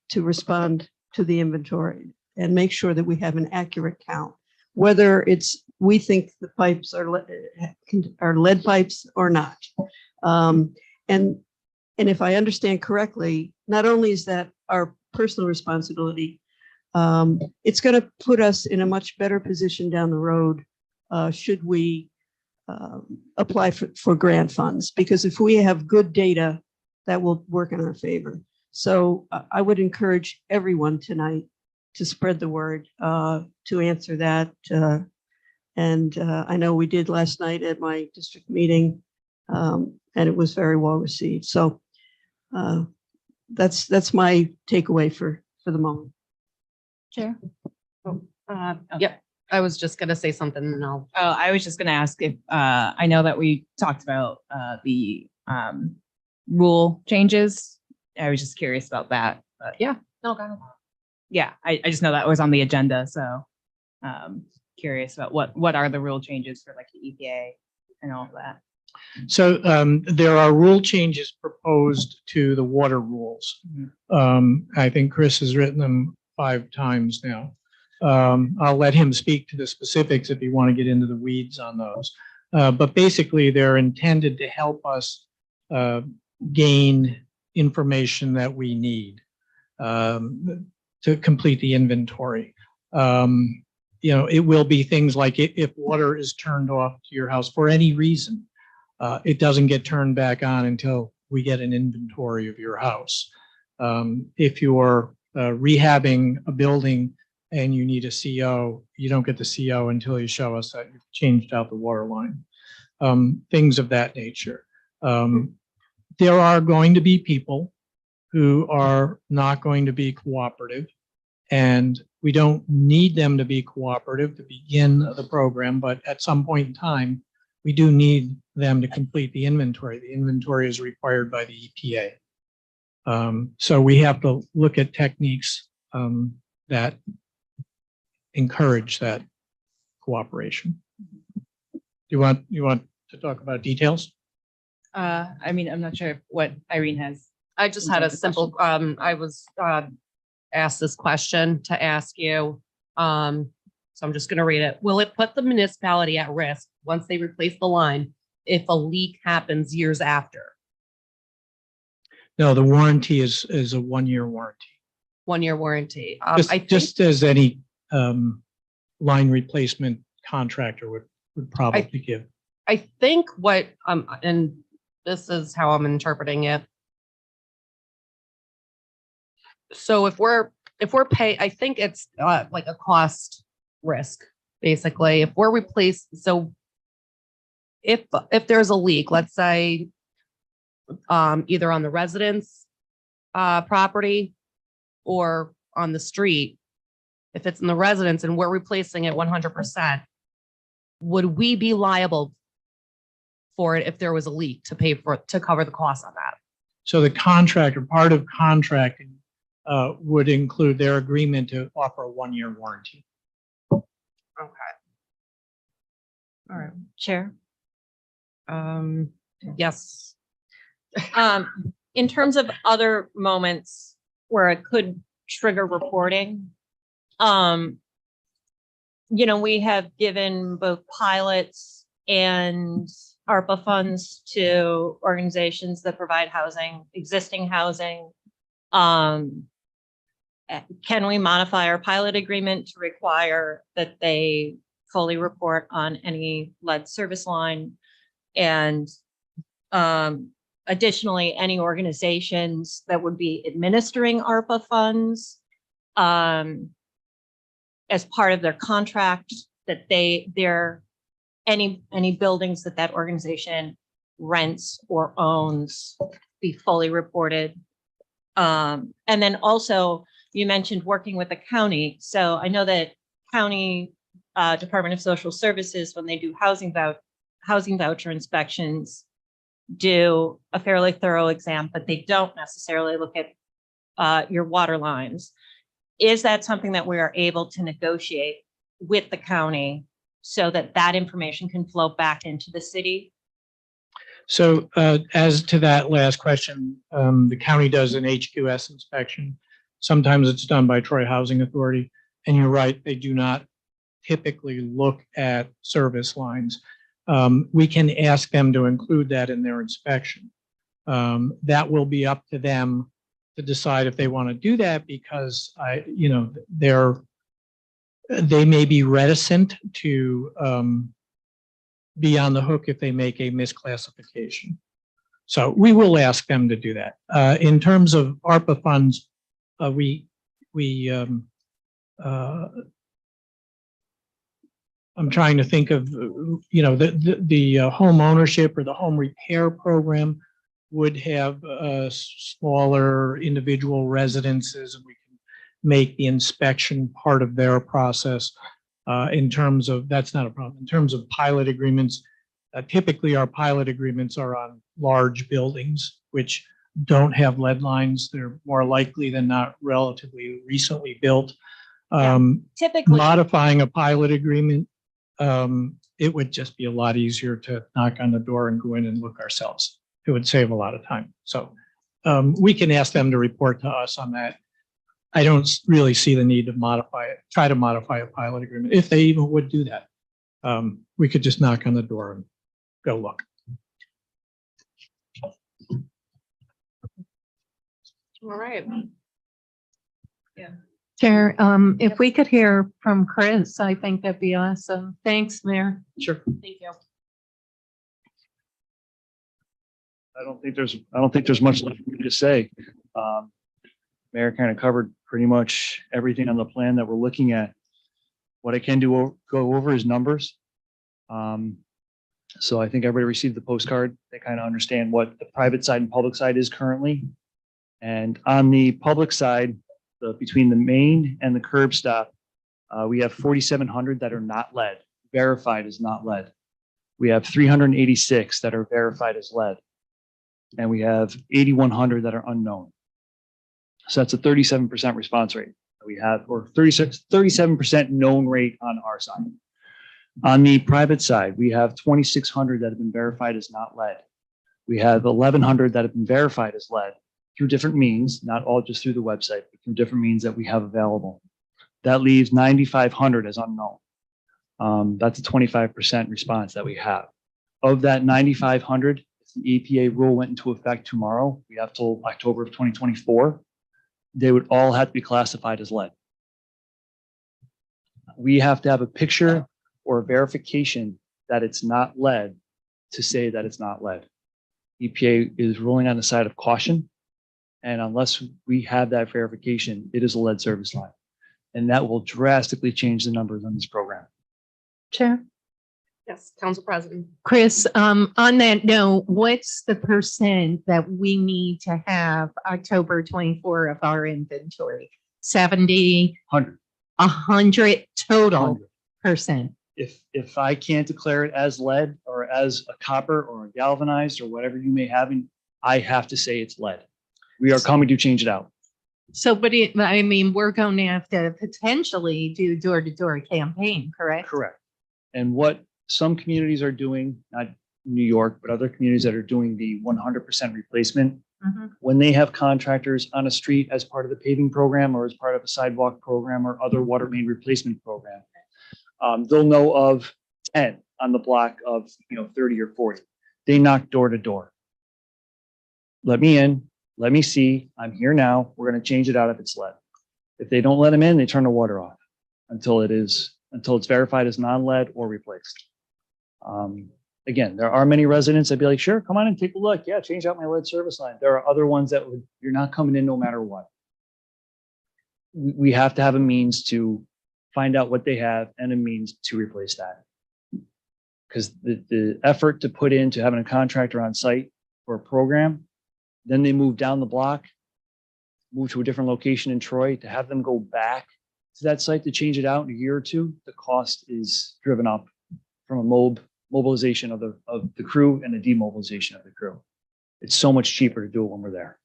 Speaker 6: to respond to the inventory and make sure that we have an accurate count, whether it's we think the pipes are lead pipes or not. And if I understand correctly, not only is that our personal responsibility, it's going to put us in a much better position down the road should we apply for grant funds, because if we have good data, that will work in our favor. So I would encourage everyone tonight to spread the word, to answer that. And I know we did last night at my district meeting, and it was very well received. So that's my takeaway for the moment.
Speaker 4: Chair.
Speaker 11: Yep. I was just gonna say something and I'll.
Speaker 14: Oh, I was just gonna ask if, I know that we talked about the rule changes. I was just curious about that, but yeah.
Speaker 11: No, go ahead.
Speaker 14: Yeah, I just know that was on the agenda, so curious about what are the rule changes for like the EPA and all of that.
Speaker 12: So there are rule changes proposed to the water rules. I think Chris has written them 5 times now. I'll let him speak to the specifics if you want to get into the weeds on those. But basically, they're intended to help us gain information that we need to complete the inventory. It will be things like if water is turned off to your house for any reason, it doesn't get turned back on until we get an inventory of your house. If you're rehabbing a building and you need a CO, you don't get the CO until you show us that you've changed out the water line. Things of that nature. There are going to be people who are not going to be cooperative, and we don't need them to be cooperative to begin the program, but at some point in time, we do need them to complete the inventory. The inventory is required by the EPA. So we have to look at techniques that encourage that cooperation. You want to talk about details?
Speaker 14: I mean, I'm not sure what Irene has.
Speaker 11: I just had a simple, I was asked this question to ask you. So I'm just gonna read it. Will it put the municipality at risk once they replace the line if a leak happens years after?
Speaker 12: No, the warranty is a 1-year warranty.
Speaker 11: 1-year warranty.
Speaker 12: Just as any line replacement contractor would probably give.
Speaker 11: I think what, and this is how I'm interpreting it. So if we're I think it's like a cost risk, basically. If we're so if there's a leak, let's say either on the residence property or on the street, if it's in the residence and we're replacing it 100%, would we be liable for it if there was a leak to cover the cost on that?
Speaker 12: So the contractor, part of contracting would include their agreement to offer a 1-year warranty.
Speaker 11: Okay.
Speaker 2: All right, Chair. Yes. In terms of other moments where it could trigger reporting, we have given both pilots and ARPA funds to organizations that provide housing, existing housing. Can we modify our pilot agreement to require that they fully report on any lead service line? And additionally, any organizations that would be administering ARPA funds as part of their contract, that any buildings that organization rents or owns be fully reported. And then also, you mentioned working with the county. So I know that county Department of Social Services, when they do housing voucher inspections, do a fairly thorough exam, but they don't necessarily look at your water lines. Is that something that we are able to negotiate with the county so that that information can flow back into the city?
Speaker 12: So as to that last question, the county does an HQS inspection. Sometimes it's done by Troy Housing Authority. And you're right, they do not typically look at service lines. We can ask them to include that in their inspection. That will be up to them to decide if they want to do that, because they may be reticent to be on the hook if they make a misclassification. So we will ask them to do that. In terms of ARPA funds, I'm trying to think of, the home ownership or the home repair program would have smaller individual residences, and we can make the inspection part of their process. In terms of, that's not a problem. In terms of pilot agreements, typically our pilot agreements are on large buildings, which don't have lead lines. They're more likely than not relatively recently built.
Speaker 2: Typically,
Speaker 12: Modifying a pilot agreement, it would just be a lot easier to knock on the door and go in and look ourselves. It would save a lot of time. So we can ask them to report to us on that. I don't really see the need to try to modify a pilot agreement, if they even would do that. We could just knock on the door and go look.
Speaker 2: all right.
Speaker 1: Chair, if we could hear from Chris, I think that'd be awesome. Thanks, Mayor.
Speaker 12: Sure.
Speaker 2: Thank you.
Speaker 13: I don't think there's much left for me to say. Mayor kind of covered pretty much everything on the plan that we're looking at. What I can go over is numbers. So I think everybody received the postcard. They kind of understand what the private side and public side is currently. And on the public side, between the main and the curb stop, we have 4,700 that are not lead, verified as not lead. We have 386 that are verified as lead. And we have 8,100 that are unknown. So that's a 37% response rate that we have, or 37% known rate on our side. On the private side, we have 2,600 that have been verified as not lead. We have 1,100 that have been verified as lead through different means, not all just through the website, but through different means that we have available. That leaves 9,500 as unknown. That's a 25% response that we have. Of that 9,500, if the EPA rule went into effect tomorrow, we have till October of 2024, they would all have to be classified as lead. We have to have a picture or a verification that it's not lead to say that it's not lead. EPA is ruling on the side of caution. And unless we have that verification, it is a lead service line. And that will drastically change the numbers on this program.
Speaker 1: Chair.
Speaker 11: Yes, Council President.
Speaker 1: Chris, on that note, what's the percent that we need to have October 24 of our inventory? 70,
Speaker 13: 100.
Speaker 1: 100 total
Speaker 13: 100.
Speaker 1: percent.
Speaker 13: If I can't declare it as lead or as a copper or a galvanized or whatever you may have, I have to say it's lead. We are coming to change it out.
Speaker 1: So, but we're going to have to potentially do door-to-door campaign, correct?
Speaker 13: Correct. And what some communities are doing, not New York, but other communities that are doing the 100% replacement. When they have contractors on a street as part of the paving program or as part of a sidewalk program or other water main replacement program, they'll know of 10 on the block of, 30 or 40. They knock door to door. Let me in, let me see, I'm here now, we're gonna change it out if it's lead. If they don't let them in, they turn the water off until it's verified as non-lead or replaced. Again, there are many residents that'd be like, sure, come on and take a look. Yeah, change out my lead service line. There are other ones that you're not coming in no matter what. We have to have a means to find out what they have and a means to replace that. Because the effort to put into having a contractor on site for a program, then they move down the block, move to a different location in Troy, to have them go back to that site to change it out in a year or two, the cost is driven up from a mobilization of the crew and the demobilization of the crew. It's so much cheaper to do it when we're there.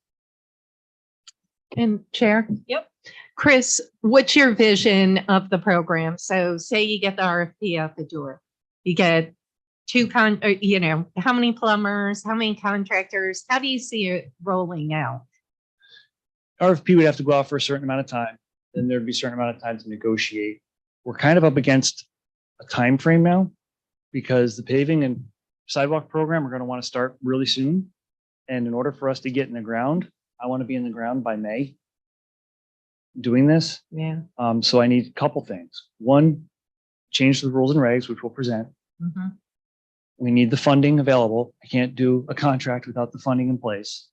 Speaker 1: And Chair?
Speaker 2: Yep.
Speaker 1: Chris, what's your vision of the program? So say you get the RFP out the door, you get how many plumbers, how many contractors, how do you see it rolling out?
Speaker 13: RFP would have to go out for a certain amount of time, then there'd be a certain amount of time to negotiate. We're kind of up against a time frame now because the paving and sidewalk program are going to want to start really soon. And in order for us to get in the ground, I want to be in the ground by May doing this.
Speaker 1: Yeah.
Speaker 13: So I need a couple things. One, change the rules and regs, which we'll present. We need the funding available. I can't do a contract without the funding in place.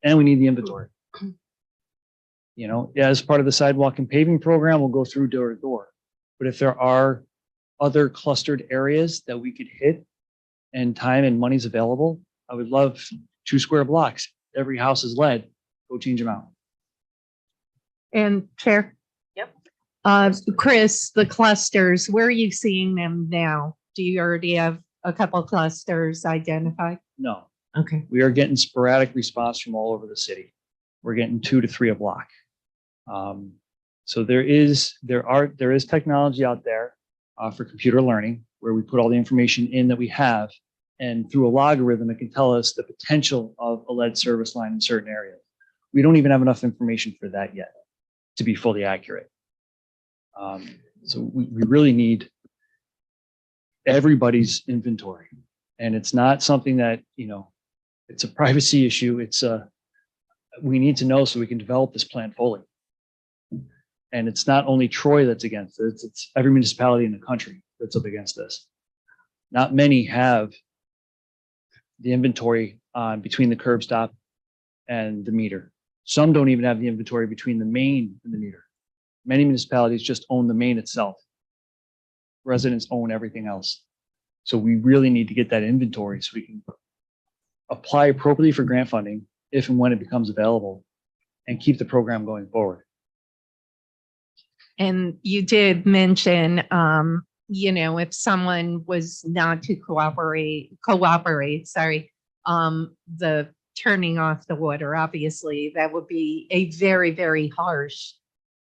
Speaker 13: And we need the inventory. As part of the sidewalk and paving program, we'll go through door to door. But if there are other clustered areas that we could hit and time and money's available, I would love 2 square blocks. Every house is lead. Go change them out.
Speaker 1: And Chair?
Speaker 2: Yep.
Speaker 1: Chris, the clusters, where are you seeing them now? Do you already have a couple clusters identified?
Speaker 13: No,
Speaker 1: Okay.
Speaker 13: we are getting sporadic response from all over the city. We're getting 2 to 3 a block. So there is technology out there for computer learning where we put all the information in that we have, and through a logarithm, it can tell us the potential of a lead service line in certain areas. We don't even have enough information for that yet to be fully accurate. So we really need everybody's inventory, and it's not something that, it's a privacy issue. We need to know so we can develop this plan fully. And it's not only Troy that's against it, it's every municipality in the country that's up against this. Not many have the inventory between the curb stop and the meter. Some don't even have the inventory between the main and the meter. Many municipalities just own the main itself. Residents own everything else. So we really need to get that inventory so we can apply appropriately for grant funding if and when it becomes available and keep the program going forward.
Speaker 1: And you did mention, if someone was not to cooperate, the turning off the water, obviously, that would be a very, very harsh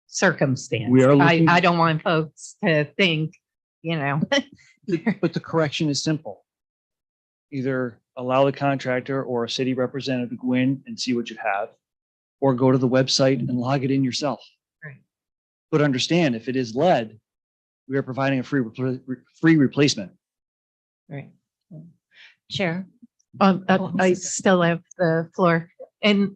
Speaker 1: circumstance.
Speaker 13: We are looking-
Speaker 1: I don't want folks to think,
Speaker 13: But the correction is simple. Either allow the contractor or a city representative to go in and see what you have, or go to the website and log it in yourself.
Speaker 1: Right.
Speaker 13: But understand, if it is lead, we are providing a free replacement.
Speaker 1: Right.
Speaker 2: Chair.
Speaker 1: I still have the floor. And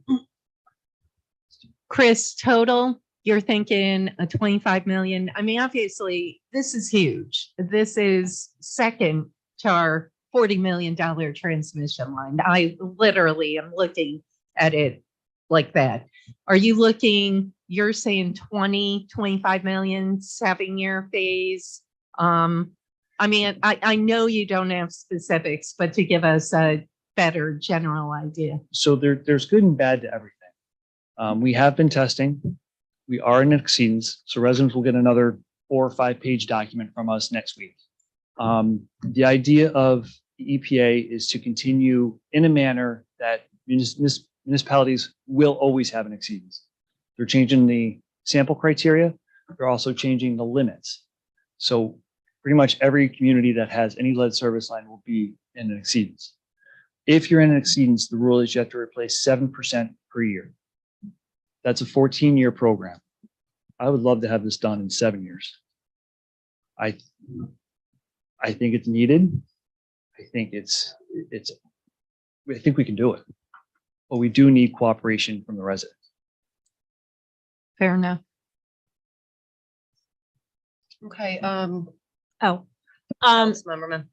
Speaker 1: Chris, total, you're thinking a 25 million. I mean, obviously, this is huge. This is second to our $40 million transmission line. I literally am looking at it like that. Are you looking, you're saying 25 million, 7-year phase? I mean, I know you don't have specifics, but to give us a better general idea.
Speaker 13: So there's good and bad to everything. We have been testing. We are in exceedance, so residents will get another 4 or 5 page document from us next week. The idea of the EPA is to continue in a manner that municipalities will always have an exceedance. They're changing the sample criteria. They're also changing the limits. So pretty much every community that has any lead service line will be in an exceedance. If you're in an exceedance, the rule is you have to replace 7% per year. That's a 14-year program. I would love to have this done in 7 years. I think it's needed. I think I think we can do it, but we do need cooperation from the residents.
Speaker 1: Fair enough.
Speaker 2: Okay,
Speaker 15: Oh,
Speaker 2: Councilmember.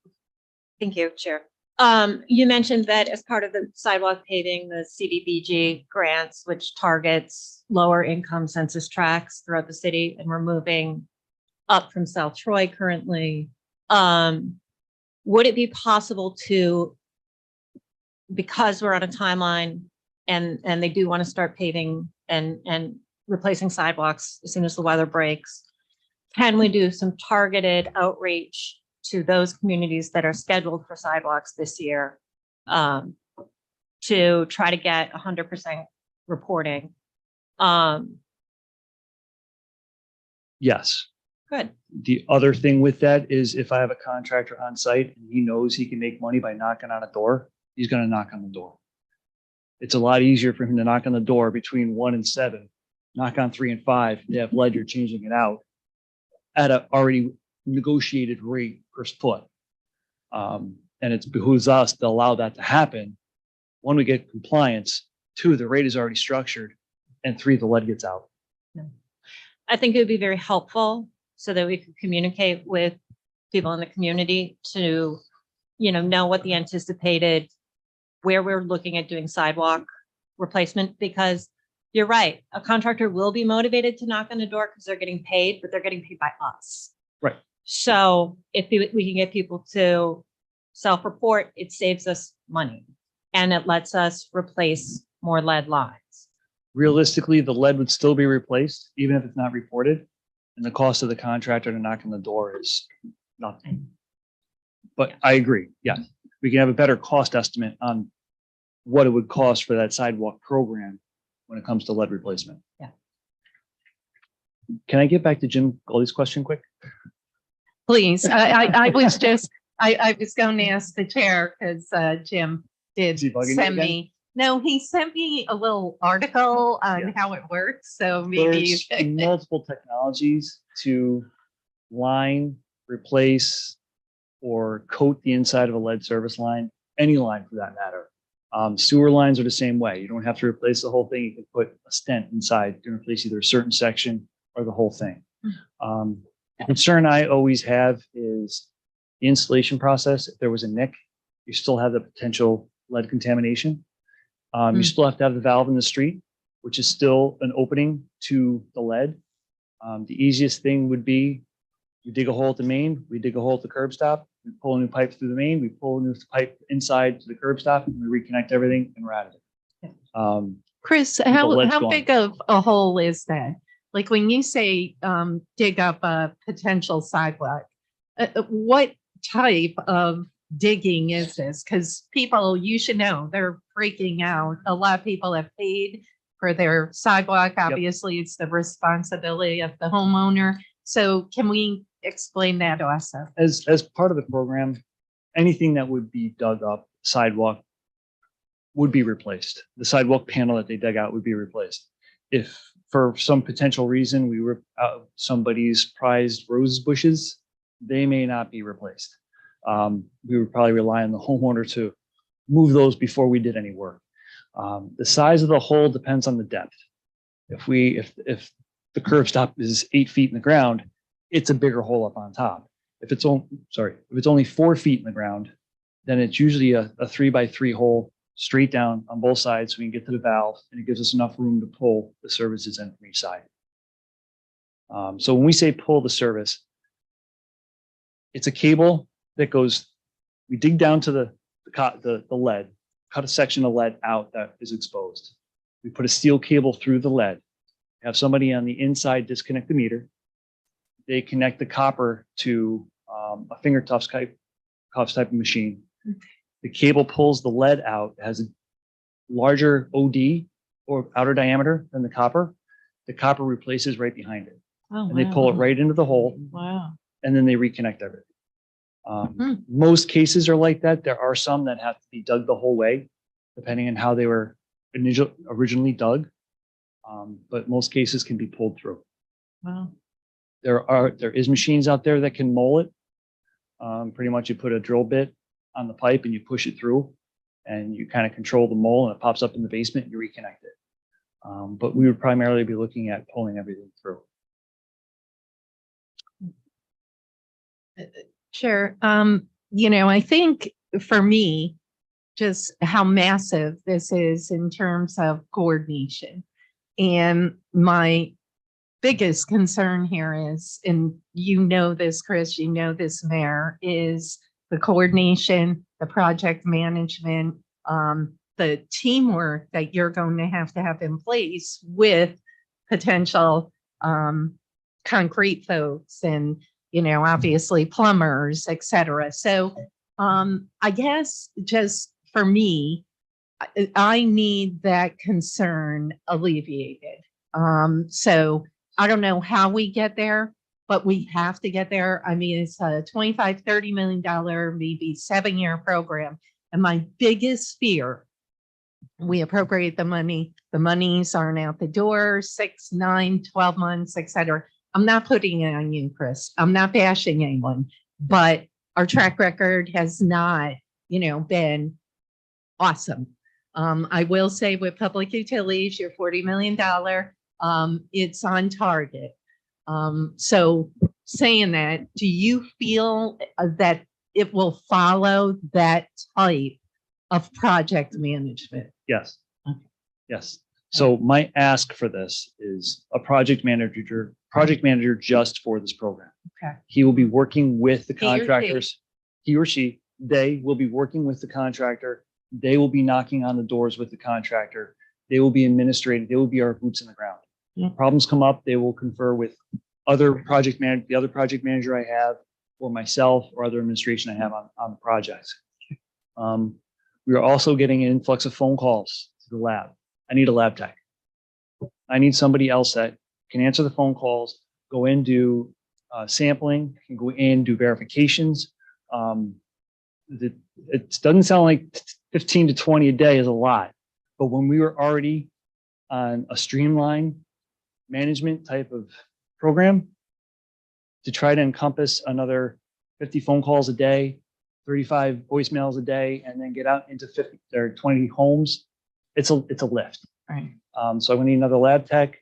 Speaker 2: Thank you, Chair. You mentioned that as part of the sidewalk paving, the CDBG grants, which targets lower income census tracts throughout the city, and we're moving up from South Troy currently. Would it be possible to, because we're on a timeline and they do want to start paving and replacing sidewalks as soon as the weather breaks, can we do some targeted outreach to those communities that are scheduled for sidewalks this year to try to get 100% reporting?
Speaker 13: Yes.
Speaker 2: Good.
Speaker 13: The other thing with that is if I have a contractor on site and he knows he can make money by knocking on a door, he's going to knock on the door. It's a lot easier for him to knock on the door between 1 and 7, knock on 3 and 5. They have lead, you're changing it out at a already negotiated rate per foot. And it behooves us to allow that to happen. 1, we get compliance. 2, the rate is already structured. And 3, the lead gets out.
Speaker 2: I think it would be very helpful so that we could communicate with people in the community to, know what the anticipated, where we're looking at doing sidewalk replacement, because you're right. A contractor will be motivated to knock on the door because they're getting paid, but they're getting paid by us.
Speaker 13: Right.
Speaker 2: So if we can get people to self-report, it saves us money and it lets us replace more lead lines.
Speaker 13: Realistically, the lead would still be replaced, even if it's not reported. And the cost of the contractor to knock on the door is nothing. But I agree. Yeah, we can have a better cost estimate on what it would cost for that sidewalk program when it comes to lead replacement.
Speaker 2: Yeah.
Speaker 13: Can I get back to Jim Gully's question quick?
Speaker 1: Please, I was going to ask the chair because Jim did
Speaker 13: Is he bugging you
Speaker 1: send
Speaker 13: again?
Speaker 1: me. No, he sent me a little article on
Speaker 13: Yeah.
Speaker 1: how it works. So maybe you
Speaker 13: There's
Speaker 1: could.
Speaker 13: multiple technologies to line, replace, or coat the inside of a lead service line, any line for that matter. Sewer lines are the same way. You don't have to replace the whole thing. You can put a stent inside to replace either a certain section or the whole thing. The concern I always have is the installation process. If there was a nick, you still have the potential lead contamination. You still have to have the valve in the street, which is still an opening to the lead. The easiest thing would be you dig a hole at the main, we dig a hole at the curb stop, we pull a new pipe through the main, we pull a new pipe inside to the curb stop, and we reconnect everything and we're out of it.
Speaker 1: Chris,
Speaker 13: People,
Speaker 1: how
Speaker 13: let's go on.
Speaker 1: big of a hole is that? Like when you say dig up a potential sidewalk, what type of digging is this? Because people, you should know, they're freaking out. A lot of people have paid for their sidewalk. Obviously, it's the responsibility of the homeowner. So can we explain that also?
Speaker 13: As part of the program, anything that would be dug up, sidewalk, would be replaced. The sidewalk panel that they dug out would be replaced. If for some potential reason we rip out somebody's prized rose bushes, they may not be replaced. We would probably rely on the homeowner to move those before we did any work. The size of the hole depends on the depth. If the curb stop is 8 feet in the ground, it's a bigger hole up on top. If it's only 4 feet in the ground, then it's usually a 3x3 hole straight down on both sides so we can get to the valve, and it gives us enough room to pull the services in from each side. So when we say pull the service, it's a cable that goes, we dig down to the lead, cut a section of lead out that is exposed. We put a steel cable through the lead, have somebody on the inside disconnect the meter. They connect the copper to a fingertips type of machine. The cable pulls the lead out. It has a larger OD or outer diameter than the copper. The copper replaces right behind it.
Speaker 1: Oh,
Speaker 13: And they pull it right into the hole.
Speaker 1: Wow.
Speaker 13: and then they reconnect everything. Most cases are like that. There are some that have to be dug the whole way, depending on how they were originally dug. But most cases can be pulled through.
Speaker 1: Wow.
Speaker 13: There is machines out there that can mole it. Pretty much you put a drill bit on the pipe and you push it through and you kind of control the mole and it pops up in the basement and you reconnect it. But we would primarily be looking at pulling everything through.
Speaker 1: Sure. I think for me, just how massive this is in terms of coordination. And my biggest concern here is, and this, Chris, this, Mayor, is the coordination, the project management, the teamwork that you're going to have in place with potential concrete folks and, obviously plumbers, et cetera. So I guess just for me, I need that concern alleviated. So I don't know how we get there, but we have to get there. I mean, it's a $25-30 million, maybe 7-year program. And my biggest fear, we appropriate the money, the monies aren't out the door, 6, 9, 12 months, et cetera. I'm not putting it on you, Chris. I'm not bashing anyone, but our track record has not, been awesome. I will say with public utilities, your $40 million, it's on target. So saying that, do you feel that it will follow that type of project management?
Speaker 13: Yes.
Speaker 1: Okay.
Speaker 13: Yes. So my ask for this is a project manager just for this program.
Speaker 1: Okay.
Speaker 13: He will be working with the
Speaker 1: He or she.
Speaker 13: contractors. He or she, they will be working with the contractor. They will be knocking on the doors with the contractor. They will be administrating. They will be our boots in the ground.
Speaker 1: Yeah.
Speaker 13: Problems come up, they will confer with the other project manager I have, or myself, or other administration I have on the projects. We are also getting an influx of phone calls to the lab. I need a lab tech. I need somebody else that can answer the phone calls, go in, do sampling, can go in, do verifications. It doesn't sound like 15 to 20 a day is a lot, but when we were already on a streamlined management type of program, to try to encompass another 50 phone calls a day, 35 voicemails a day, and then get out into 50 or 20 homes, it's a lift.
Speaker 1: Right.
Speaker 13: So I'm gonna need another lab tech,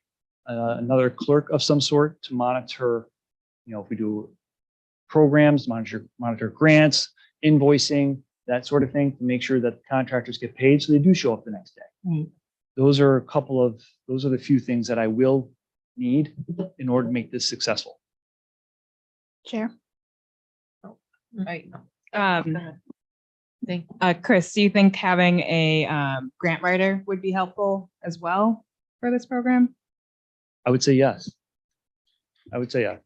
Speaker 13: another clerk of some sort to monitor, if we do programs, monitor grants, invoicing, that sort of thing, to make sure that the contractors get paid so they do show up the next day.
Speaker 1: Right.
Speaker 13: Those are the few things that I will need in order to make this successful.
Speaker 1: Chair.
Speaker 14: Right. Chris, do you think having a grant writer would be helpful as well for this program?
Speaker 13: I would say yes. I would say yes.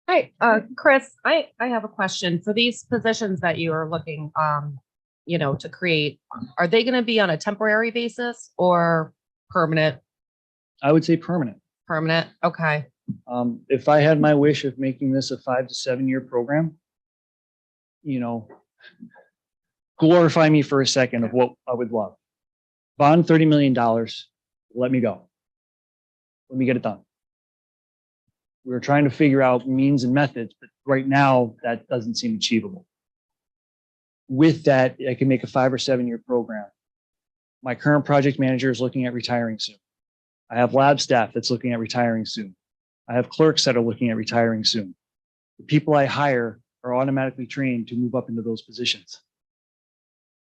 Speaker 11: Hi, Chris, I have a question. For these positions that you are looking, to create, are they going to be on a temporary basis or permanent?
Speaker 13: I would say permanent.
Speaker 11: Permanent, okay.
Speaker 13: If I had my wish of making this a 5 to 7 year program, glorify me for a second of what I would love. Bond $30 million, let me go. Let me get it done. We're trying to figure out means and methods, but right now that doesn't seem achievable. With that, I can make a 5 or 7 year program. My current project manager is looking at retiring soon. I have lab staff that's looking at retiring soon. I have clerks that are looking at retiring soon. The people I hire are automatically trained to move up into those positions.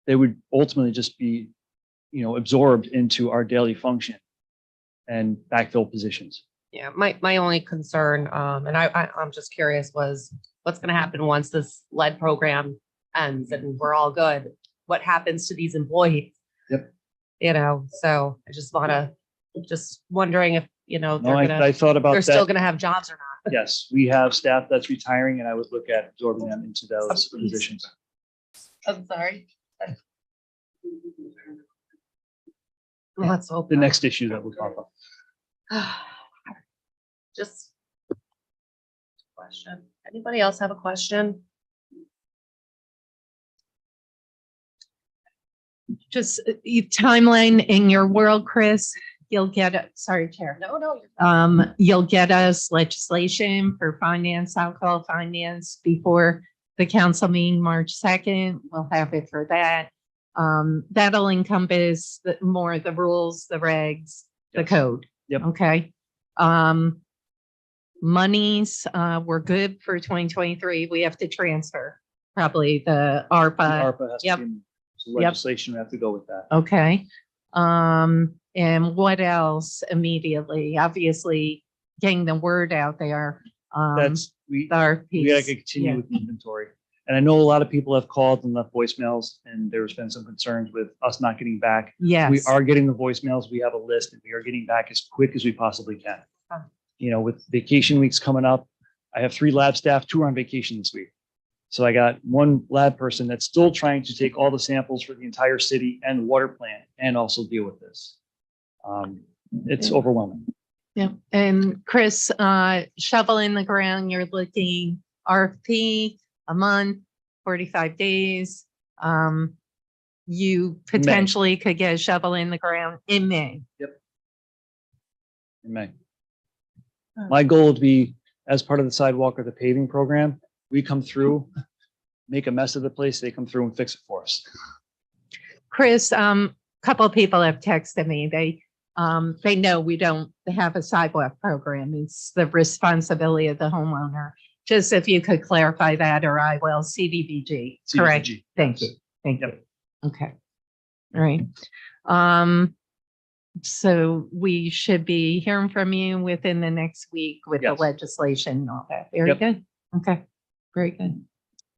Speaker 13: They would ultimately just be, absorbed into our daily function and backfill positions.
Speaker 11: Yeah, my only concern, and I'm just curious, was what's going to happen once this lead program ends and we're all good? What happens to these employees?
Speaker 13: Yep.
Speaker 11: So I just wondering if,
Speaker 13: No, I thought about
Speaker 11: they're
Speaker 13: that.
Speaker 11: still going to have jobs or not.
Speaker 13: Yes, we have staff that's retiring and I would look at absorbing them into those positions.
Speaker 11: I'm sorry. Let's hope.
Speaker 13: The next issue that will pop up.
Speaker 11: Just question. Anybody else have a question?
Speaker 1: Just timeline in your world, Chris, you'll get it. Sorry, Chair.
Speaker 11: No.
Speaker 1: You'll get us legislation for finance, alcohol finance before the council meeting March 2nd. We'll have it for that. That'll encompass more the rules, the regs, the
Speaker 13: Yes.
Speaker 1: code.
Speaker 13: Yep.
Speaker 1: Okay. Monies, we're good for 2023. We have to transfer probably the
Speaker 13: The
Speaker 1: ARPA.
Speaker 13: ARPA has to
Speaker 1: Yep.
Speaker 13: be, so
Speaker 1: Yep.
Speaker 13: legislation, we have to go with that.
Speaker 1: Okay. And what else immediately? Obviously, getting the word out there.
Speaker 13: That's, we
Speaker 1: The RFPs.
Speaker 13: gotta continue
Speaker 1: Yeah.
Speaker 13: with the inventory. And I know a lot of people have called and left voicemails, and there's been some concerns with us not getting back.
Speaker 1: Yes.
Speaker 13: We are getting the voicemails. We have a list, and we are getting back as quick as we possibly can.
Speaker 1: Oh.
Speaker 13: You know, with vacation weeks coming up, I have 3 lab staff, 2 are on vacation this week. So I got 1 lab person that's still trying to take all the samples for the entire city and the water plant and also deal with this. It's
Speaker 1: Yeah.
Speaker 13: overwhelming.
Speaker 1: Yeah. And Chris, shovel in the ground, you're looking RFP a month, 45 days. You potentially could get a shovel in the ground in May.
Speaker 13: In May. My goal would be, as part of the sidewalk or the paving program, we come through, make a mess of the place, they come through and fix it for us.
Speaker 1: Chris, couple of people have texted me. They know we don't have a sidewalk program. It's the responsibility of the homeowner. Just if you could clarify that, or I will, CDBG, correct?
Speaker 13: CDBG.
Speaker 1: Thank you. Thank you.
Speaker 13: Yep.
Speaker 1: Okay. All right. So we should be hearing from you within the next week with the
Speaker 13: Yes.
Speaker 1: legislation and all that. Very
Speaker 13: Yep.
Speaker 1: good. Okay. Very good.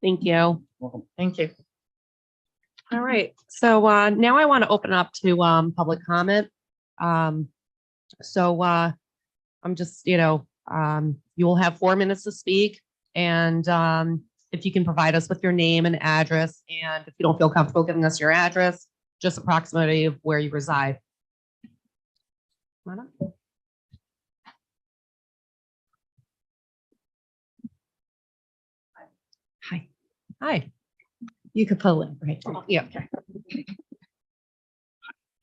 Speaker 11: Thank you.
Speaker 13: Welcome.
Speaker 1: Thank you.
Speaker 11: All right, so now I want to open up to public comment. I'm just, you will have 4 minutes to speak, and if you can provide us with your name and address, and if you don't feel comfortable giving us your address, just approximately of where you reside. Come on up.
Speaker 1: Hi.
Speaker 11: Hi.
Speaker 1: You could pull in, right?
Speaker 11: Yeah, okay.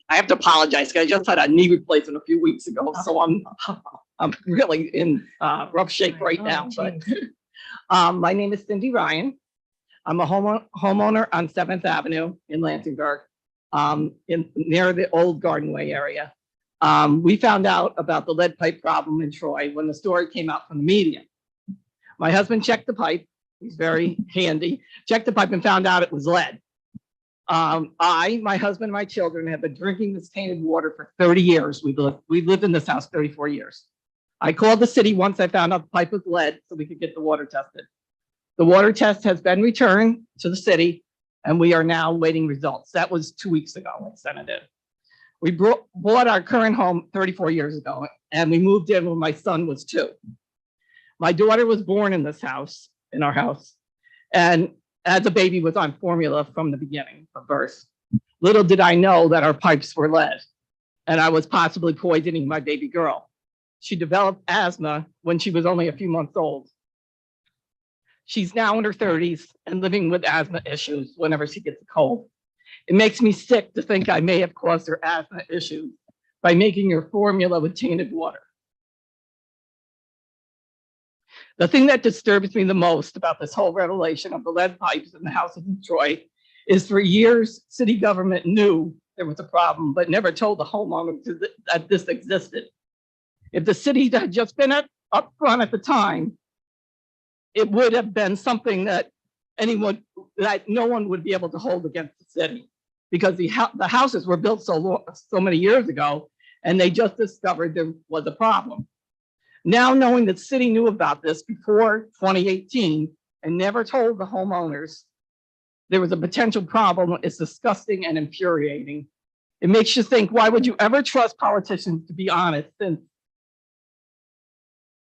Speaker 15: I have to apologize, 'cause I just had a knee replacement a few weeks ago, so I'm really in rough shape right now, but my name is Cindy Ryan. I'm a homeowner on 7th Avenue in Lansingburg, near the old Garden Way area. We found out about the lead pipe problem in Troy when the story came out from the media. My husband checked the pipe. He's very handy. Checked the pipe and found out it was lead. My husband, and my children have been drinking this tainted water for 30 years. We've lived in this house 34 years. I called the city once I found out the pipe was lead so we could get the water tested. The water test has been returned to the city and we are now waiting results. That was 2 weeks ago. I sent it in. We bought our current home 34 years ago and we moved in when my son was 2. My daughter was born in this house, in our house, and as a baby was on formula from the beginning of birth. Little did I know that our pipes were lead and I was possibly poisoning my baby girl. She developed asthma when she was only a few months old. She's now in her 30s and living with asthma issues whenever she gets a cold. It makes me sick to think I may have caused her asthma issues by making her formula with tainted water. The thing that disturbs me the most about this whole revelation of the lead pipes in the houses in Troy is for years, city government knew there was a problem, but never told the homeowners that this existed. If the city had just been up front at the time, it would have been something that no one would be able to hold against the city, because the houses were built so many years ago, and they just discovered there was a problem. Now, knowing that the city knew about this before 2018 and never told the homeowners there was a potential problem, is disgusting and infuriating. It makes you think, why would you ever trust politicians to be honest, since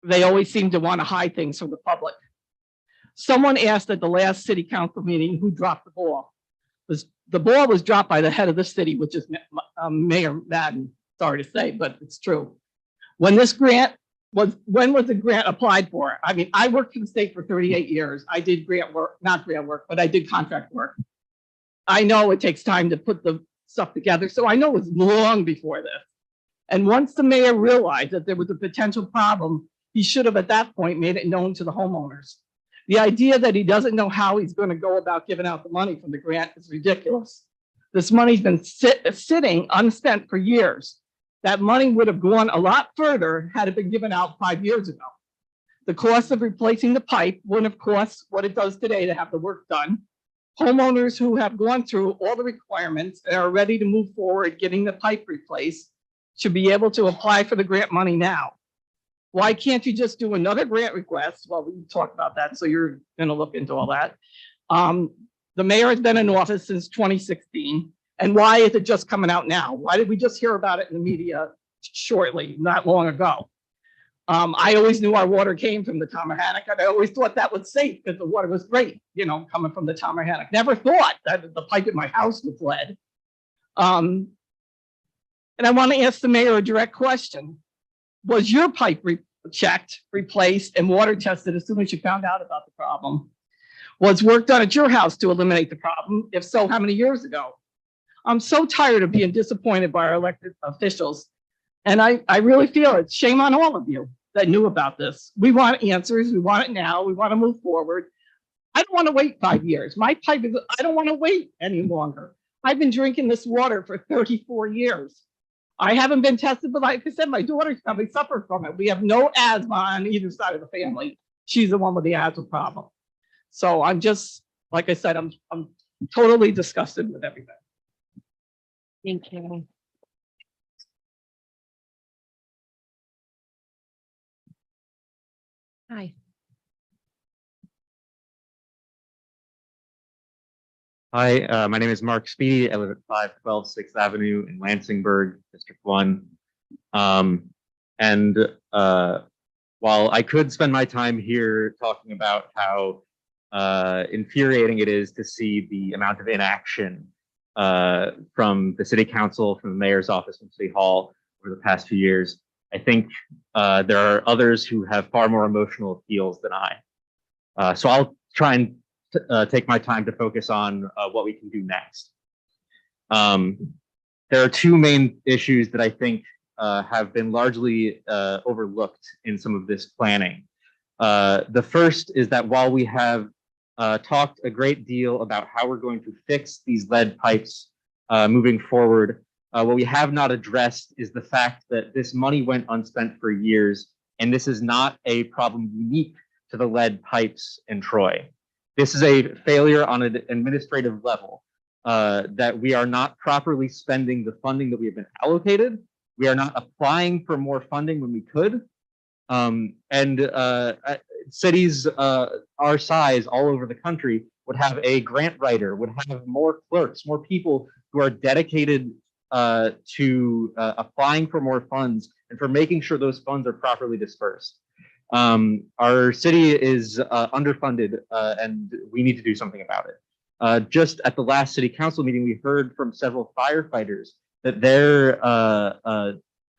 Speaker 15: they always seem to want to hide things from the public? Someone asked at the last city council meeting who dropped the ball. The ball was dropped by the head of the city, which is Mayor Madden. Sorry to say, but it's true. When this grant when was the grant applied for? I mean, I worked for the state for 38 years. I did grant work, not grant work, but I did contract work. I know it takes time to put the stuff together, so I know it was long before this. And once the mayor realized that there was a potential problem, he should have at that point made it known to the homeowners. The idea that he doesn't know how he's going to go about giving out the money from the grant is ridiculous. This money's been sitting unspent for years. That money would have gone a lot further had it been given out 5 years ago. The cost of replacing the pipe wouldn't have cost what it does today to have the work done. Homeowners who have gone through all the requirements and are ready to move forward getting the pipe replaced should be able to apply for the grant money now. Why can't you just do another grant request? Well, we talked about that, so you're going to look into all that. The mayor has been in office since 2016. And why is it just coming out now? Why did we just hear about it in the media shortly, not long ago? I always knew our water came from the Tomahawk, and I always thought that was safe because the water was great, you know, coming from the Tomahawk. Never thought that the pipe in my house was lead. And I want to ask the mayor a direct question. Was your pipe checked, replaced, and water tested as soon as you found out about the problem? Was work done at your house to eliminate the problem? If so, how many years ago? I'm so tired of being disappointed by our elected officials. And I really feel it's shame on all of you that knew about this. We want answers. We want it now. We want to move forward. I don't want to wait 5 years. My pipe is, I don't want to wait any longer. I've been drinking this water for 34 years. I haven't been tested, but like I said, my daughter's probably suffered from it. We have no asthma on either side of the family. She's the one with the asthma problem. So I'm just, like I said, I'm totally disgusted with everything.
Speaker 11: Thank you. Hi.
Speaker 16: Hi, my name is Mark Speedy. I live at 512 6th Avenue in Lansingburg, District 1. While I could spend my time here talking about how infuriating it is to see the amount of inaction from the city council, from the mayor's office, from City Hall over the past few years, I think there are others who have far more emotional appeals than I. So I'll try and take my time to focus on what we can do next. There are two main issues that I think have been largely overlooked in some of this planning. The first is that while we have talked a great deal about how we're going to fix these lead pipes moving forward, what we have not addressed is the fact that this money went unspent for years, and this is not a problem unique to the lead pipes in Troy. This is a failure on an administrative level, that we are not properly spending the funding that we have been allocated. We are not applying for more funding when we could. Cities our size all over the country would have a grant writer, would have more clerks, more people who are dedicated to applying for more funds and for making sure those funds are properly dispersed. Our city is underfunded, and we need to do something about it. Just at the last city council meeting, we heard from several firefighters that their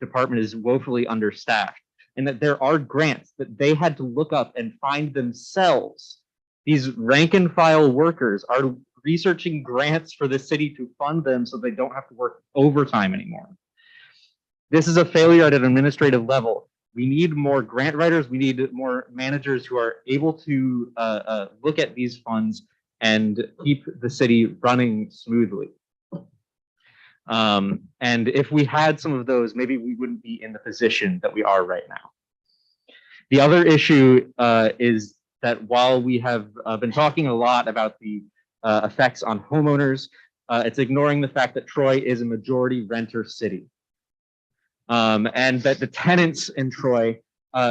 Speaker 16: department is woefully understaffed, and that there are grants that they had to look up and find themselves. These rank and file workers are researching grants for the city to fund them so they don't have to work overtime anymore. This is a failure at an administrative level. We need more grant writers. We need more managers who are able to look at these funds and keep the city running smoothly. And if we had some of those, maybe we wouldn't be in the position that we are right now. The other issue is that while we have been talking a lot about the effects on homeowners, it's ignoring the fact that Troy is a majority renter city. And that the tenants in Troy,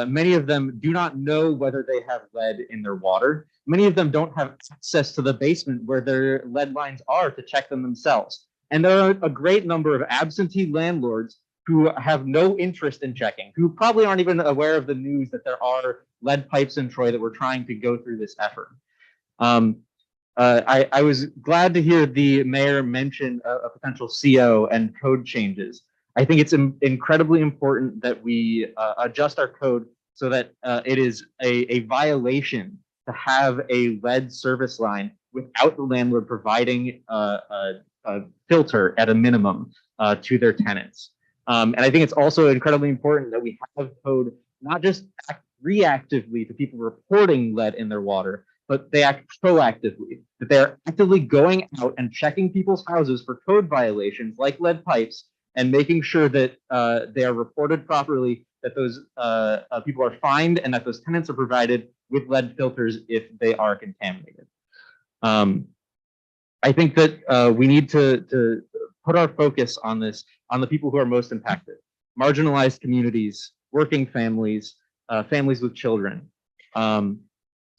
Speaker 16: many of them do not know whether they have lead in their water. Many of them don't have access to the basement where their lead lines are to check them themselves. And there are a great number of absentee landlords who have no interest in checking, who probably aren't even aware of the news that there are lead pipes in Troy that we're trying to go through this effort. I was glad to hear the mayor mention a potential CO and code changes. I think it's incredibly important that we adjust our code so that it is a violation to have a lead service line without the landlord providing a filter at a minimum to their tenants. And I think it's also incredibly important that we have code not just act reactively to people reporting lead in their water, but they act proactively, that they're actively going out and checking people's houses for code violations like lead pipes and making sure that they are reported properly, that those people are fined, and that those tenants are provided with lead filters if they are contaminated. I think that we need to put our focus on this, on the people who are most impacted, marginalized communities, working families, families with children.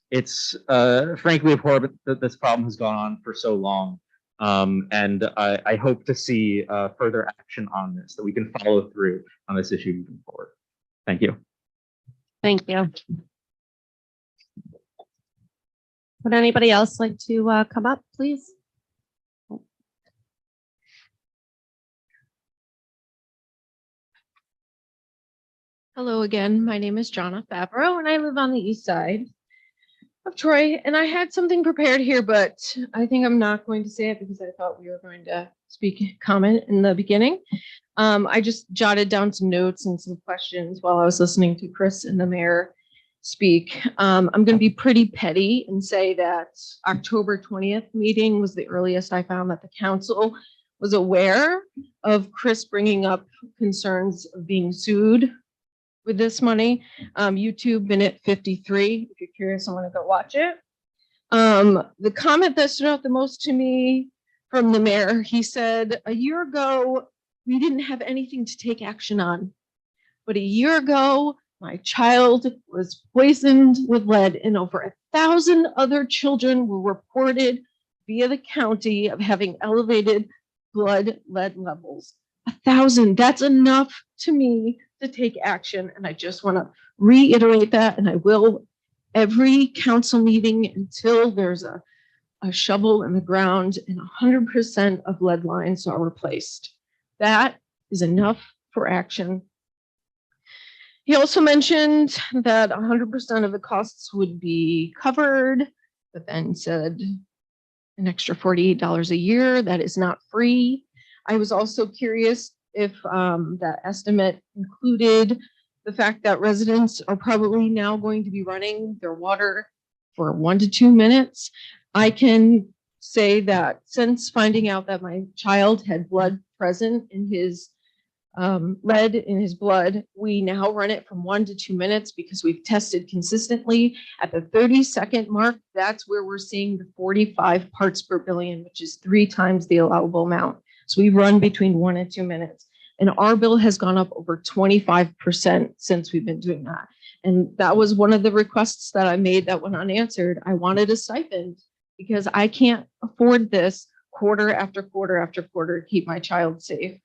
Speaker 16: It's frankly abhorrent that this problem has gone on for so long. And I hope to see further action on this, that we can follow through on this issue moving forward. Thank you.
Speaker 11: Thank you. Would anybody else like to come up, please?
Speaker 17: Hello again. My name is Jonna Favreau and I live on the east side of Troy. And I had something prepared here, but I think I'm not going to say it because I thought we were going to comment in the beginning. I just jotted down some notes and some questions while I was listening to Chris and the mayor speak. I'm going to be pretty petty and say that October 20th meeting was the earliest I found that the council was aware of Chris bringing up concerns of being sued with this money. YouTube minute 53. If you're curious, I want to go watch it. The comment that stood out the most to me from the mayor, he said, a year ago, we didn't have anything to take action on. But a year ago, my child was poisoned with lead and over 1,000 other children were reported via the county of having elevated blood lead levels. 1,000, that's enough to me to take action. And I just want to reiterate that, and I will every council meeting until there's a shovel in the ground and 100% of lead lines are replaced. That is enough for action. He also mentioned that 100% of the costs would be covered, but then said an extra $48 a year. That is not free. I was also curious if that estimate included the fact that residents are probably now going to be running their water for 1 to 2 minutes. I can say that since finding out that my child had blood present in his lead in his blood, we now run it from 1 to 2 minutes because we've tested consistently. At the 30-second mark, that's where we're seeing the 45 parts per billion, which is 3 times the allowable amount. So we run between 1 and 2 minutes. And our bill has gone up over 25% since we've been doing that. And that was one of the requests that I made that went unanswered. I wanted a stipend because I can't afford this quarter after quarter after quarter to keep my child safe.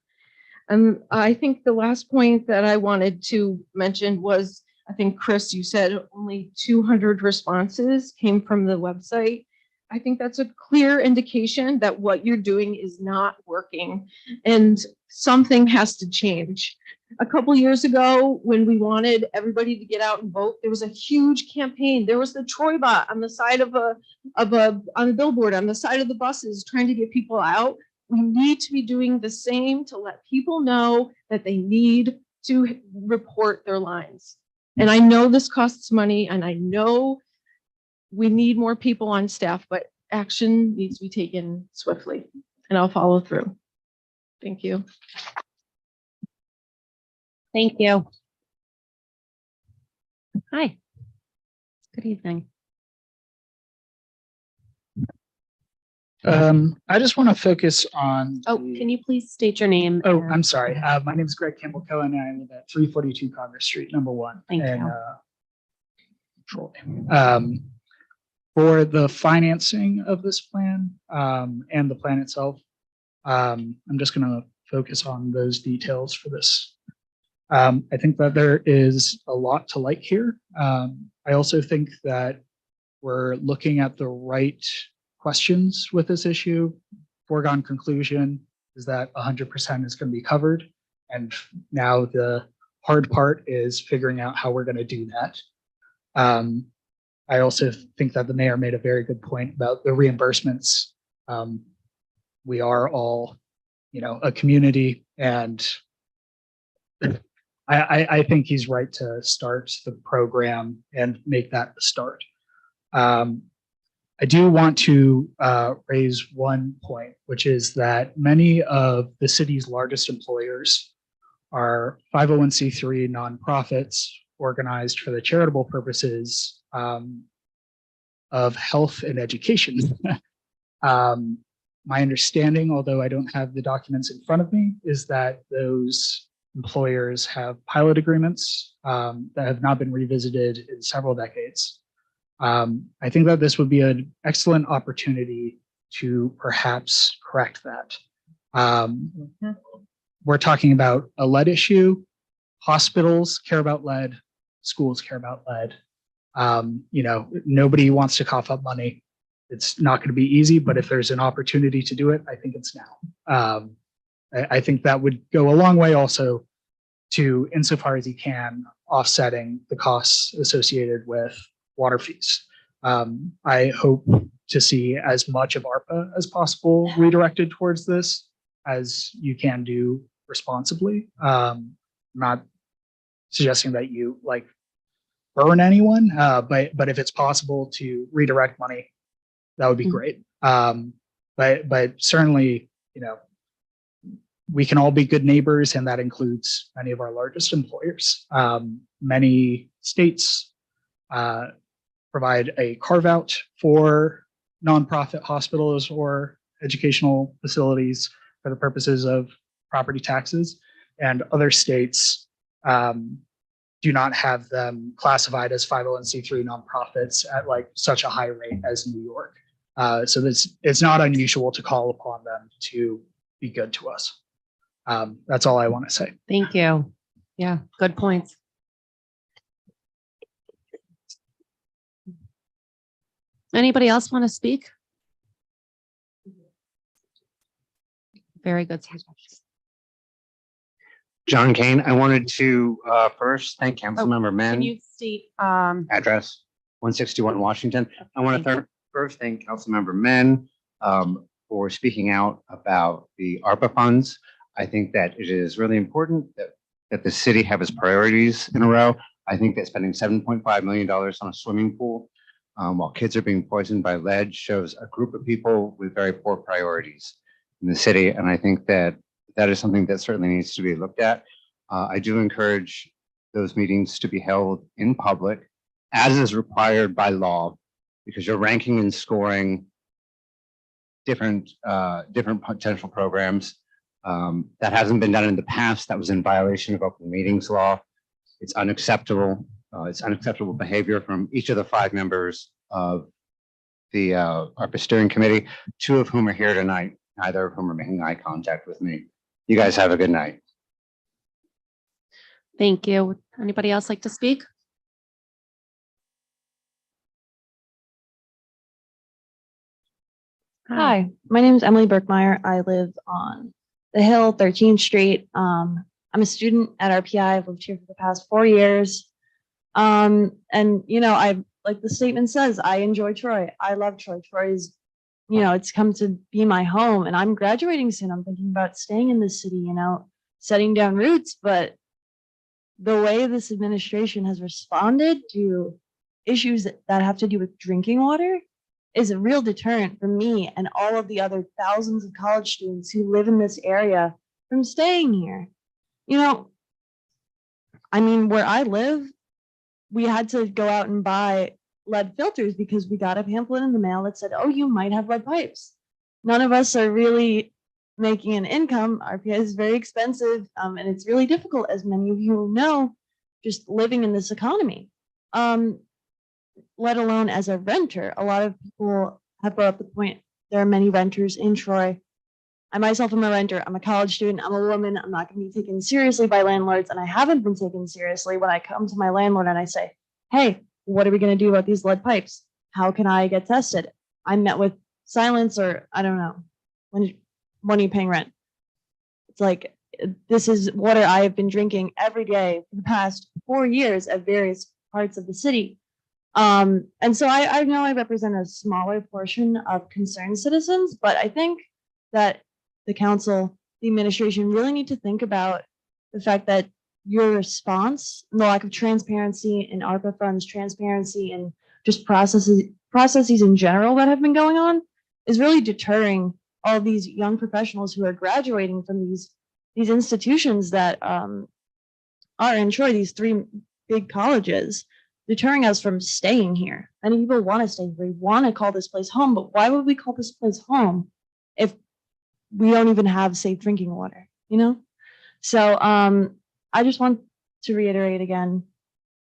Speaker 17: And I think the last point that I wanted to mention was, I think, Chris, you said only 200 responses came from the website. I think that's a clear indication that what you're doing is not working and something has to change. A couple years ago, when we wanted everybody to get out and vote, there was a huge campaign. There was the Troy bot on the side of on a billboard on the side of the buses trying to get people out. We need to be doing the same to let people know that they need to report their lines. And I know this costs money, and I know we need more people on staff, but action needs to be taken swiftly, and I'll follow through. Thank you.
Speaker 11: Thank you. Hi. Good evening.
Speaker 10: I just want to focus on.
Speaker 11: Oh, can you please state your name?
Speaker 10: Oh,
Speaker 11: and-
Speaker 10: I'm sorry. My name is Greg Campbell Cohen, and I live at 342 Congress Street, #1.
Speaker 11: Thank
Speaker 10: in,
Speaker 11: you.
Speaker 10: Troy. For the financing of this plan and the plan itself, I'm just going to focus on those details for this. I think that there is a lot to like here. I also think that we're looking at the right questions with this issue. Foregone conclusion is that 100% is going to be covered. And now the hard part is figuring out how we're going to do that. I also think that the mayor made a very good point about the reimbursements. We are all, a community, and I think he's right to start the program and make that the start. I do want to raise one point, which is that many of the city's largest employers are 501c3 nonprofits organized for the charitable purposes of health and education. My understanding, although I don't have the documents in front of me, is that those employers have pilot agreements that have not been revisited in several decades. I think that this would be an excellent opportunity to perhaps correct that. We're talking about a lead issue. Hospitals care about lead. Schools care about lead. Nobody wants to cough up money. It's not going to be easy, but if there's an opportunity to do it, I think it's now. I think that would go a long way also to, insofar as you can, offsetting the costs associated with water fees. I hope to see as much of ARPA as possible redirected towards this as you can do responsibly. Not suggesting that you burn anyone, but if it's possible to redirect money, that would be great. But certainly, we can all be good neighbors, and that includes many of our largest employers. Many states provide a carve out for nonprofit hospitals or educational facilities for the purposes of property taxes, and other states do not have them classified as 501c3 nonprofits at such a high rate as New York. So it's not unusual to call upon them to be good to us. That's all I want to say.
Speaker 11: Thank you. Yeah, good points. Anybody else want to speak? Very good.
Speaker 16: John Kane, I wanted to first thank Councilmember
Speaker 11: Can
Speaker 16: Mann,
Speaker 11: you state,
Speaker 16: address 161 Washington. I want to first thank Councilmember Mann for speaking out about the ARPA funds. I think that it is really important that the city have its priorities in a row. I think that spending $7.5 million on a swimming pool while kids are being poisoned by lead shows a group of people with very poor priorities in the city. And I think that is something that certainly needs to be looked at. I do encourage those meetings to be held in public, as is required by law, because you're ranking and scoring different potential programs. That hasn't been done in the past. That was in violation of open meetings law. It's unacceptable. It's unacceptable behavior from each of the 5 members of the ARPA steering committee, 2 of whom are here tonight, neither of whom are making eye contact with me. You guys have a good night.
Speaker 11: thank you. Anybody else like to speak?
Speaker 17: Hi, my name is Emily Berkmeyer. I live on the Hill, 13th Street. I'm a student at RPI. I've lived here for the past 4 years. And I like the statement says, I enjoy Troy. I love Troy. Troy is, it's come to be my home, and I'm graduating soon. I'm thinking about staying in this city, setting down roots. But the way this administration has responded to issues that have to do with drinking water is a real deterrent for me and all of the other thousands of college students who live in this area from staying here. Where I live, we had to go out and buy lead filters because we got a pamphlet in the mail that said, oh, you might have lead pipes. None of us are really making an income. RPI is very expensive, and it's really difficult, as many of you know, just living in this economy. Let alone as a renter. A lot of people have brought up the point, there are many renters in Troy. I myself am a renter. I'm a college student. I'm a woman. I'm not going to be taken seriously by landlords, and I haven't been taken seriously when I come to my landlord and I say, hey, what are we going to do about these lead pipes? How can I get tested? I'm met with silence, or I don't know. When are you paying rent? It's like,
Speaker 4: this is water I have been drinking every day for the past 4 years at various parts of the city. And so I know I represent a smaller portion of concerned citizens, but I think that the council, the administration really need to think about the fact that your response, and the lack of transparency in ARPA funds, transparency and just processes in general that have been going on is really deterring all these young professionals who are graduating from these institutions that are in Troy, these 3 big colleges, deterring us from staying here. Many people want to stay here. We want to call this place home, but why would we call this place home if we don't even have safe drinking water, you know? So I just want to reiterate again,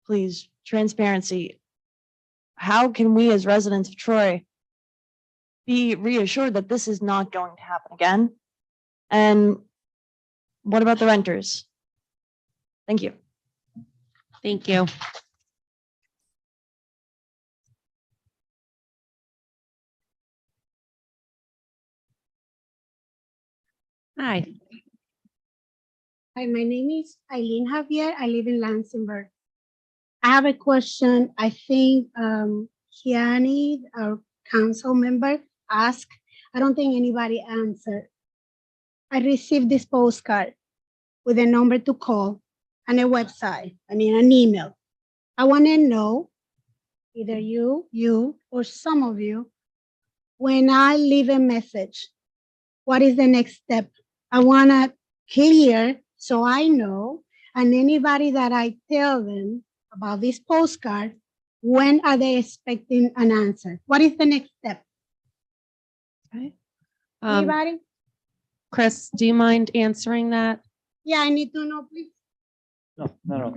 Speaker 4: please, transparency. How can we as residents of Troy be reassured that this is not going to happen again? And what about the renters? Thank you.
Speaker 11: Thank you. Hi.
Speaker 18: Hi, my name is Eileen Javier. I live in Lansingburg. I have a question. I think Kiani, our council member, asked. I don't think anybody answered. I received this postcard with a number to call and a website, an email. I want to know, either you, or some of you, when I leave a message, what is the next step? I want to clear so I know, and anybody that I tell them about this postcard, when are they expecting an answer? What is the next step?
Speaker 11: Okay.
Speaker 18: Anybody?
Speaker 11: Chris, do you mind answering that?
Speaker 18: Yeah, I need to know, please.
Speaker 13: No.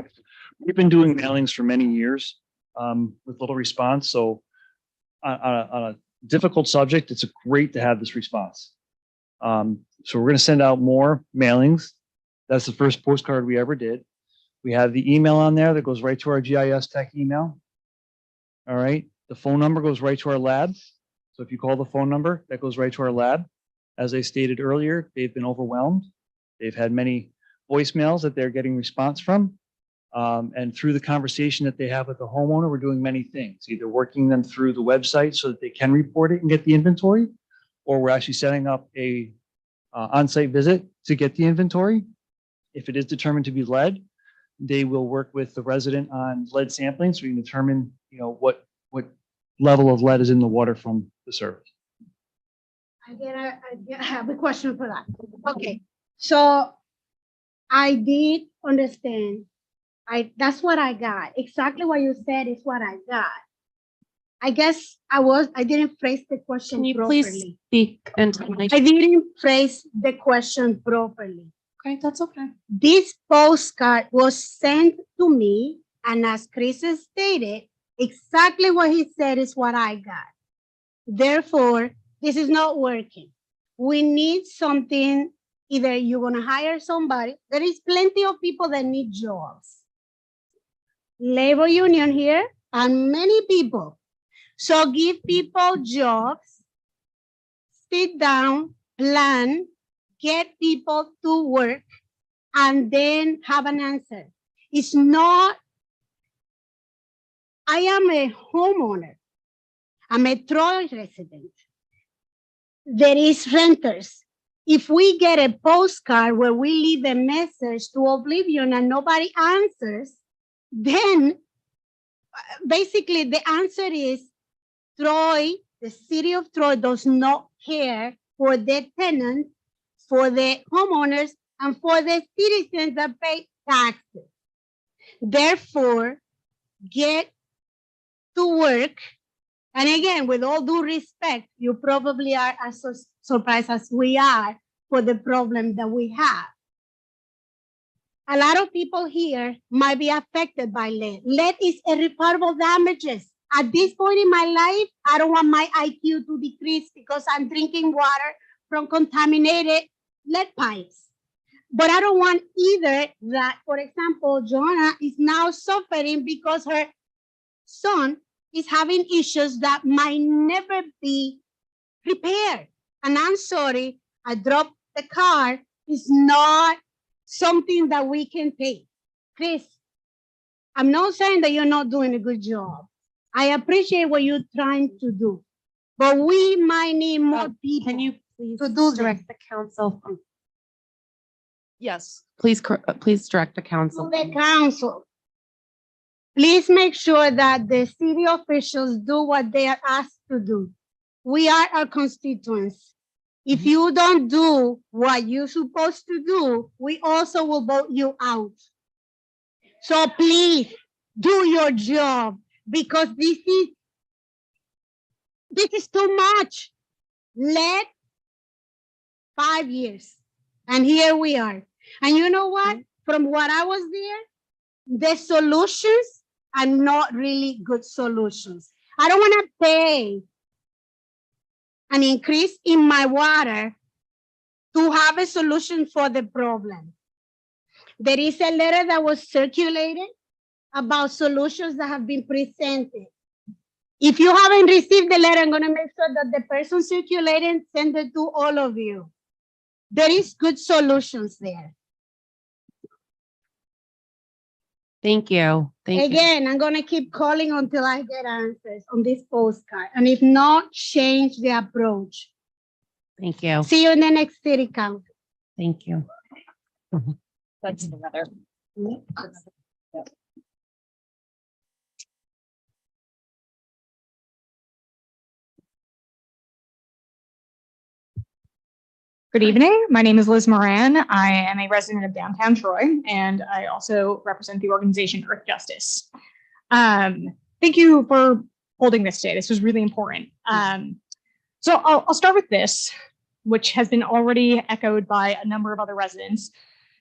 Speaker 13: We've been doing mailings for many years with little response. So on a difficult subject, it's great to have this response. So we're going to send out more mailings. That's the first postcard we ever did. We have the email on there that goes right to our GIS tech email. All right. The phone number goes right to our lab. So if you call the phone number, that goes right to our lab. As I stated earlier, they've been overwhelmed. They've had many voicemails that they're getting response from. And through the conversation that they have with the homeowner, we're doing many things, either working them through the website so that they can report it and get the inventory, or we're actually setting up a on-site visit to get the inventory. If it is determined to be lead, they will work with the resident on lead sampling so we can determine, what level of lead is in the water from the service.
Speaker 18: I have a question for that. Okay, so I did understand. That's what I got. Exactly what you said is what I got. I guess I didn't phrase the question
Speaker 11: Can you
Speaker 18: properly.
Speaker 11: please speak into the mic?
Speaker 18: I didn't phrase the question properly.
Speaker 11: Okay, that's okay.
Speaker 18: This postcard was sent to me, and as Chris stated, exactly what he said is what I got. Therefore, this is not working. We need something. Either you're going to hire somebody. There is plenty of people that need jobs. Labor union here and many people. So give people jobs, sit down, plan, get people to work, and then have an answer. It's not, I am a homeowner. I'm a Troy resident. There is renters. If we get a postcard where we leave a message to oblivion and nobody answers, then basically the answer is Troy, the city of Troy does not care for the tenants, for the homeowners, and for the citizens that pay taxes. Therefore, get to work. And again, with all due respect, you probably are as surprised as we are for the problem that we have. A lot of people here might be affected by lead. Lead is irreparable damages. At this point in my life, I don't want my IQ to decrease because I'm drinking water from contaminated lead pipes. But I don't want either that, for example, Joanna is now suffering because her son is having issues that might never be repaired. And I'm sorry, I dropped the car. It's not something that we can pay. Chris, I'm not saying that you're not doing a good job. I appreciate what you're trying to do, but we might need more people.
Speaker 11: Can you please
Speaker 18: to do
Speaker 11: direct the council? Yes, please, please direct the
Speaker 18: To
Speaker 11: council.
Speaker 18: the council. Please make sure that the city officials do what they are asked to do. We are our constituents. If you don't do what you're supposed to do, we also will vote you out. So please do your job, because this is too much. Let 5 years, and here we are. And you know what? From what I was there, the solutions are not really good solutions. I don't want to pay an increase in my water to have a solution for the problem. There is a letter that was circulated about solutions that have been presented. If you haven't received the letter, I'm going to make sure that the person circulating send it to all of you. There is good solutions there.
Speaker 11: Thank you. Thank you.
Speaker 18: Again, I'm going to keep calling until I get answers on this postcard. And if not, change the approach.
Speaker 11: Thank you.
Speaker 18: See you in the next city council.
Speaker 11: Thank you.
Speaker 2: That's the letter.
Speaker 19: Good evening. My name is Liz Moran. I am a resident of downtown Troy, and I also represent the organization Earth Justice. Thank you for holding this today. This was really important. So I'll start with this, which has been already echoed by a number of other residents.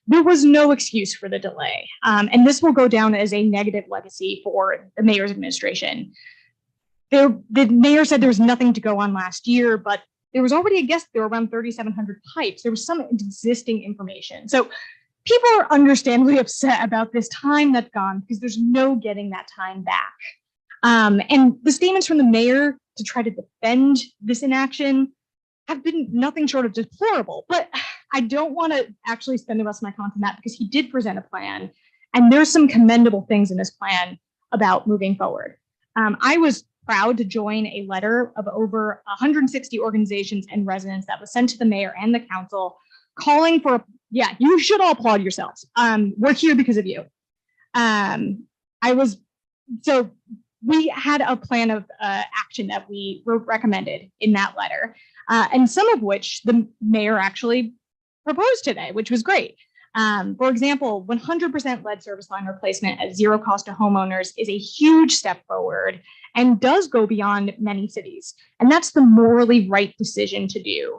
Speaker 19: There was no excuse for the delay, and this will go down as a negative legacy for the mayor's administration. The mayor said there was nothing to go on last year, but there was already a guess there were around 3,700 pipes. There was some existing information. So people are understandably upset about this time that's gone because there's no getting that time back. And the statements from the mayor to try to defend this inaction have been nothing short of deplorable. But I don't want to actually spend the rest of my comment on that, because he did present a plan, and there's some commendable things in this plan about moving forward. I was proud to join a letter of over 160 organizations and residents that was sent to the mayor and the council calling for, yeah, you should all applaud yourselves. We're here because of you. So we had a plan of action that we recommended in that letter, and some of which the mayor actually proposed today, which was great. For example, 100% lead service line replacement at zero cost to homeowners is a huge step forward and does go beyond many cities. And that's the morally right decision to do.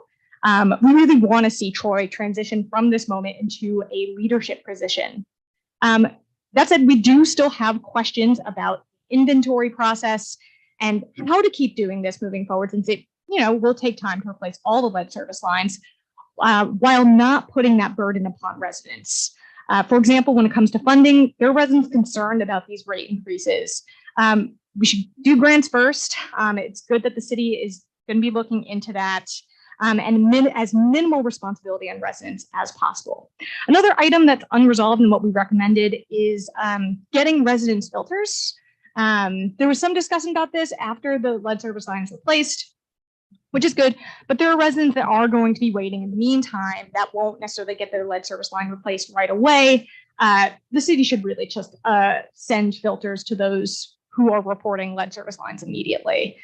Speaker 19: We really want to see Troy transition from this moment into a leadership position. That said, we do still have questions about inventory process and how to keep doing this moving forward, since it, will take time to replace all the lead service lines, while not putting that burden upon residents. For example, when it comes to funding, there are residents concerned about these rate increases. We should do grants first. It's good that the city is going to be looking into that, and as minimal responsibility on residents as possible. Another item that's unresolved in what we recommended is getting residents filters. There was some discussion about this after the lead service line is replaced, which is good, but there are residents that are going to be waiting in the meantime that won't necessarily get their lead service line replaced right away. The city should really just send filters to those who are reporting lead service lines immediately.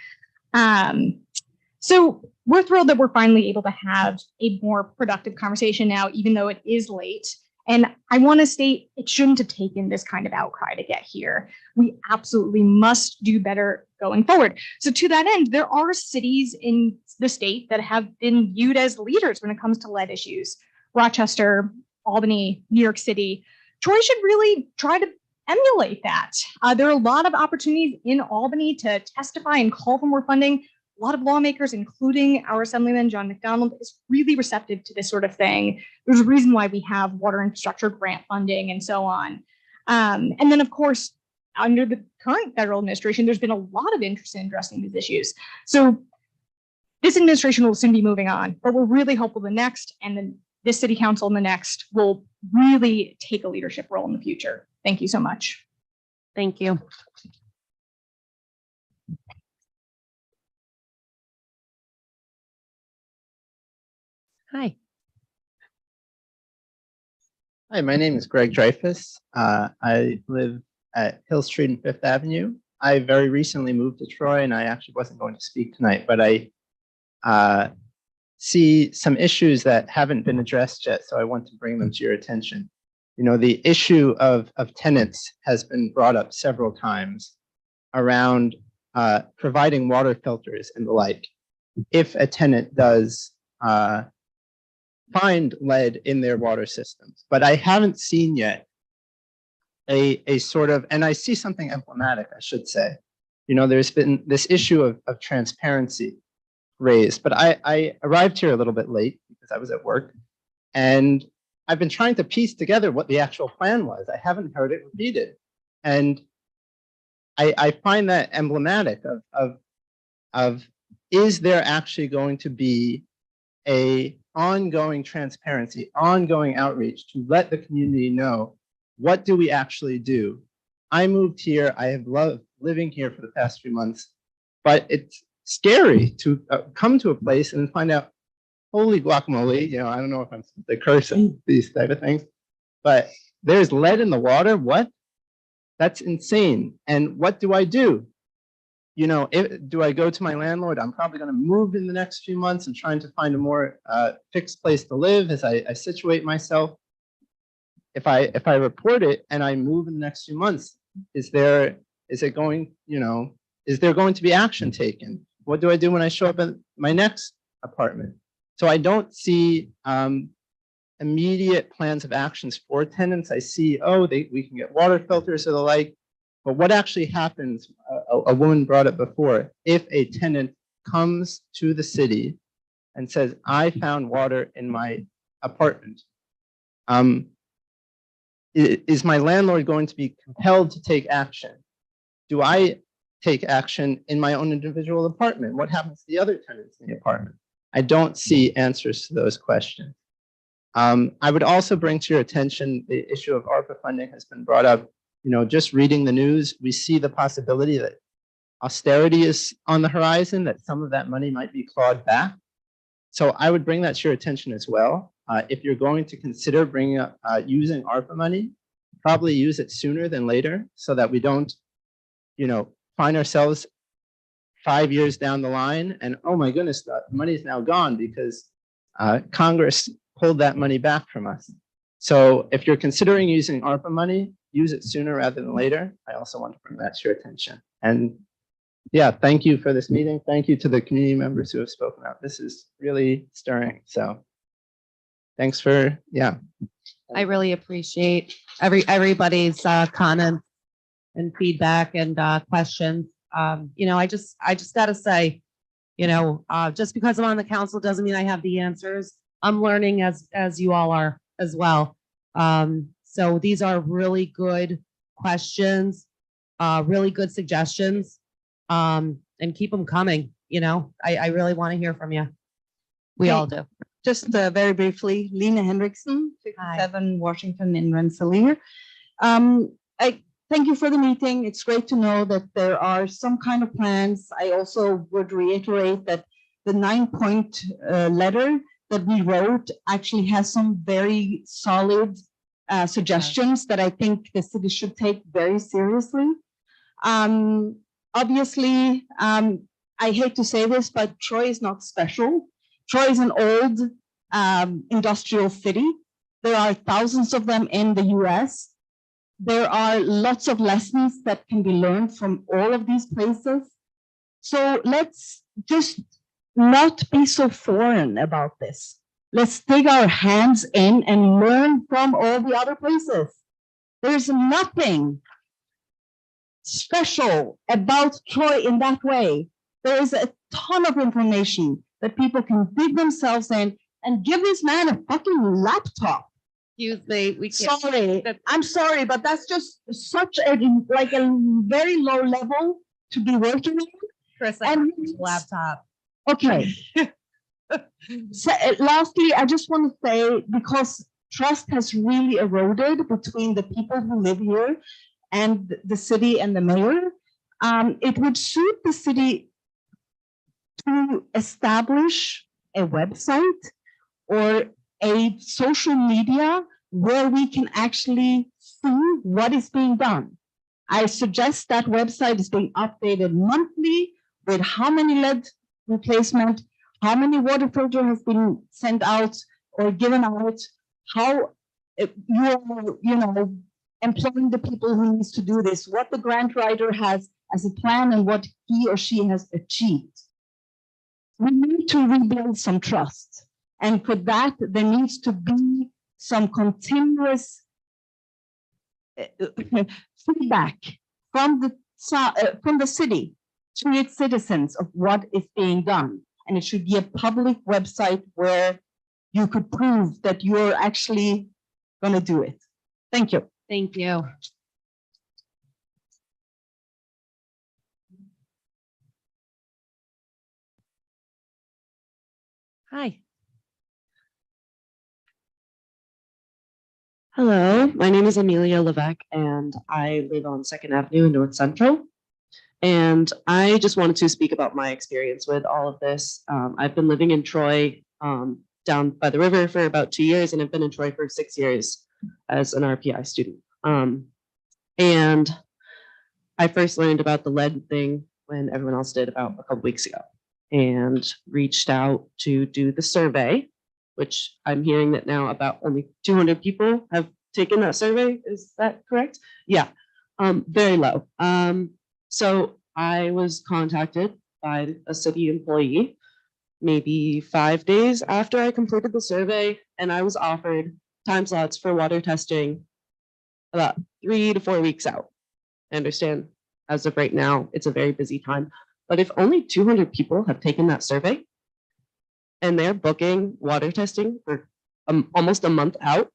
Speaker 19: So we're thrilled that we're finally able to have a more productive conversation now, even though it is late. And I want to state, it shouldn't have taken this kind of outcry to get here. We absolutely must do better going forward. So to that end, there are cities in the state that have been viewed as leaders when it comes to lead issues. Rochester, Albany, New York City. Troy should really try to emulate that. There are a lot of opportunities in Albany to testify and call for more funding. A lot of lawmakers, including our Assemblyman John McDonald, is really receptive to this sort of thing. There's a reason why we have water infrastructure grant funding and so on. And then, of course, under the current federal administration, there's been a lot of interest in addressing these issues. So this administration will soon be moving on, but we're really hopeful the next and the this city council and the next will really take a leadership role in the future. Thank you so much.
Speaker 11: Thank you. Hi.
Speaker 20: Hi, my name is Greg Dreyfus. I live at Hill Street and Fifth Avenue. I very recently moved to Troy, and I actually wasn't going to speak tonight, but I see some issues that haven't been addressed yet, so I want to bring them to your attention. You know, the issue of tenants has been brought up several times around providing water filters and the like. If a tenant does find lead in their water systems, but I haven't seen yet a sort of, and I see something emblematic, I should say. You know, there's been this issue of transparency raised, but I arrived here a little bit late because I was at work, and I've been trying to piece together what the actual plan was. I haven't heard it repeated, and I find that emblematic of is there actually going to be a ongoing transparency, ongoing outreach to let the community know what do we actually do. I moved here. I have loved living here for the past few months, but it's scary to come to a place and find out, holy guacamole, you know, I don't know if I'm supposed to curse on these type of things, but there's lead in the water. What? That's insane. And what do I do? You know, do I go to my landlord? I'm probably going to move in the next few months and trying to find a more fixed place to live as I situate myself. If I report it and I move in the next few months, is there going to be action taken? What do I do when I show up at my next apartment? So I don't see immediate plans of actions for tenants. I see, we can get water filters or the like. But what actually happens, a woman brought it before, if a tenant comes to the city and says, I found water in my apartment, is my landlord going to be compelled to take action? Do I take action in my own individual apartment? What happens to the other tenants in the apartment? I don't see answers to those questions. I would also bring to your attention the issue of ARPA funding has been brought up. You know, just reading the news, we see the possibility that austerity is on the horizon, that some of that money might be clawed back. So I would bring that to your attention as well. If you're going to consider bringing up using ARPA money, probably use it sooner than later so that we don't, you know, find ourselves 5 years down the line and, oh my goodness, the money is now gone because Congress pulled that money back from us. So if you're considering using ARPA money, use it sooner rather than later. I also want to bring that to your attention. And yeah, thank you for this meeting. Thank you to the community members who have spoken out. This is really stirring. So thanks for, yeah.
Speaker 11: I really appreciate everybody's comments and feedback and questions. You know, I just gotta say, you know, just because I'm on the council doesn't mean I have the answers. I'm learning as you all are as well. So these are really good questions, really good suggestions, and keep them coming. You know, I really want to hear from you. We all do.
Speaker 21: Just very briefly, Lena Hendrickson, 57 Washington in Rensselaer. I thank you for the meeting. It's great to know that there are some kind of plans. I also would reiterate that the 9-point letter that we wrote actually has some very solid suggestions that I think the city should take very seriously. Obviously, I hate to say this, but Troy is not special. Troy is an old industrial city. There are thousands of them in the US. There are lots of lessons that can be learned from all of these places. So let's just not be so foreign about this. Let's dig our hands in and learn from all the other places. There's nothing special about Troy in that way. There is a ton of information that people can dig themselves in and give this man a fucking laptop.
Speaker 11: Excuse me, we can't.
Speaker 21: Sorry, I'm sorry, but that's just such a very low level to be working in.
Speaker 11: Chris, I have a laptop.
Speaker 21: Okay. So, lastly, I just want to say, because trust has really eroded between the people who live here and the city and the mayor, it would suit the city to establish a website or a social media where we can actually see what is being done. I suggest that website is being updated monthly with how many lead replacement, how many water filter has been sent out or given out, how you're, employing the people who needs to do this, what the grant writer has as a plan and what he or she has achieved. We need to rebuild some trust. And for that, there needs to be some continuous feedback from the city to its citizens of what is being done. And it should be a public website where you could prove that you're actually going to do it. Thank you.
Speaker 11: Thank you. Hi.
Speaker 3: Hello, my name is Amelia Levesque and I live on Second Avenue in North Central. And I just wanted to speak about my experience with all of this. I've been living in Troy down by the river for about 2 years, and I've been in Troy for 6 years as an RPI student. And I first learned about the lead thing when everyone else did about a couple weeks ago, and reached out to do the survey, which I'm hearing that now about only 200 people have taken that survey. Is that correct? Yeah, very low. So I was contacted by a city employee maybe 5 days after I completed the survey, and I was offered time slots for water testing about 3 to 4 weeks out. I understand as of right now, it's a very busy time, but if only 200 people have taken that survey and they're booking water testing for almost a month out,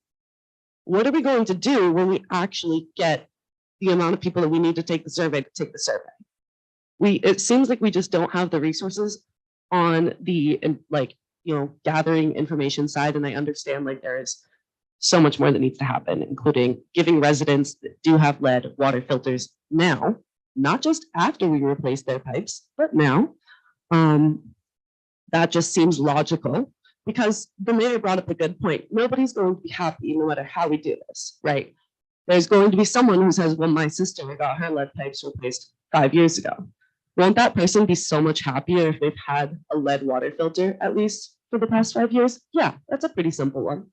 Speaker 3: what are we going to do when we actually get the amount of people that we need to take the survey to take the survey? It seems like we just don't have the resources on the gathering information side, and I understand there is so much more that needs to happen, including giving residents that do have lead water filters now, not just after we replace their pipes, but now. That just seems logical, because the mayor brought up a good point. Nobody's going to be happy no matter how we do this, right? There's going to be someone who says, well, my sister got her lead pipes replaced 5 years ago. Won't that person be so much happier if they've had a lead water filter at least for the past 5 years? Yeah, that's a pretty simple one.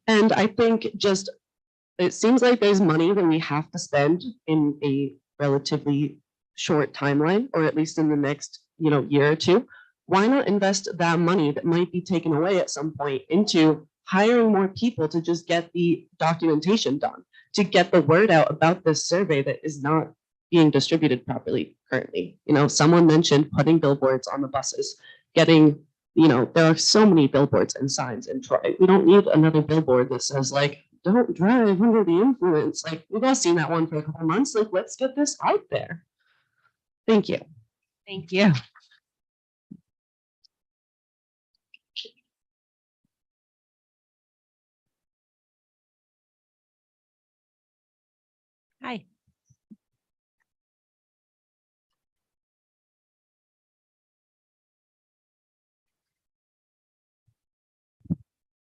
Speaker 3: And I think it seems like there's money that we have to spend in a relatively short timeline, or at least in the next year or two. Why not invest that money that might be taken away at some point into hiring more people to just get the documentation done, to get the word out about this survey that is not being distributed properly currently? Someone mentioned putting billboards on the buses, getting, there are so many billboards and signs in Troy. We don't need another billboard that says don't drive under the influence. We've all seen that one for a couple months. Let's get this out there. Thank you.
Speaker 11: Thank you. Hi.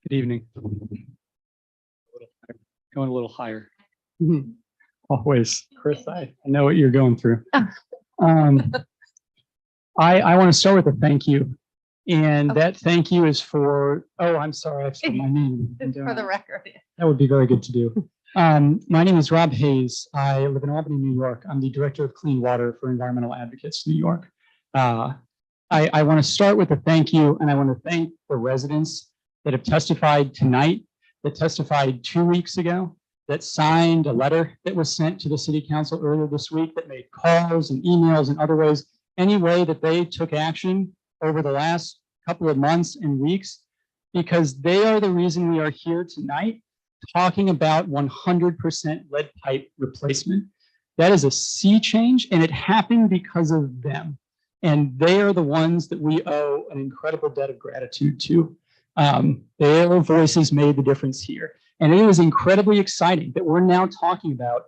Speaker 10: Good evening. Going a little higher. Always, Chris, I know what you're going through. I want to start with a thank you. And that thank you is for, I'm sorry, I've said my name.
Speaker 11: For the record.
Speaker 10: That would be very good to do. My name is Rob Hayes. I live in Albany, New York. I'm the Director of Clean Water for Environmental Advocates New York. I want to start with a thank you, and I want to thank the residents that have testified tonight, that testified 2 weeks ago, that signed a letter that was sent to the City Council earlier this week, that made calls and emails and other ways, any way that they took action over the last couple of months and weeks, because they are the reason we are here tonight talking about 100% lead pipe replacement. That is a sea change, and it happened because of them.
Speaker 12: And they are the ones that we owe an incredible debt of gratitude to. Their voices made the difference here. And it was incredibly exciting that we're now talking about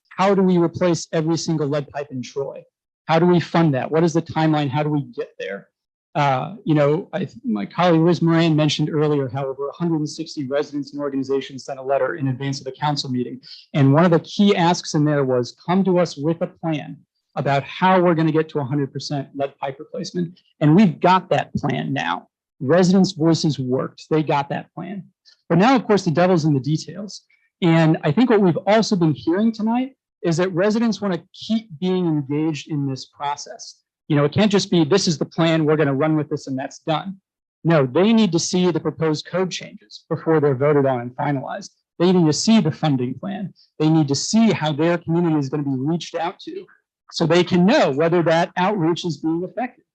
Speaker 12: how do we replace every single lead pipe in Troy? How do we fund that? What is the timeline? How do we get there? My colleague Liz Moran mentioned earlier how over 160 residents and organizations sent a letter in advance of the council meeting. And one of the key asks in there was come to us with a plan about how we're going to get to 100% lead pipe replacement. And we've got that plan now. Residents' voices worked. They got that plan. But now, of course, the devil's in the details. And I think what we've also been hearing tonight is that residents want to keep being engaged in this process. It can't just be, this is the plan, we're going to run with this and that's done. No, they need to see the proposed code changes before they're voted on and finalized. They need to see the funding plan. They need to see how their community is going to be reached out to so they can know whether that outreach is being effective.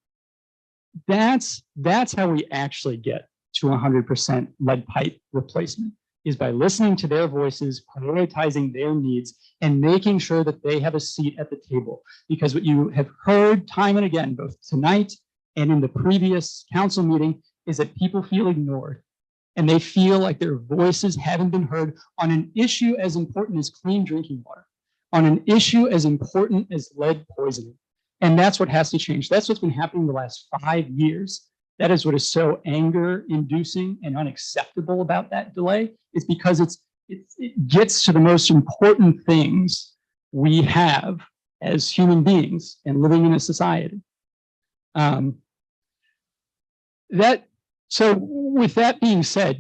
Speaker 12: That's how we actually get to 100% lead pipe replacement, is by listening to their voices, prioritizing their needs, and making sure that they have a seat at the table. Because what you have heard time and again, both tonight and in the previous council meeting, is that people feel ignored. And they feel like their voices haven't been heard on an issue as important as clean drinking water, on an issue as important as lead poisoning. And that's what has to change. That's what's been happening the last 5 years. That is what is so anger-inducing and unacceptable about that delay, is because it gets to the most important things we have as human beings and living in a society. So with that being said,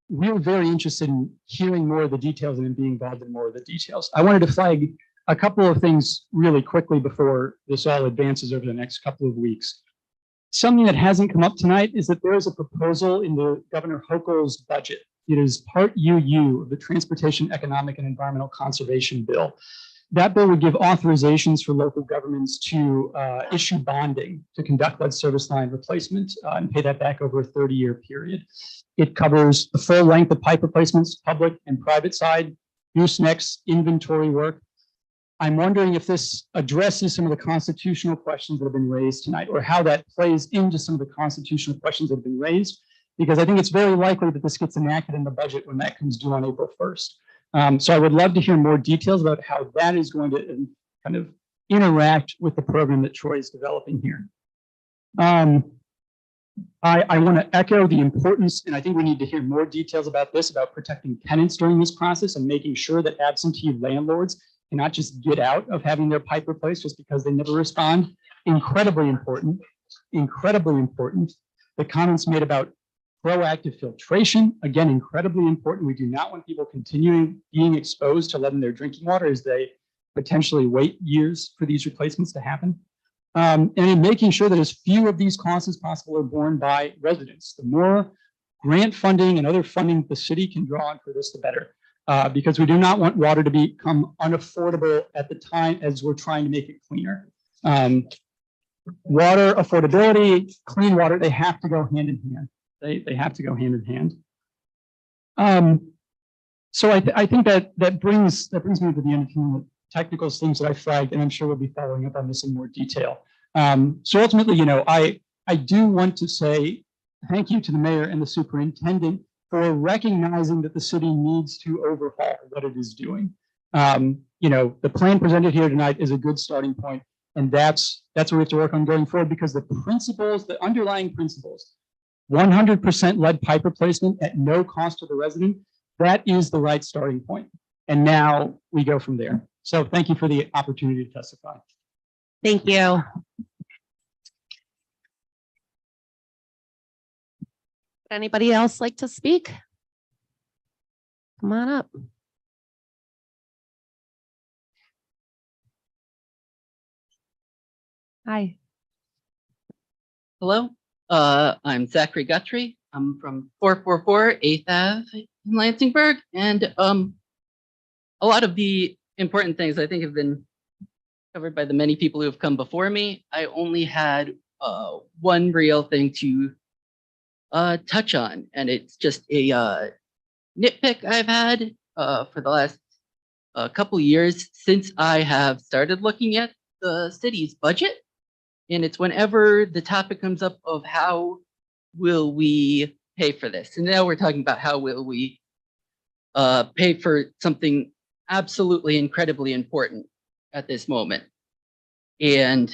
Speaker 12: we're very interested in hearing more of the details and in being involved in more of the details. I wanted to flag a couple of things really quickly before this all advances over the next couple of weeks. Something that hasn't come up tonight is that there is a proposal in the Governor Hochul's budget. It is Part UU of the Transportation Economic and Environmental Conservation Bill. That bill would give authorizations for local governments to issue bonding to conduct lead service line replacement and pay that back over a 30-year period. It covers the full length of pipe replacements, public and private side, goosenecks, inventory work. I'm wondering if this addresses some of the constitutional questions that have been raised tonight, or how that plays into some of the constitutional questions that have been raised, because I think it's very likely that this gets enacted in the budget when that comes due on April 1st. So I would love to hear more details about how that is going to kind of interact with the program that Troy is developing here. I want to echo the importance, and I think we need to hear more details about this, about protecting tenants during this process and making sure that absentee landlords cannot just get out of having their pipe replaced just because they never respond. Incredibly important, incredibly important. The comments made about proactive filtration, again, incredibly important. We do not want people continuing being exposed to lead in their drinking water as they potentially wait years for these replacements to happen. And in making sure that as few of these costs as possible are borne by residents. The more grant funding and other funding the city can draw on for this, the better. Because we do not want water to become unaffordable at the time as we're trying to make it cleaner. Water affordability, clean water, they have to go hand in hand. They have to go hand in hand. So I think that brings me to the end of the technical things that I flagged, and I'm sure we'll be following up on this in more detail. So ultimately, I do want to say thank you to the mayor and the superintendent for recognizing that the city needs to overhaul what it is doing. The plan presented here tonight is a good starting point, and that's what we have to work on going forward, because the principles, the underlying principles, 100% lead pipe replacement at no cost to the resident, that is the right starting point. And now we go from there. So thank you for the opportunity to testify.
Speaker 11: Thank you. Anybody else like to speak? Come on up. Hi.
Speaker 8: Hello, I'm Zachary Guthrie. I'm from 444 8th Ave in Lansingburg, and a lot of the important things I think have been covered by the many people who have come before me. I only had one real thing to touch on, and it's just a nitpick I've had for the last couple years since I have started looking at the city's budget. And it's whenever the topic comes up of how will we pay for this? And now we're talking about how will we pay for something absolutely incredibly important at this moment. And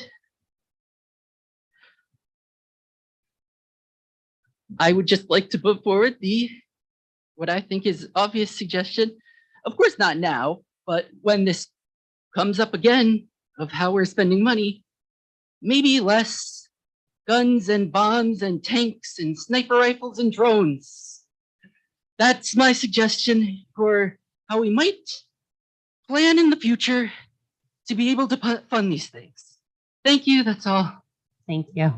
Speaker 8: I would just like to put forward what I think is obvious suggestion. Of course, not now, but when this comes up again of how we're spending money, maybe less guns and bombs and tanks and sniper rifles and drones. That's my suggestion for how we might plan in the future to be able to fund these things. Thank you, that's all.
Speaker 1: Thank you.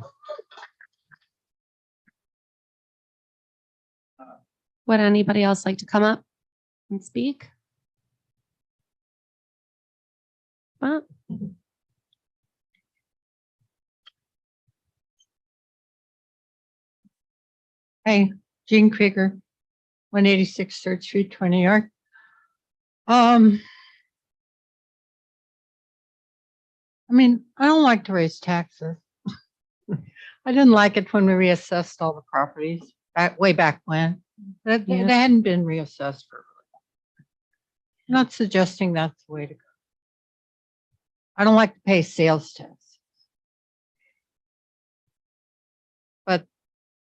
Speaker 11: Would anybody else like to come up and speak? Well,
Speaker 9: Hey, Jean Krieger, 186 Third Street, 20 York. I mean, I don't like to raise taxes. I didn't like it when we reassessed all the properties way back when. They hadn't been reassessed for. I'm not suggesting that's the way to go. I don't like to pay sales tax. But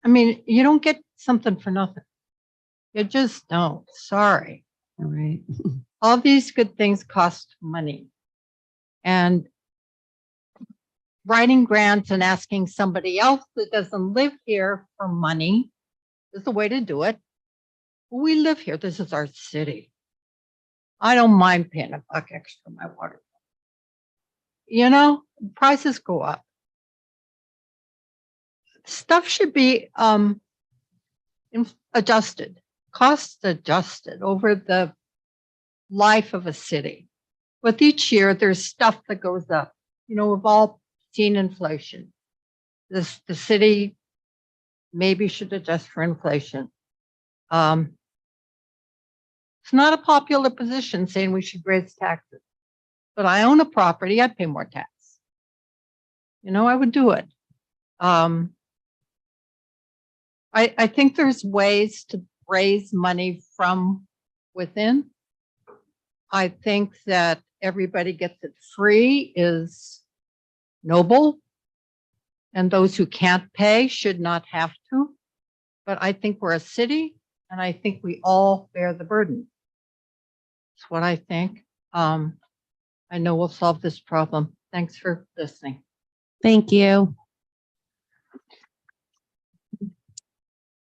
Speaker 9: I mean, you don't get something for nothing. You just don't. Sorry.
Speaker 11: all right.
Speaker 9: All these good things cost money. And writing grants and asking somebody else that doesn't live here for money is the way to do it. We live here. This is our city. I don't mind paying $1 extra for my water bill. You know, prices go up. Stuff should be adjusted, cost adjusted over the life of a city. With each year, there's stuff that goes up. You know, we've all seen inflation. The city maybe should adjust for inflation. It's not a popular position saying we should raise taxes, but I own a property, I'd pay more tax. You know, I would do it. I think there's ways to raise money from within. I think that everybody gets it free is noble, and those who can't pay should not have to. But I think we're a city, and I think we all bear the burden. That's what I think. I know we'll solve this problem. Thanks for listening.
Speaker 11: Thank you.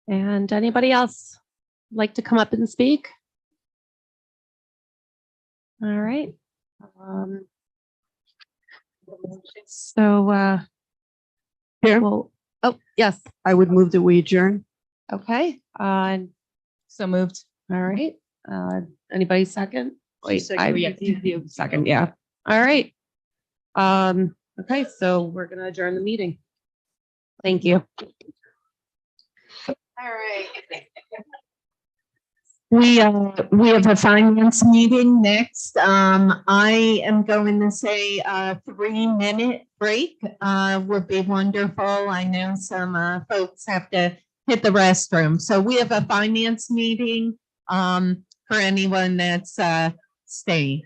Speaker 11: And anybody else like to come up and speak? All right. So,
Speaker 6: Here,
Speaker 11: well, oh, yes,
Speaker 6: I would move that we adjourn.
Speaker 11: okay.
Speaker 14: So moved.
Speaker 11: All right. Anybody second? Wait,
Speaker 6: seconded.
Speaker 11: you second, yeah. All right. Okay, so we're gonna adjourn the meeting. Thank you.
Speaker 1: All right. We have a finance meeting next. I am going to say a 3-minute break would be wonderful. I know some folks have to hit the restroom. So we have a finance meeting for anyone that's staying.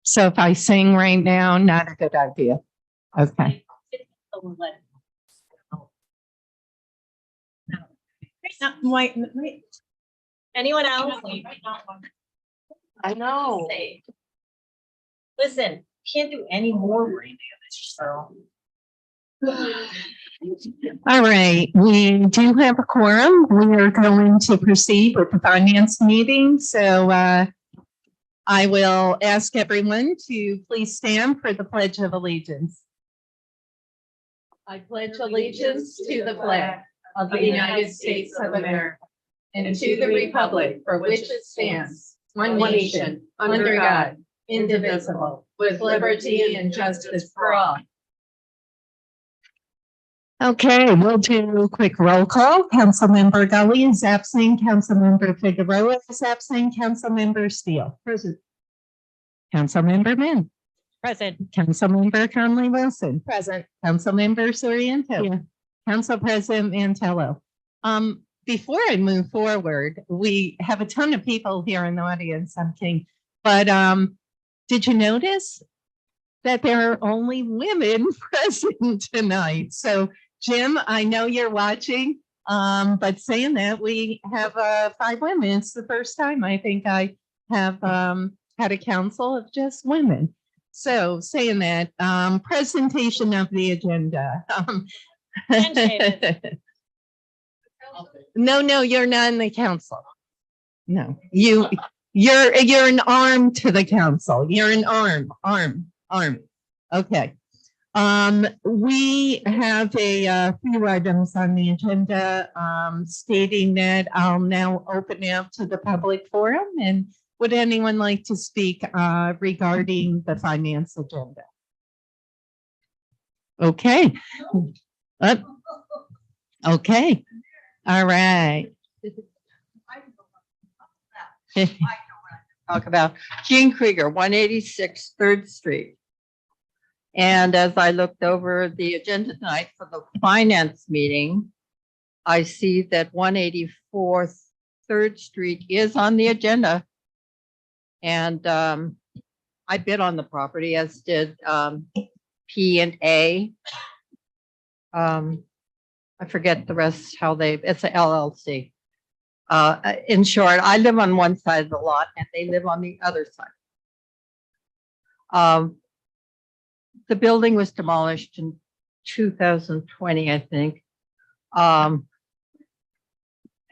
Speaker 1: So if I sing right now, not a good idea. Okay.
Speaker 2: Anyone else?
Speaker 3: I know.
Speaker 2: Listen, can't do any more brain damage, so.
Speaker 1: All right, we do have a quorum. We are going to proceed with the finance meeting. So I will ask everyone to please stand for the Pledge of Allegiance.
Speaker 2: I pledge allegiance to the flag of the United States of America and to the republic for which it stands, one nation, under God, indivisible, with liberty and justice for all.
Speaker 1: Okay, we'll do a quick roll call. Councilmember Gully is absent. Councilmember Figueroa is absent. Councilmember Steele.
Speaker 6: Present.
Speaker 1: Councilmember Min.
Speaker 2: Present.
Speaker 1: Councilmember Conley Wilson.
Speaker 2: Present.
Speaker 1: Councilmember Soriento.
Speaker 6: Here.
Speaker 1: Council President Mantello. Before I move forward, we have a ton of people here in the audience, I'm kidding. But did you notice that there are only women present tonight? So Jim, I know you're watching, but saying that, we have 5 women. It's the first time I think I have had a council of just women. So saying that, presentation of the agenda. No, you're not in the council. No, you're an arm to the council. You're an arm. Okay. We have a few items on the agenda stating that I'll now open it up to the public forum. And would anyone like to speak regarding the finance agenda? Okay. Okay. All right.
Speaker 9: Talk about Gene Krieger, 186 3rd Street. And as I looked over the agenda tonight for the finance meeting, I see that 184 3rd Street is on the agenda. And I bid on the property, as did P&A. I forget the rest, it's a LLC. In short, I live on one side of the lot and they live on the other side. The building was demolished in 2020, I think. And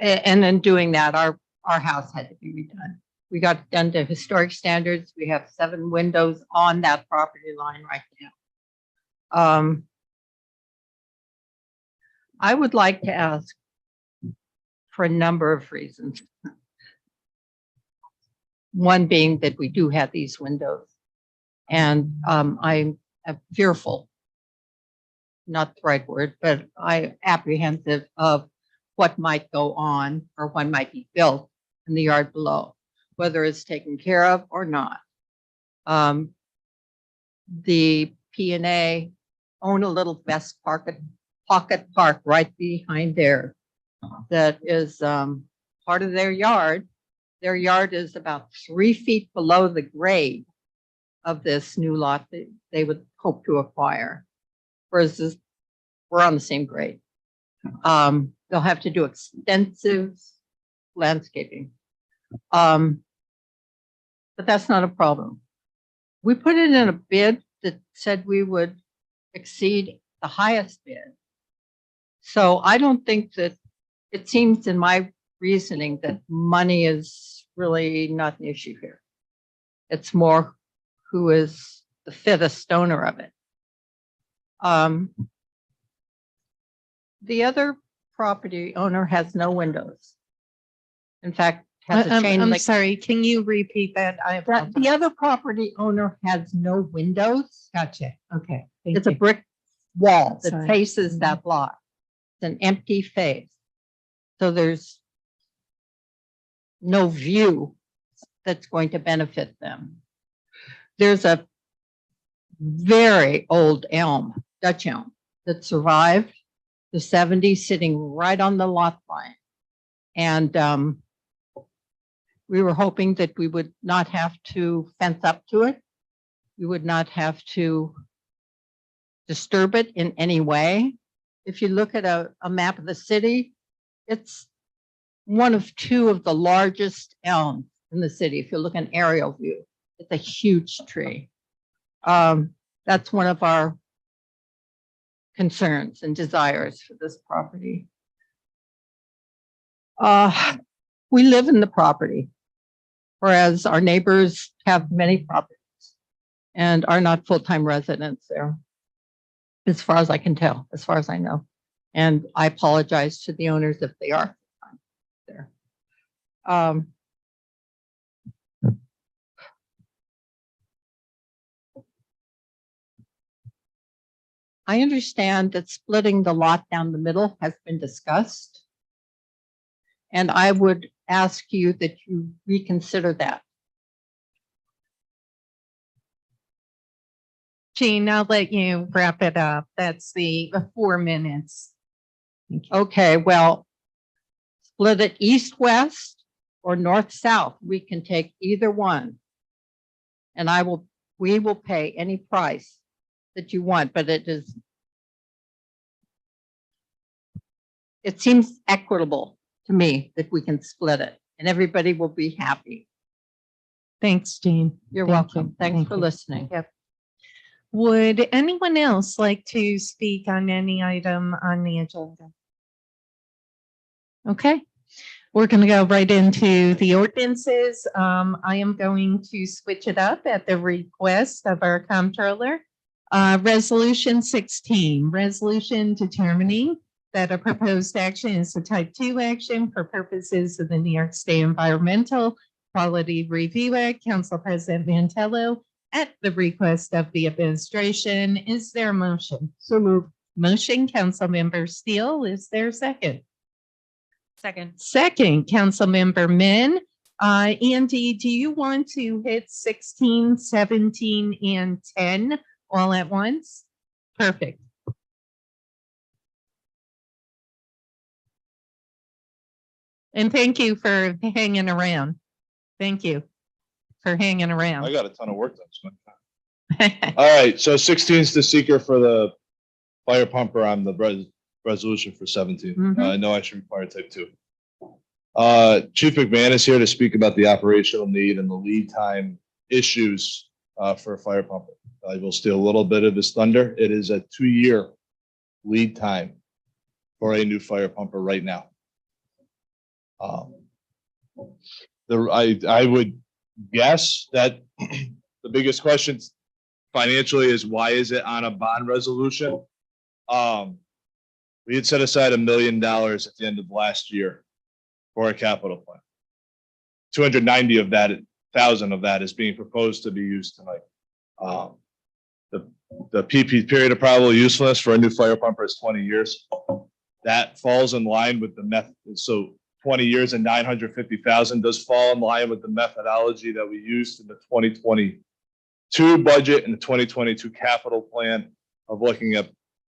Speaker 9: in doing that, our house had to be redone. We got done to historic standards. We have 7 windows on that property line right now. I would like to ask for a number of reasons. One being that we do have these windows, and I'm fearful, not the right word, but I'm apprehensive of what might go on or what might be built in the yard below, whether it's taken care of or not. The P&A own a little pocket park right behind there that is part of their yard. Their yard is about 3 feet below the grade of this new lot that they would hope to acquire. Whereas we're on the same grade. They'll have to do extensive landscaping. But that's not a problem. We put it in a bid that said we would exceed the highest bid. So I don't think that, it seems in my reasoning that money is really not an issue here. It's more who is the fittest owner of it. The other property owner has no windows. In fact, has a chain
Speaker 1: I'm
Speaker 9: link.
Speaker 1: sorry, can you repeat that?
Speaker 9: The other property owner has no windows.
Speaker 1: Gotcha. Okay.
Speaker 9: It's a brick wall that
Speaker 1: Sorry.
Speaker 9: faces that lot. It's an empty face. So there's no view that's going to benefit them. There's a very old elm, Dutch elm, that survived the 70s, sitting right on the lot line. And We were hoping that we would not have to fence up to it. We would not have to disturb it in any way. If you look at a map of the city, it's one of two of the largest elms in the city. If you look an aerial view, it's a huge tree. That's one of our concerns and desires for this property. We live in the property, whereas our neighbors have many properties and are not full-time residents there, as far as I can tell, as far as I know. And I apologize to the owners if they are there. I understand that splitting the lot down the middle has been discussed. And I would ask you that you reconsider that.
Speaker 1: Jean, I'll let you wrap it up. That's the 4 minutes.
Speaker 9: Okay, well, split it east-west or north-south. We can take either one. And we will pay any price that you want, but it seems equitable to me that we can split it and everybody will be happy.
Speaker 1: Thanks, Jean.
Speaker 9: You're
Speaker 1: Thank
Speaker 9: welcome.
Speaker 1: you.
Speaker 9: Thanks
Speaker 1: Thank
Speaker 9: for
Speaker 1: you.
Speaker 9: listening.
Speaker 1: Yep. Would anyone else like to speak on any item on the agenda? Okay, we're going to go right into the ordinances. I am going to switch it up at the request of our comptroller. Resolution 16, resolution determining that a proposed action is a type 2 action for purposes of the New York State Environmental Quality Review Act. Council President Mantello, at the request of the administration, is there a motion?
Speaker 6: So moved.
Speaker 1: Motion, Councilmember Steele. Is there a second?
Speaker 4: Second.
Speaker 1: Second, Councilmember Min. Andy, do you want to hit 16, 17, and 10 all at once? Perfect. And thank you for hanging around. Thank you for hanging around.
Speaker 7: I got a ton of work done. All right, so 16 is the seeker for the fire pumper on the resolution for 17.
Speaker 1: Mhm.
Speaker 7: No action required type 2. Chief McMahon is here to speak about the operational need and the lead time issues for a fire pumper. I will steal a little bit of his thunder. It is a 2-year lead time for a new fire pumper right now. I would guess that the biggest question financially is why is it on a bond resolution? We had set aside $1 million at the end of last year for a capital plan. 290 of that, 1,000 of that is being proposed to be used tonight. The PP period of probable usefulness for a new fire pumper is 20 years. That falls in line with the method. So 20 years and 950,000 does fall in line with the methodology that we used in the 2022 budget and the 2022 capital plan of looking at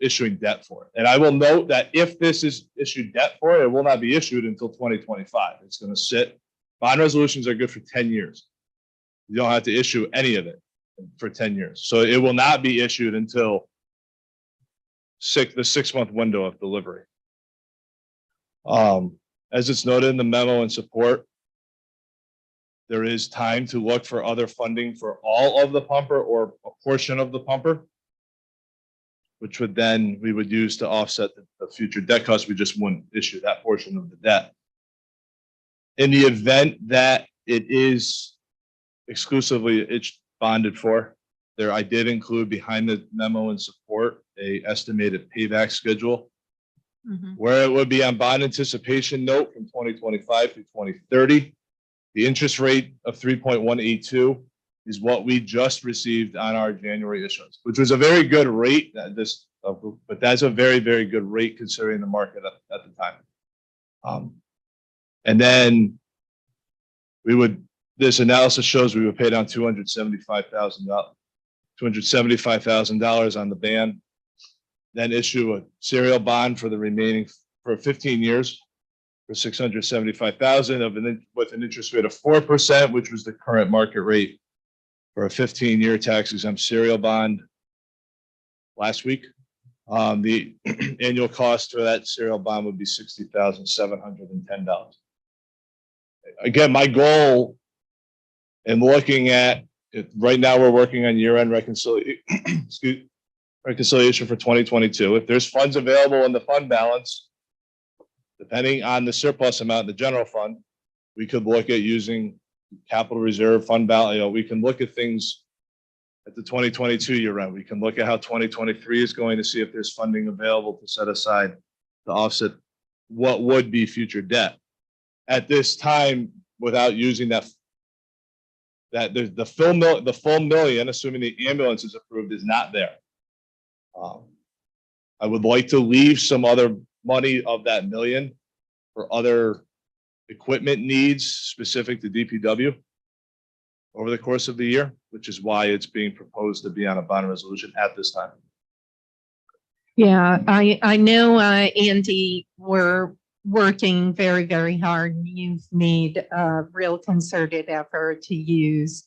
Speaker 7: issuing debt for it. And I will note that if this is issued debt for it, it will not be issued until 2025. It's going to sit. Bond resolutions are good for 10 years. You don't have to issue any of it for 10 years. So it will not be issued until the 6-month window of delivery. As it's noted in the memo and support, there is time to look for other funding for all of the pumper or a portion of the pumper, which would then we would use to offset the future debt costs. We just wouldn't issue that portion of the debt. In the event that it is exclusively it's bonded for, I did include behind the memo and support a estimated payback schedule where it would be on bond anticipation note from 2025 through 2030. The interest rate of 3.182 is what we just received on our January issuance, which was a very good rate. But that's a very, very good rate considering the market at the time. And then this analysis shows we would pay down $275,000 on the band, then issue a serial bond for the remaining for 15 years for 675,000 with an interest rate of 4%, which was the current market rate for a 15-year tax exempt serial bond last week. The annual cost for that serial bond would be $60,710. Again, my goal in looking at it, right now we're working on year-end reconciliation for 2022. If there's funds available in the fund balance, depending on the surplus amount in the general fund, we could look at using capital reserve fund balance. You know, we can look at things at the 2022 year end. We can look at how 2023 is going to see if there's funding available to set aside to offset what would be future debt. At this time, without using the full million, assuming the ambulance is approved, is not there. I would like to leave some other money of that million for other equipment needs specific to DPW over the course of the year, which is why it's being proposed to be on a bond resolution at this time.
Speaker 1: Yeah, I know, Andy, we're working very, very hard. You've made a real concerted effort to use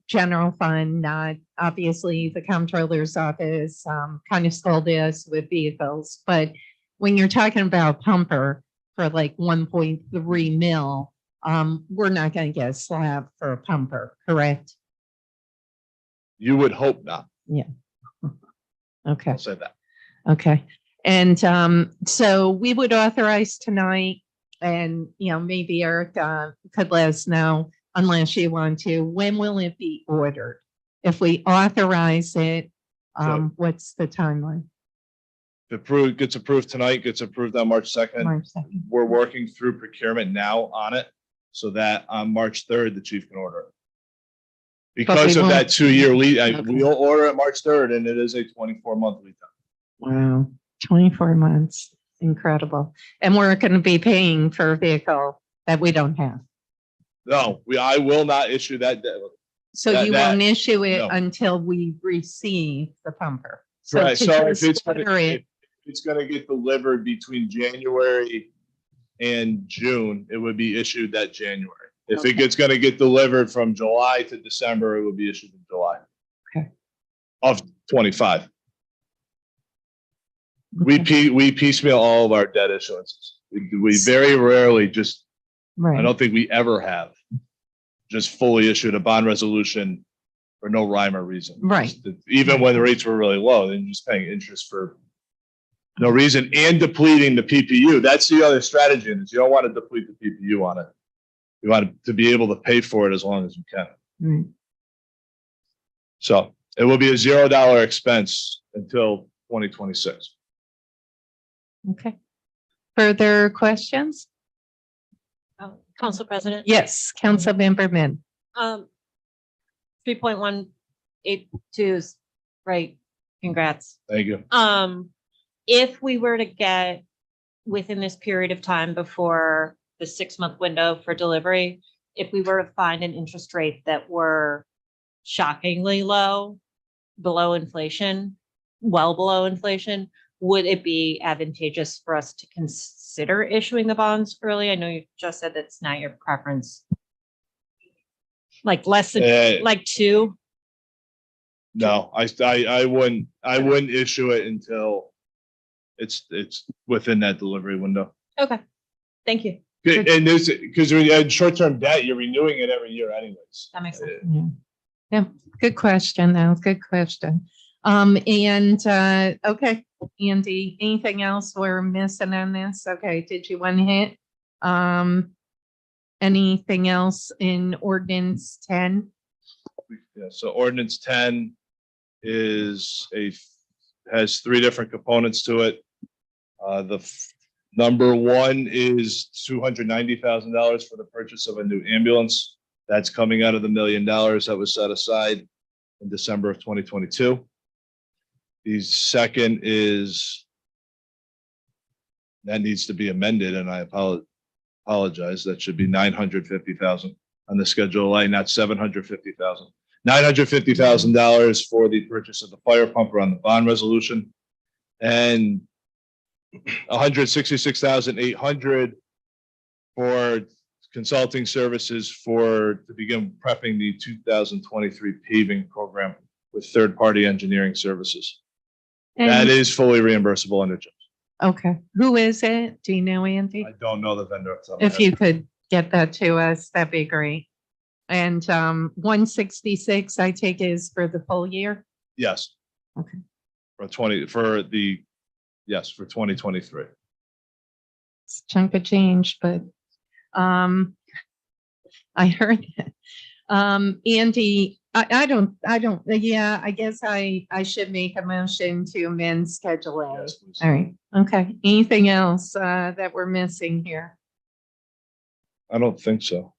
Speaker 1: general fund, not obviously the comptroller's office kind of scolded us with vehicles, but when you're talking about pumper for like 1.3 mil, we're not going to get a slab for a pumper, correct?
Speaker 7: You would hope not.
Speaker 1: Yeah. Okay.
Speaker 7: I'll say that.
Speaker 1: Okay. And so we would authorize tonight, and maybe Eric could let us know, unless you want to, when will it be ordered? If we authorize it, what's the timeline?
Speaker 7: If gets approved tonight, gets approved on March 2nd.
Speaker 1: March 2nd.
Speaker 7: We're working through procurement now on it so that on March 3rd, the chief can order it. Because of that 2-year lead, we'll order it March 3rd, and it is a 24-month lead time.
Speaker 1: Wow, 24 months, incredible. And we're going to be paying for a vehicle that we don't have.
Speaker 7: No, I will not issue that.
Speaker 1: So you won't issue it
Speaker 7: no.
Speaker 1: until we receive the pumper. So
Speaker 7: Right,
Speaker 1: to
Speaker 7: so if
Speaker 1: just order
Speaker 7: it's gonna get delivered between January and June, it would be issued that January. If it's gonna get delivered from July to December, it will be issued in July.
Speaker 1: Okay.
Speaker 7: Of 25. We piecemeal all of our debt issuances. We very rarely just, I don't think we ever have just fully issued a bond resolution for no rhyme or reason.
Speaker 1: Right.
Speaker 7: Even when the rates were really low, then you're just paying interest for no reason and depleting the PPU. That's the other strategy in this. You don't want to deplete the PPU on it. You want to be able to pay for it as long as you can.
Speaker 1: Right.
Speaker 7: So it will be a $0 expense until 2026.
Speaker 1: Okay. Further questions?
Speaker 2: Council President?
Speaker 1: Yes, Councilmember Min.
Speaker 2: 3.182 is right. Congrats.
Speaker 7: Thank you.
Speaker 2: If we were to get within this period of time before the 6-month window for delivery, if we were to find an interest rate that were shockingly low, below inflation, well below inflation, would it be advantageous for us to consider issuing the bonds early? I know you just said that's not your preference. Like less than like 2?
Speaker 7: No, I wouldn't issue it until it's within that delivery window.
Speaker 2: Okay, thank you.
Speaker 7: And this, because when you had short-term debt, you're renewing it every year anyways.
Speaker 2: That makes sense.
Speaker 1: Yeah, good question though. Good question. Okay, Andy, anything else we're missing on this? Okay, did you want to hit? Anything else in ordinance 10?
Speaker 7: Yeah, so ordinance 10 has 3 different components to it. Number 1 is $290,000 for the purchase of a new ambulance. That's coming out of the $1 million that was set aside in December of 2022. The second is that needs to be amended, and I apologize. That should be $950,000 on the Schedule A, not $750,000. $950,000 for the purchase of the fire pumper on the bond resolution, and $166,800 for consulting services to begin prepping the 2023 paving program with third-party engineering services. That
Speaker 1: And-
Speaker 7: is fully reimbursable under CHIPS.
Speaker 1: Okay, who is it? Do you know, Andy?
Speaker 7: I don't know the vendor. off the top of my
Speaker 1: If
Speaker 7: head.
Speaker 1: you could get that to us, that'd be great. And 166, I take is for the full year?
Speaker 7: Yes.
Speaker 1: Okay.
Speaker 7: For 2023.
Speaker 1: It's a chunk of change, but I heard it. Andy, I don't, yeah, I guess I should make a motion to amend Schedule A.
Speaker 7: Yes, please.
Speaker 1: All right, okay. Anything else that we're missing here?
Speaker 7: I don't think so.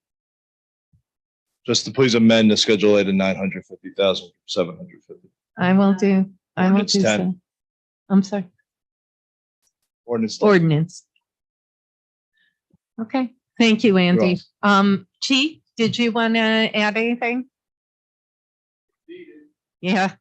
Speaker 7: Just to please amend the Schedule A to 950,750.
Speaker 1: I will do.
Speaker 7: Ordinance 10.
Speaker 1: So. I'm sorry.
Speaker 7: Ordinance 10.
Speaker 1: Ordinance. Okay, thank you, Andy. Chief, did you want to add anything? Yeah.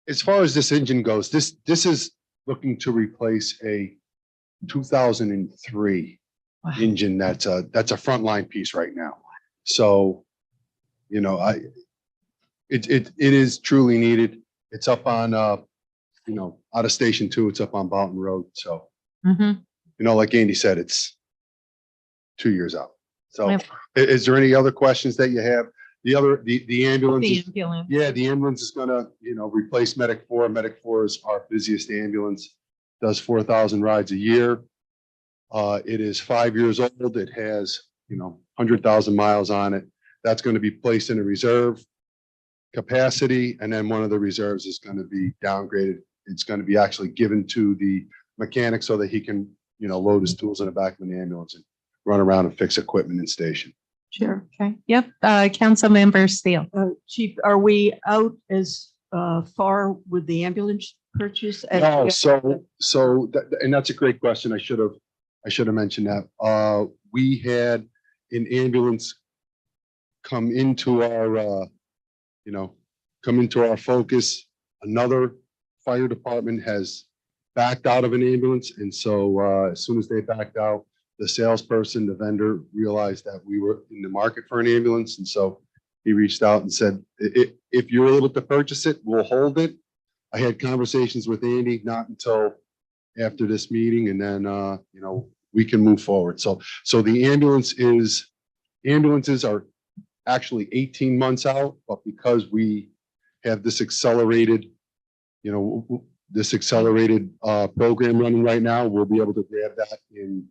Speaker 5: As far as this engine goes, this is looking to replace a 2003 engine that's a frontline piece right now. So, you know, it is truly needed. It's up on you know, out of Station 2, it's up on Bolton Road. So,
Speaker 1: Mhm.
Speaker 5: you know, like Andy said, it's 2 years out. So
Speaker 1: Yep.
Speaker 5: is there any other questions that you have? The ambulance.
Speaker 1: The
Speaker 5: is-
Speaker 1: ambulance.
Speaker 5: Yeah, the ambulance is gonna, you know, replace Medic 4. Medic 4 is our busiest ambulance, does 4,000 rides a year. It is 5 years old. It has, you know, 100,000 miles on it. That's going to be placed in a reserve capacity, and then one of the reserves is going to be downgraded. It's going to be actually given to the mechanic so that he can, you know, load his tools in the back of an ambulance and run around and fix equipment in station.
Speaker 1: Sure. Okay. Yep. Councilmember Steele.
Speaker 6: Chief, are we out as far with the ambulance purchase? as
Speaker 5: No,
Speaker 6: we-
Speaker 5: and that's a great question. I should have mentioned that. We had an ambulance come into our, come into our focus. Another fire department has backed out of an ambulance. And so, as soon as they backed out, the salesperson, the vendor realized that we were in the market for an ambulance. And so he reached out and said, if you're able to purchase it, we'll hold it. I had conversations with Andy, not until after this meeting, and then, we can move forward. So the ambulances are actually 18 months out, but because we have this accelerated, program running right now, we'll be able to grab that in,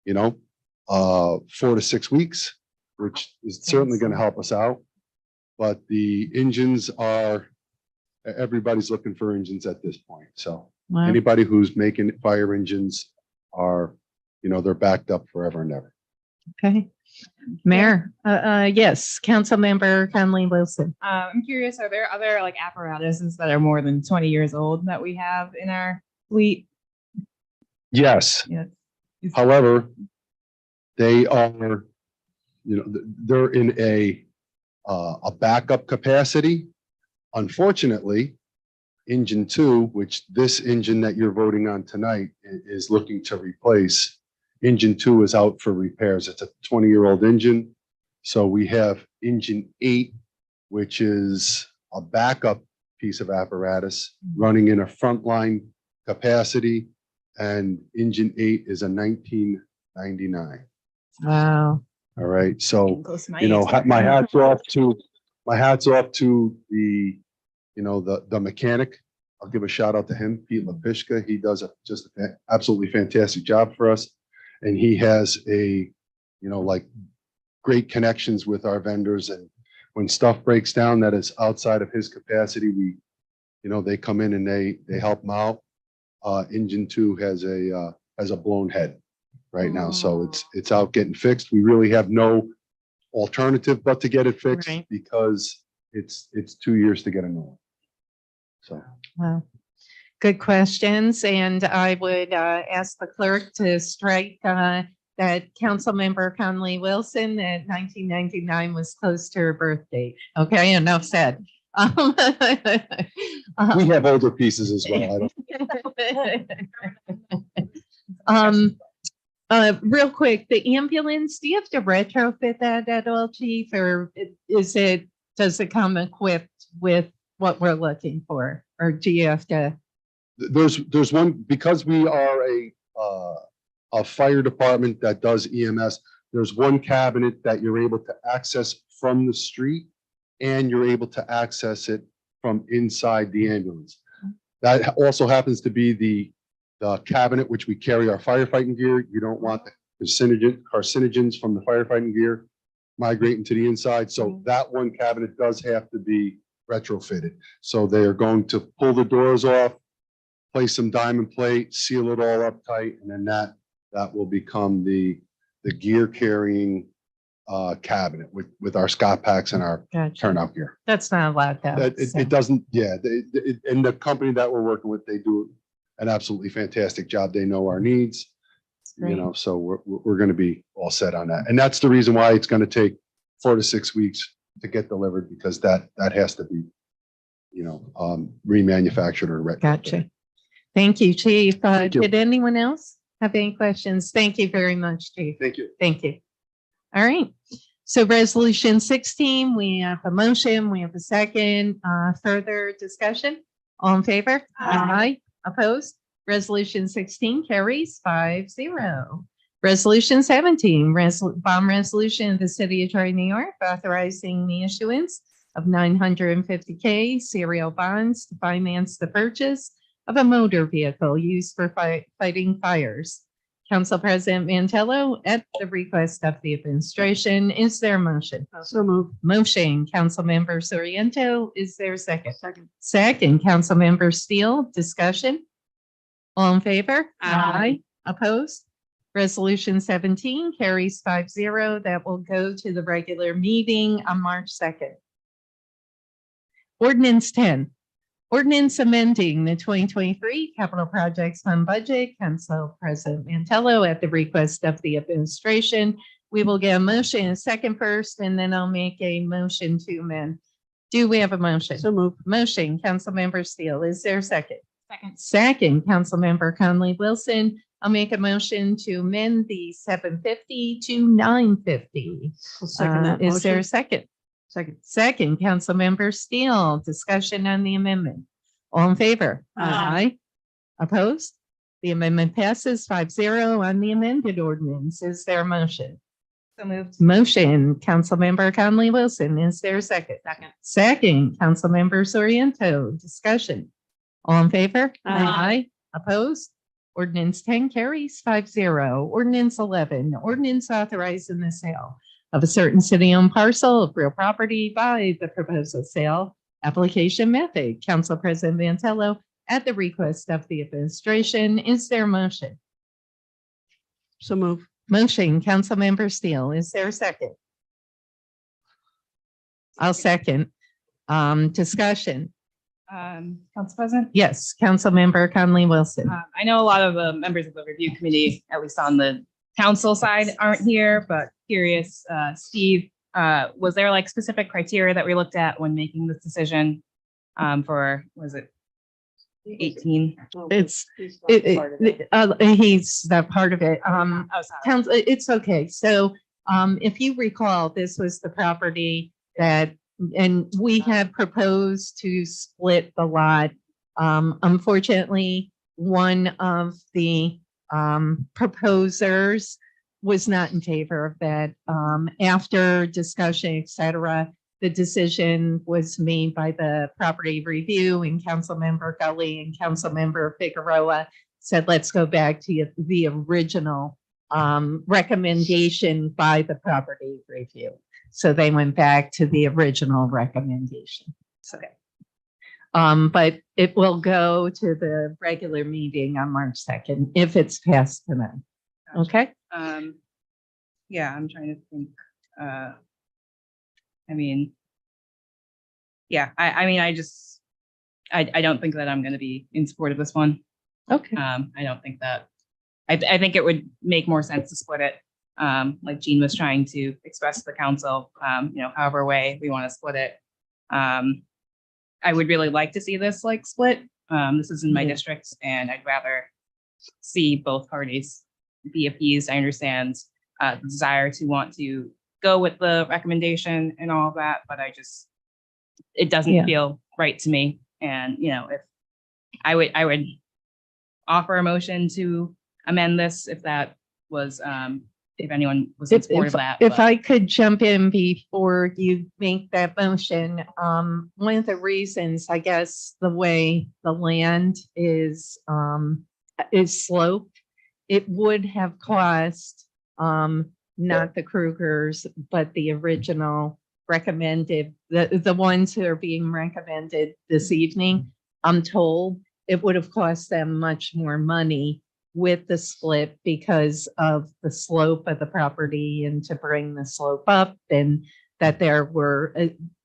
Speaker 5: 4 to 6 weeks, which is certainly going to help us out. But the engines everybody's looking for engines at this point. So
Speaker 1: Wow.
Speaker 5: anybody who's making fire engines are, they're backed up forever and ever.
Speaker 1: Okay. Mayor, yes, Councilmember Conley Wilson.
Speaker 14: I'm curious, are there other like apparatuses that are more than 20 years old that we have in our fleet?
Speaker 5: Yes.
Speaker 14: Yes.
Speaker 5: However, they are, they're in a backup capacity. Unfortunately, engine 2, which this engine that you're voting on tonight is looking to replace, engine 2 is out for repairs. It's a 20-year-old engine. So we have engine 8, which is a backup piece of apparatus running in a frontline capacity. And engine 8 is a 1999.
Speaker 1: Wow.
Speaker 5: All right. So,
Speaker 14: Close to my
Speaker 5: my hats off to the, the mechanic. I'll give a shout out to him, Pete Lapishka. He does just an absolutely fantastic job for us. And he has great connections with our vendors. And when stuff breaks down that is outside of his capacity, they come in and they help him out. Engine 2 has a blown head right now. So it's out getting fixed. We really have no alternative but to get it fixed
Speaker 1: Right.
Speaker 5: because it's 2 years to get a new one. So.
Speaker 1: Wow. Good questions. And I would ask the clerk to strike that Councilmember Conley Wilson, that 1999 was close to her birth date. Okay, enough said.
Speaker 5: We have older pieces as well.
Speaker 1: Real quick, the ambulance, do you have to retrofit that at all, chief, or does it come equipped with what we're looking for? Or do you have to?
Speaker 5: There's one, because we are a fire department that does EMS, there's one cabinet that you're able to access from the street, and you're able to access it from inside the ambulance. That also happens to be the cabinet which we carry our firefighting gear. You don't want the carcinogens from the firefighting gear migrating to the inside. So that one cabinet does have to be retrofitted. So they are going to pull the doors off, place some diamond plate, seal it all up tight, and then that will become the gear carrying cabinet with our Scott packs and our
Speaker 1: Gotcha.
Speaker 5: turnout gear.
Speaker 1: That's not allowed though.
Speaker 5: It doesn't, yeah, and the company that we're working with, they do an absolutely fantastic job. They know our needs,
Speaker 1: Great.
Speaker 5: so we're going to be all set on that. And that's the reason why it's going to take 4 to 6 weeks to get delivered, because that has to be, remanufactured or retrofitted.
Speaker 1: Gotcha. Thank you, chief.
Speaker 5: Thank you.
Speaker 1: Did anyone else have any questions? Thank you very much, chief.
Speaker 5: Thank you.
Speaker 1: Thank you. All right. So resolution 16, we have a motion, we have a second, further discussion. All in favor? Aye. Opposed? Resolution 16 carries 5-0. Resolution 17, bond resolution of the city of Troy, New York, authorizing the issuance of 950K serial bonds to finance the purchase of a motor vehicle used for fighting fires. Council President Mantello, at the request of the administration, is there a motion?
Speaker 6: So moved.
Speaker 1: Motion, Councilmember Soriento, is there a second? Second, Councilmember Steele, discussion? All in favor? Aye. Opposed? Resolution 17 carries 5-0. That will go to the regular meeting on March 2nd. Ordinance 10. Ordinance amending the 2023 Capital Projects Fund budget. Council President Mantello, at the request of the administration, we will get a motion in a second first, and then I'll make a motion to amend. Do we have a motion?
Speaker 6: So moved.
Speaker 1: Motion, Councilmember Steele. Is there a second?
Speaker 19: Second.
Speaker 1: Second, Councilmember Conley Wilson. I'll make a motion to amend the 750 to 950.
Speaker 6: I'll second that
Speaker 1: Is there a
Speaker 6: motion.
Speaker 1: second? Second, Councilmember Steele, discussion on the amendment. All in favor?
Speaker 6: Aye.
Speaker 1: Opposed? The amendment passes 5-0 on the amended ordinance. Is there a motion?
Speaker 14: So moved.
Speaker 1: Motion, Councilmember Conley Wilson. Is there a second? Second, Councilmember Soriento, discussion. All in favor?
Speaker 6: Aye.
Speaker 1: Opposed? Ordinance 10 carries 5-0. Ordinance 11, ordinance authorizing the sale of a certain city-owned parcel of real property by the proposal sale application method. Council President Mantello, at the request of the administration, is there a motion?
Speaker 6: So moved.
Speaker 1: Motion, Councilmember Steele. Is there a second? I'll second. Discussion.
Speaker 14: Council President?
Speaker 1: Yes, Councilmember Conley Wilson.
Speaker 14: I know a lot of the members of the review committee, at least on the council side, aren't here, but curious, Steve, was there like specific criteria that we looked at when making this decision for, was it 18?
Speaker 1: It's,
Speaker 6: He's
Speaker 1: he's that part of it.
Speaker 14: Oh, sorry.
Speaker 1: Council, it's okay. So, if you recall, this was the property that, and we had proposed to split the lot. Unfortunately, one of the proposers was not in favor of that. After discussion, et cetera, the decision was made by the property review, and Councilmember Gully and Councilmember Figueroa said, let's go back to the original recommendation by the property review. So they went back to the original recommendation. Okay. But it will go to the regular meeting on March 2nd if it's passed tonight. Okay?
Speaker 14: Yeah, I'm trying to think. I mean, yeah, I mean, I don't think that I'm going to be in support of this one.
Speaker 1: Okay.
Speaker 14: I don't think that, I think it would make more sense to split it. Like Jean was trying to express to the council, however way we want to split it. I would really like to see this like split. This is in my district and I'd rather see both parties be appeased. I understand the desire to want to go with the recommendation and all of that, but it doesn't
Speaker 1: Yeah.
Speaker 14: feel right to me. And, if I would offer a motion to amend this if that was, if anyone was in support of that.
Speaker 1: If
Speaker 14: but-
Speaker 1: I could jump in before you make that motion, one of the reasons, I guess, the way the land is sloped, it would have cost, not the Krugers, but the original recommended, the ones who are being recommended this evening, I'm told it would have cost them much more money with the split because of the slope of the property and to bring the slope up, and that there were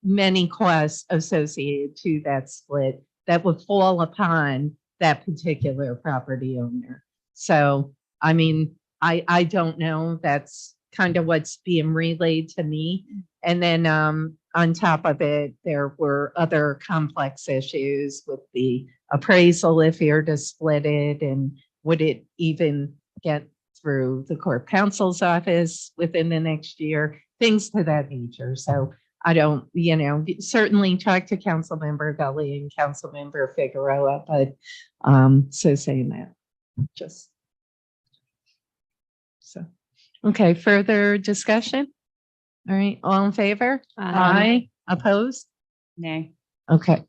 Speaker 1: many costs associated to that split that would fall upon that particular property owner. So, I mean, I don't know. That's kind of what's being relayed to me. And then on top of it, there were other complex issues with the appraisal if you're to split it, and would it even get through the Corp Counsel's office within the next year, things to that nature. So I don't, certainly talk to Councilmember Gully and Councilmember Figueroa, but so saying that, just so. Okay, further discussion? All right, all in favor? Aye. Opposed?
Speaker 14: Nay.
Speaker 1: Okay.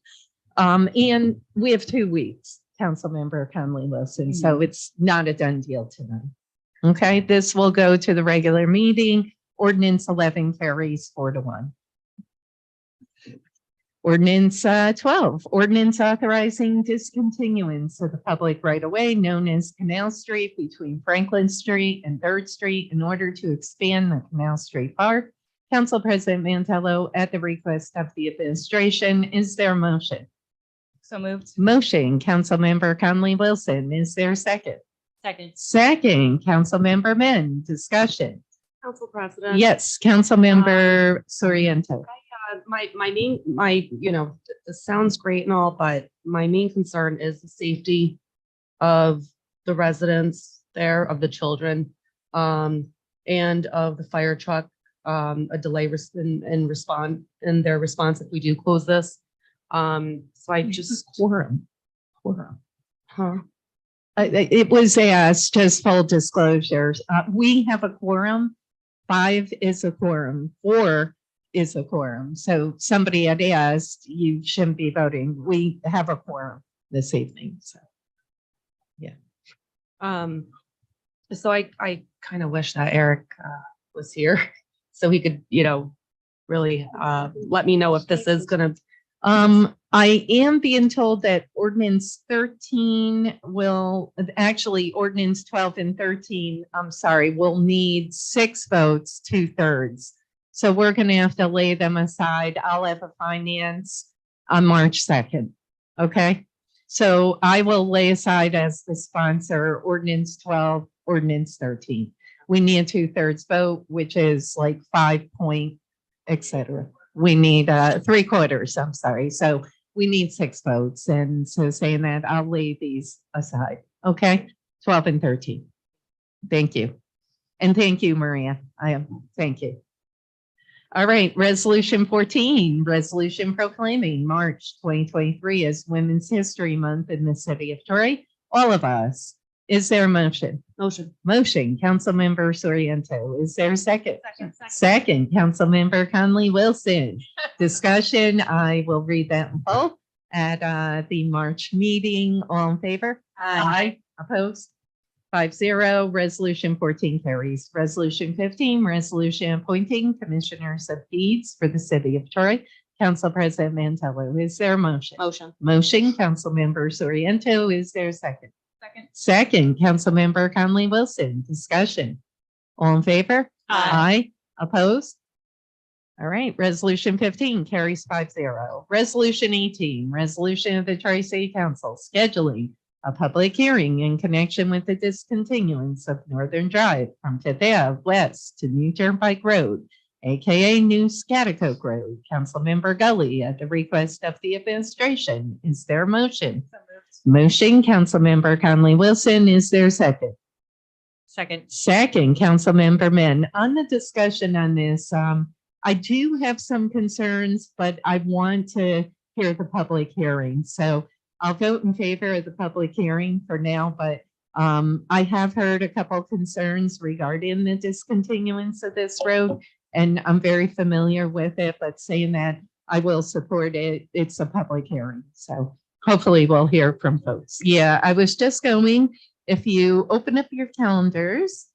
Speaker 1: And we have 2 weeks, Councilmember Conley Wilson, so it's not a done deal tonight. Okay, this will go to the regular meeting. Ordinance 11 carries 4-1. Ordinance 12, ordinance authorizing discontinuance of the public right-of-way known as Canal Street between Franklin Street and 3rd Street in order to expand the Canal Street Park. Council President Mantello, at the request of the administration, is there a motion?
Speaker 14: So moved.
Speaker 1: Motion, Councilmember Conley Wilson. Is there a second?
Speaker 14: Second.
Speaker 1: Second, Councilmember Men. Discussion.
Speaker 11: Council President.
Speaker 1: Yes, Councilmember Soriento.
Speaker 11: This sounds great and all, but my main concern is the safety of the residents there, of the children, and of the fire truck, a delay in their response if we do close this. So I just.
Speaker 1: Quorum.
Speaker 11: Huh?
Speaker 1: It was asked, just full disclosures. We have a quorum. 5 is a quorum. 4 is a quorum. So somebody had asked, you shouldn't be voting. We have a quorum this evening. So, yeah.
Speaker 11: So I kind of wish that Eric was here so he could, really let me know if this is gonna.
Speaker 1: I am being told that ordinance 13 will, actually ordinance 12 and 13, will need 6 votes, 2/3. So we're going to have to lay them aside. I'll have a finance on March 2nd. Okay. So I will lay aside as the sponsor ordinance 12, ordinance 13. We need a 2/3 vote, which is like 5 point, et cetera. We need 3/4. So we need 6 votes. And so saying that, I'll lay these aside. Okay. 12 and 13. Thank you. And thank you, Maria. Thank you. All right. Resolution 14, resolution proclaiming March 2023 as Women's History Month in the city of Troy. All of us. Is there a motion? Motion, Councilmember Soriento. Is there a second? Second, Councilmember Conley Wilson. Discussion, I will read that in full at the March meeting. All in favor? Aye. Opposed? 5-0. Resolution 14 carries. Resolution 15, resolution appointing commissioners of deeds for the city of Troy. Council President Mantello. Is there a motion? Motion, Councilmember Soriento. Is there a second? Second, Councilmember Conley Wilson. Discussion. All in favor? Aye. Opposed? All right. Resolution 15 carries 5-0. Resolution 18, resolution of the Troy City Council scheduling a public hearing in connection with the discontinuance of Northern Drive from 5th Ave West to New Turnpike Road AKA New Scotticoke Road. Councilmember Gully at the request of the administration. Is there a motion? Motion, Councilmember Conley Wilson. Is there a second?
Speaker 8: Second.
Speaker 1: Second, Councilmember Men. On the discussion on this, I do have some concerns, but I want to hear the public hearing. So I'll vote in favor of the public hearing for now, but I have heard a couple concerns regarding the discontinuance of this road, and I'm very familiar with it, but saying that I will support it. It's a public hearing, so hopefully we'll hear from folks. Yeah, I was just going, if you open up your calendars,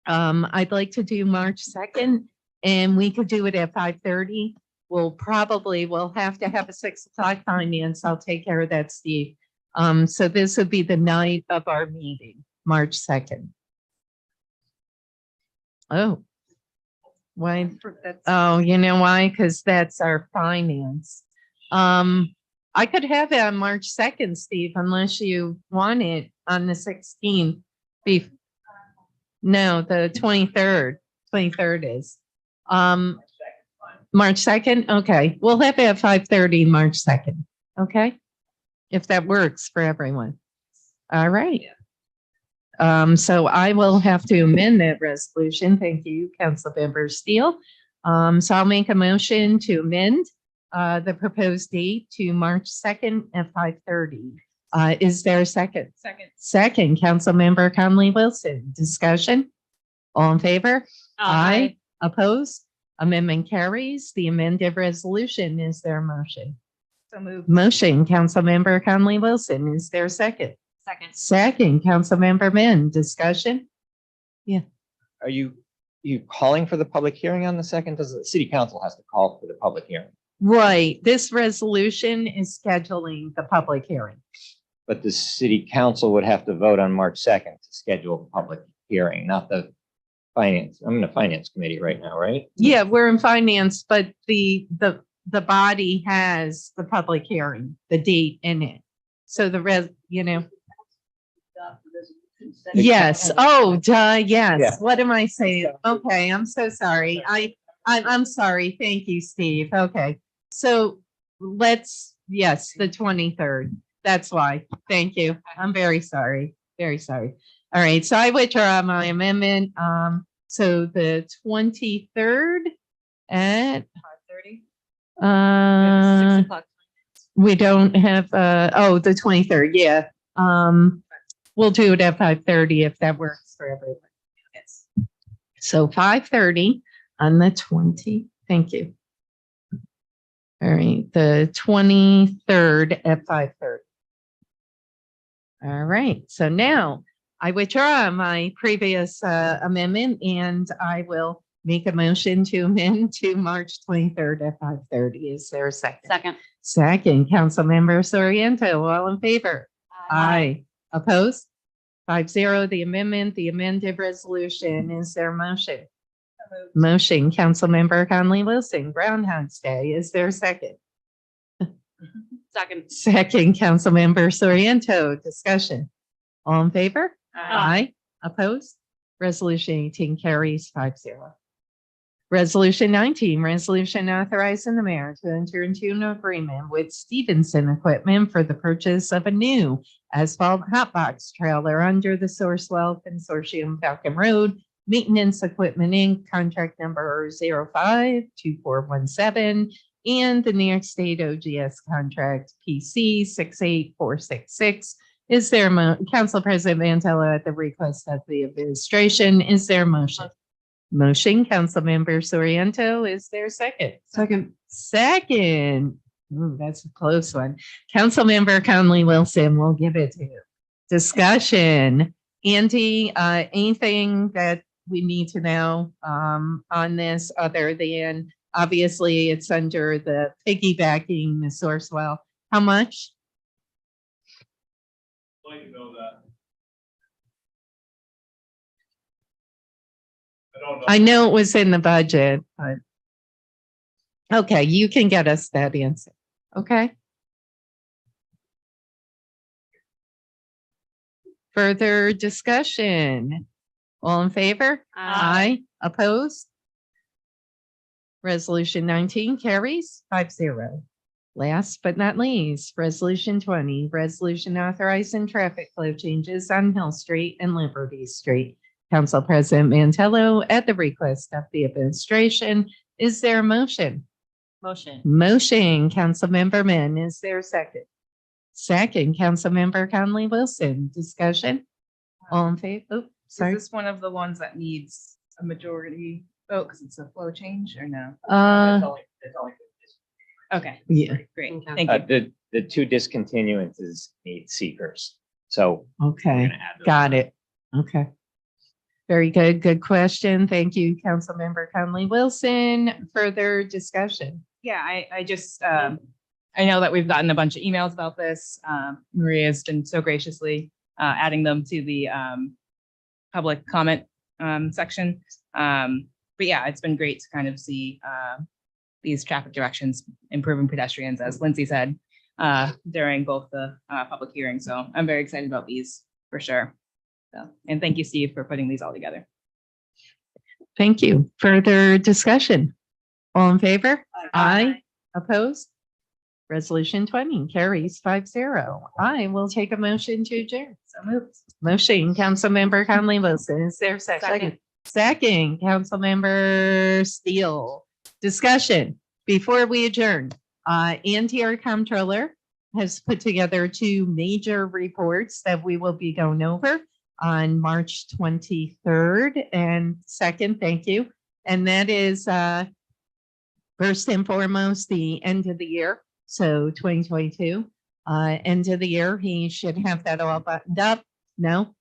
Speaker 1: I'd like to do March 2nd, and we could do it at 5:30. We'll have to have a 6 o'clock finance. I'll take care of that, Steve. So this would be the night of our meeting, March 2nd. Oh. Why? Oh, you know why? Because that's our finance. I could have it on March 2nd, Steve, unless you want it on the 16th. No, the 23rd. 23rd is. March 2nd? Okay. We'll have it at 5:30, March 2nd. Okay? If that works for everyone. All right. So I will have to amend that resolution. Thank you, Councilmember Steele. So I'll make a motion to amend the proposed date to March 2nd at 5:30. Is there a second?
Speaker 14: Second.
Speaker 1: Second, Councilmember Conley Wilson. Discussion? All in favor? Aye. Opposed? Amendment carries. The amended resolution. Is there a motion?
Speaker 14: So moved.
Speaker 1: Motion, Councilmember Conley Wilson. Is there a second?
Speaker 14: Second.
Speaker 1: Second, Councilmember Min. Discussion?
Speaker 20: Are you calling for the public hearing on the second? Does the city council has to call for the public hearing?
Speaker 1: Right. This resolution is scheduling the public hearing.
Speaker 20: But the city council would have to vote on March 2nd to schedule the public hearing, not the finance. I'm in the finance committee right now, right?
Speaker 1: Yeah, we're in finance, but the body has the public hearing, the date in it. So yes. Oh, yes.
Speaker 20: Yeah.
Speaker 1: What am I saying? Okay, I'm so sorry. I'm sorry. Thank you, Steve. Okay. So yes, the 23rd. That's why. Thank you. I'm very sorry. Very sorry. All right. So I withdraw my amendment. So the 23rd at
Speaker 14: 5:30. 6 o'clock.
Speaker 1: we don't have, the 23rd. Yeah. We'll do it at 5:30 if that works for everyone.
Speaker 14: Yes.
Speaker 1: So 5:30 on the 20. Thank you. All right, the 23rd at 5:30. All right, so now I withdraw my previous amendment and I will make a motion to amend to March 23rd at 5:30. Is there a second?
Speaker 8: Second.
Speaker 1: Second, Councilmember Soriento, all in favor? Aye. Opposed? 5-0, the amended resolution. Is there a motion? Motion, Councilmember Conley Wilson, Groundhog's Day. Is there a second?
Speaker 8: Second.
Speaker 1: Second, Councilmember Soriento. Discussion. All in favor? Aye. Opposed? Resolution 18 carries 5-0. Resolution 19, resolution authorizing the mayor to enter into an agreement with Stevenson Equipment for the purchase of a new asphalt hotbox trailer under the Sourcewell Consortium Falcon Road Maintenance Equipment Inc., contract number 052417, and the New York State OGS contract PC 68466. Is there Council President Mantella at the request of the administration? Is there a motion? Motion, Councilmember Soriento. Is there a second?
Speaker 6: Second.
Speaker 1: Second. Ooh, that's a close one. Councilmember Conley Wilson, we'll give it to you. Discussion. Andy, anything that we need to know on this other than obviously it's under the piggybacking the Sourcewell. How much?
Speaker 7: Like to know that. I don't know.
Speaker 1: I know it was in the budget, but okay, you can get us that answer. Okay. Further discussion. All in favor? Aye. Opposed? Resolution 19 carries 5-0. Last but not least, Resolution 20, resolution authorizing traffic flow changes on Hill Street and Liberty Street. Council President Mantello, at the request of the administration, is there a motion?
Speaker 2: Motion.
Speaker 1: Motion, Councilmember Min, is there a second? Second, Councilmember Conley Wilson, discussion? All in favor? Oh, sorry.
Speaker 14: Is this one of the ones that needs a majority vote because it's a flow change or no? Okay,
Speaker 1: Yeah,
Speaker 14: great. Thank you.
Speaker 15: The two discontinuances need seekers. So
Speaker 1: okay, got it. Okay. Very good. Good question. Thank you, Councilmember Conley Wilson. Further discussion?
Speaker 14: Yeah, I just, I know that we've gotten a bunch of emails about this. Maria's been so graciously adding them to the public comment section. But yeah, it's been great to kind of see these traffic directions improving pedestrians, as Lindsay said, during both the public hearings. So I'm very excited about these for sure. So, and thank you, Steve, for putting these all together.
Speaker 1: Thank you. Further discussion? All in favor? Aye. Opposed? Resolution 20 carries 5-0. I will take a motion to adjourn. So moved. Motion, Councilmember Conley Wilson. Is there a second? Second, Councilmember Steele. Discussion before we adjourn. Andy, our comptroller, has put together two major reports that we will be going over on March 23rd and 2nd. Thank you. And that is first and foremost, the end of the year. So 2022, end of the year. He should have that all buttoned up. No,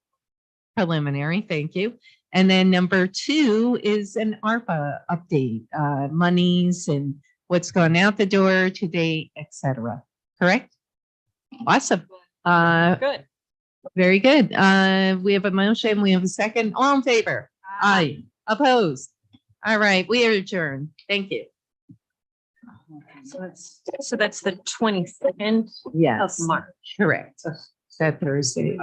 Speaker 1: preliminary. Thank you. And then number 2 is an ARPA update, monies and what's gone out the door to date, et cetera. Correct? Awesome.
Speaker 14: Good.
Speaker 1: Very good. We have a motion. We have a second. All in favor? Aye. Opposed? All right. We are adjourned. Thank you.
Speaker 2: So that's the 22nd
Speaker 1: Yes.
Speaker 2: of March.
Speaker 1: Correct. That Thursday.